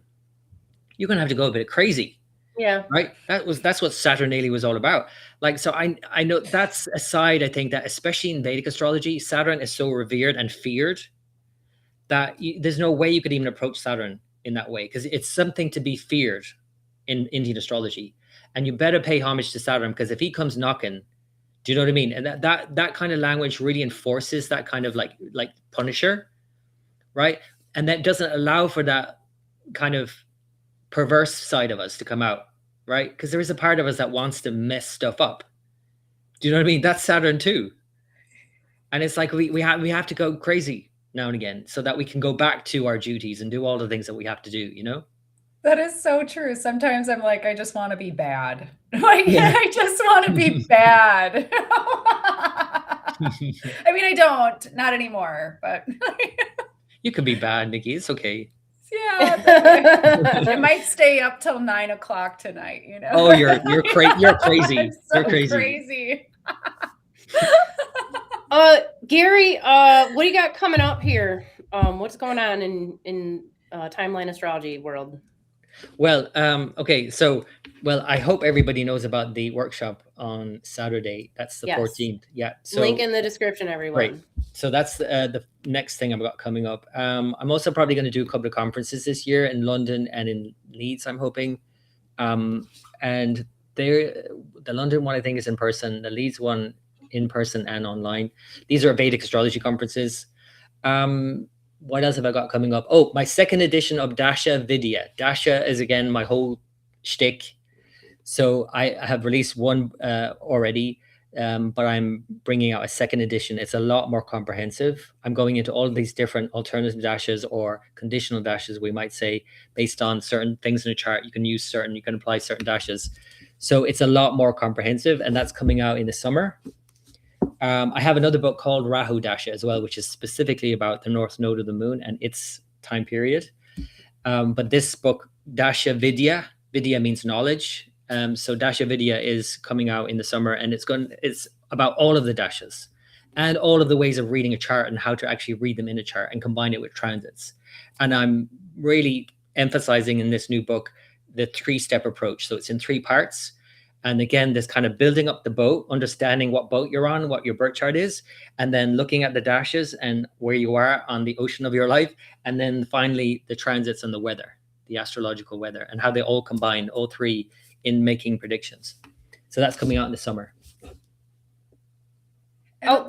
You're going to have to go a bit crazy. Yeah. Right. That's what Saturnalia was all about. Like, so I know that's a side, I think, that especially in Vedic astrology, Saturn is so revered and feared that there's no way you could even approach Saturn in that way, because it's something to be feared in Indian astrology. And you better pay homage to Saturn, because if he comes knocking, do you know what I mean? And that kind of language really enforces that kind of like Punisher, right? And that doesn't allow for that kind of perverse side of us to come out, right? Because there is a part of us that wants to mess stuff up. Do you know what I mean? That's Saturn too. And it's like we have to go crazy now and again so that we can go back to our duties and do all the things that we have to do, you know? That is so true. Sometimes I'm like, I just want to be bad. I just want to be bad. I mean, I don't, not anymore, but you can be bad, Niki. It's okay. Yeah, I might stay up till 9 o'clock tonight. You know. Oh, you're crazy. You're crazy. So you're crazy. Crazy. Gary, what do you got coming up here? What's going on in timeline astrology world? Well, okay. So, well, I hope everybody knows about the workshop on Saturday. That's the Yes. 14th. Yeah. So Link in the description, everyone. great. So that's the next thing I've got coming up. I'm also probably going to do a couple of conferences this year in London and in Leeds, I'm hoping. And the London one, I think, is in person. The Leeds one, in person and online. These are Vedic astrology conferences. What else have I got coming up? Oh, my second edition of Daśā Vidya. Daśā is, again, my whole shtick. So I have released one already, but I'm bringing out a second edition. It's a lot more comprehensive. I'm going into all of these different alternative daśās or conditional daśās, we might say, based on certain things in a chart. You can apply certain daśās. So it's a lot more comprehensive, and that's coming out in the summer. I have another book called Rahu Daśā as well, which is specifically about the north node of the moon and its time period. But this book, Daśā Vidya means knowledge. So Daśā Vidya is coming out in the summer, and it's about all of the daśās and all of the ways of reading a chart and how to actually read them in a chart and combine it with transits. And I'm really emphasizing in this new book the 3-step approach. So it's in 3 parts. And again, this kind of building up the boat, understanding what boat you're on, what your birth chart is, and then looking at the daśās and where you are on the ocean of your life. And then finally, the transits and the weather, the astrological weather, and how they all combine, all 3, in making predictions. So that's coming out in the summer. And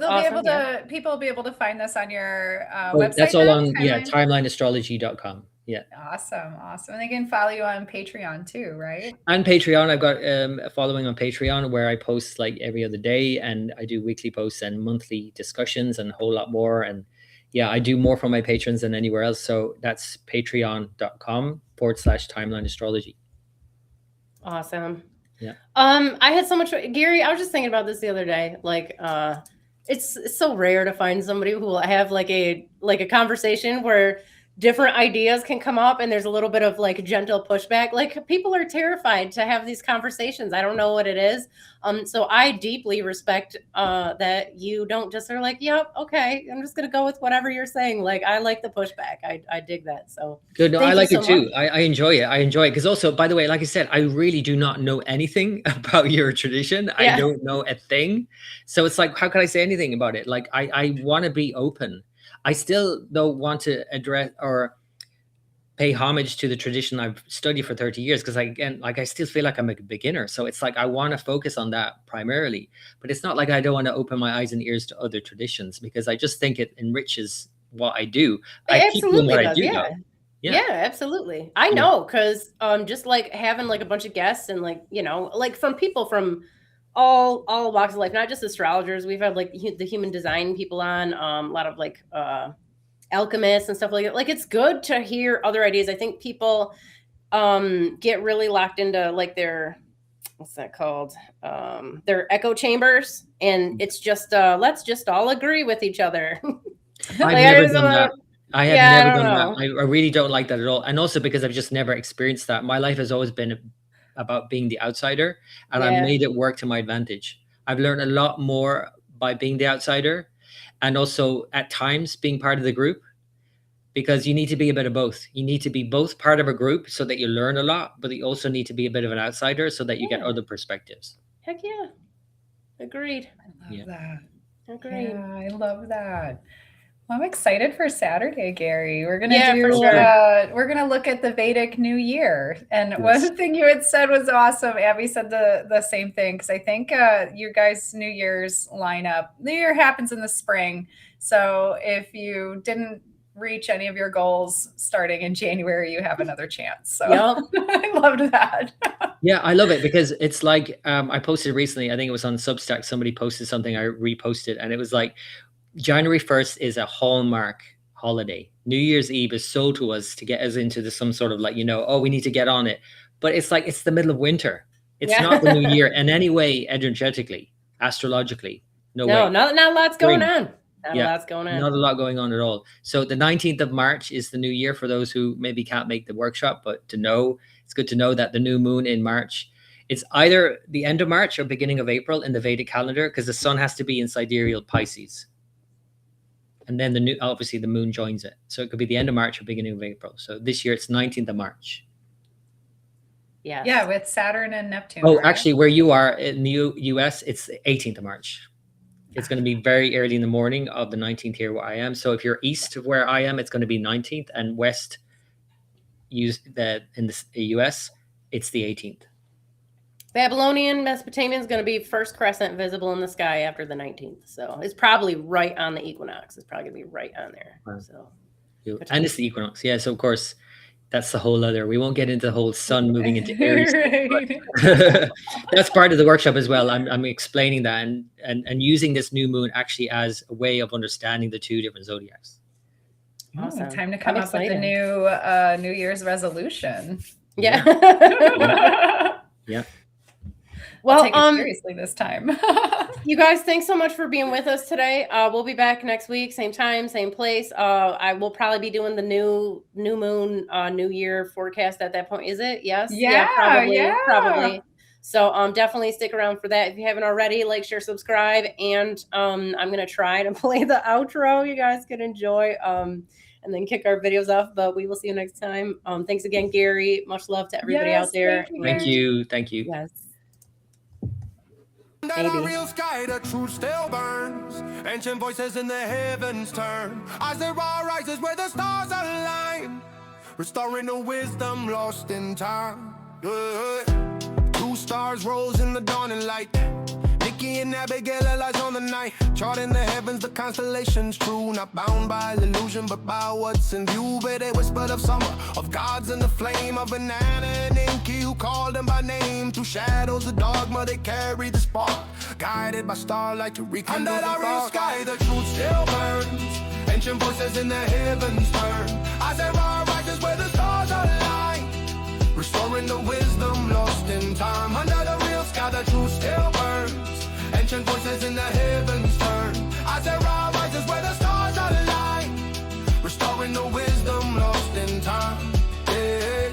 people will be able to find this on your website. That's all on timelineastrology.com. Yeah. Awesome. And they can follow you on Patreon too, right? On Patreon, I've got a following on Patreon where I post like every other day, and I do weekly posts and monthly discussions and a whole lot more. And yeah, I do more for my patrons than anywhere else. So that's patreon.com/timelineastrology. Awesome. Yeah. I had so much, Gary, I was just thinking about this the other day. Like, it's so rare to find somebody who will have like a conversation where different ideas can come up and there's a little bit of like gentle pushback. Like, people are terrified to have these conversations. I don't know what it is. So I deeply respect that you don't just are like, yep, okay, I'm just gonna go with whatever you're saying. Like, I like the pushback. I dig that. So good. No, I like it too. I enjoy it. Because also, by the way, like I said, I really do not know anything about your tradition. Yeah. I don't know a thing. So it's like, how can I say anything about it? Like, I want to be open. I still don't want to address or pay homage to the tradition I've studied for 30 years because I still feel like I'm a beginner. So it's like I want to focus on that primarily, but it's not like I don't want to open my eyes and ears to other traditions because I just think it enriches what I do. I keep doing what I do. Yeah, absolutely. I know, because just like having like a bunch of guests and like, you know, like from people from all walks of life, not just astrologers. We've had like the human design people on, a lot of like alchemists and stuff like that. Like, it's good to hear other ideas. I think people get really locked into like their, what's that called? Their echo chambers, and it's just let's just all agree with each other. I've never done that. I have never done that. I really don't like that at all. And also because I've just never experienced that. My life has always been about being the outsider, and I've made it work to my advantage. I've learned a lot more by being the outsider, and also at times being part of the group, because you need to be a bit of both. You need to be both part of a group so that you learn a lot, but you also need to be a bit of an outsider so that you get other perspectives. Heck yeah. Agreed. I love that. Agreed. Yeah, I love that. Well, I'm excited for Saturday, Gary. We're gonna we're gonna look at the Vedic New Year. And one thing you had said was awesome. Abby said the same thing, because I think you guys' New Year's lineup. New Year happens in the spring, so if you didn't reach any of your goals starting in January, you have another chance. So I loved that. Yeah, I love it, because it's like I posted recently. I think it was on Substack. Somebody posted something, I reposted, and it was like, January 1st is a hallmark holiday. New Year's Eve is sold to us to get us into some sort of like, you know, oh, we need to get on it. But it's like, it's the middle of winter. It's not the new year in any way, energetically, astrologically. No way. Not a lot's going on. Not a lot going on at all. So the 19th of March is the new year for those who maybe can't make the workshop, but it's good to know that the new moon in March, it's either the end of March or beginning of April in the Vedic calendar, because the sun has to be in Sidereal Pisces. And then obviously the moon joins it. So it could be the end of March or beginning of April. So this year it's 19th of March. Yes. Yeah, with Saturn and Neptune. Oh, right? actually, where you are in the US, it's the 18th of March. It's going to be very early in the morning of the 19th here where I am. So if you're east of where I am, it's going to be 19th, and west in the US, it's the 18th. Babylonian Mesopotamian is going to be first crescent visible in the sky after the 19th. So it's probably right on the equinox. It's probably going to be right on there. Wow. So, And it's the equinox. Yeah. So of course, that's the whole other. We won't get into the whole sun moving into Aries. Right. That's part of the workshop as well. I'm explaining that and using this new moon actually as a way of understanding the two different zodiacs. Awesome. Time to come I'm up with the excited. new New Year's resolution. Yeah. Yeah. I'll Well, take it seriously this time. you guys, thanks so much for being with us today. We'll be back next week, same time, same place. I will probably be doing the new moon, New Year forecast at that point. Is it? Yes. Yeah, probably. So definitely stick around for that. If you haven't already, like, share, subscribe, and I'm gonna try to play the outro. You guys can enjoy. And then kick our videos off. But we will see you next time. Thanks again, Gary. Much love to everybody out there. Thank you. Thank you. Yes. Under the real sky, the truth still burns. Ancient voices in the heavens turn. As the raw rises where the stars align, restoring the wisdom lost in time. Two stars rose in the dawning light. Niki and Abbey lies on the night. Charting the heavens, the constellations true. Not bound by illusion, but by what's in view. But they whispered of summer, of gods in the flame, of banana and Niki who called them by name. Through shadows of dogma, they carry the spark. Guided by starlight to rekindle the dark. Under the real sky, the truth still burns. Ancient voices in the heavens turn. As they rises where the stars align, restoring the wisdom lost in time. Under the real sky, the truth still burns. Ancient voices in the heavens turn. As they rises where the stars align, restoring the wisdom lost in time. Yeah.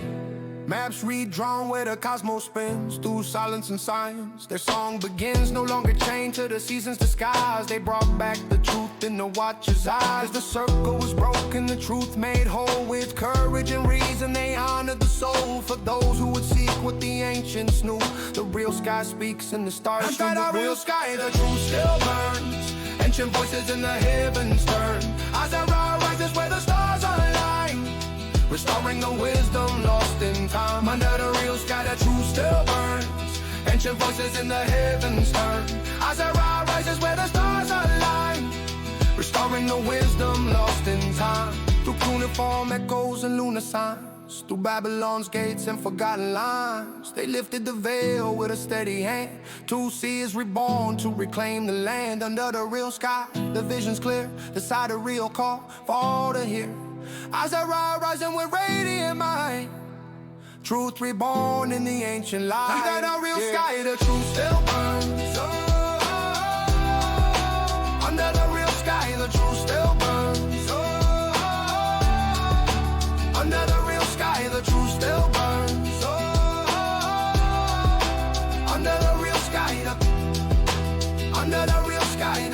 Maps redrawn where the cosmos spins. Through silence and science, their song begins. No longer chained to the seasons' disguise. They brought back the truth in the watcher's eyes. The circle was broken, the truth made whole. With courage and reason, they honored the soul. For those who would seek what the ancients knew, the real sky speaks and the stars shine. Under the real sky, the truth still burns. Ancient voices in the heavens turn. As the rises where the stars align, restoring the wisdom lost in time. Under the real sky, the truth still burns. Ancient voices in the heavens turn. As the rises where the stars align, restoring the wisdom lost in time. Through cuneiform echoes and lunar signs, through Babylon's gates and forgotten lines, they lifted the veil with a steady hand. To see is reborn to reclaim the land. Under the real sky, the vision's clear. The sidereal call for all to hear. As I rising with radiant mind, truth reborn in the ancient light. Under the real sky, the truth still burns. Under the real sky, the truth still burns. Under the real sky, the truth still burns. Under the real sky, under the real sky,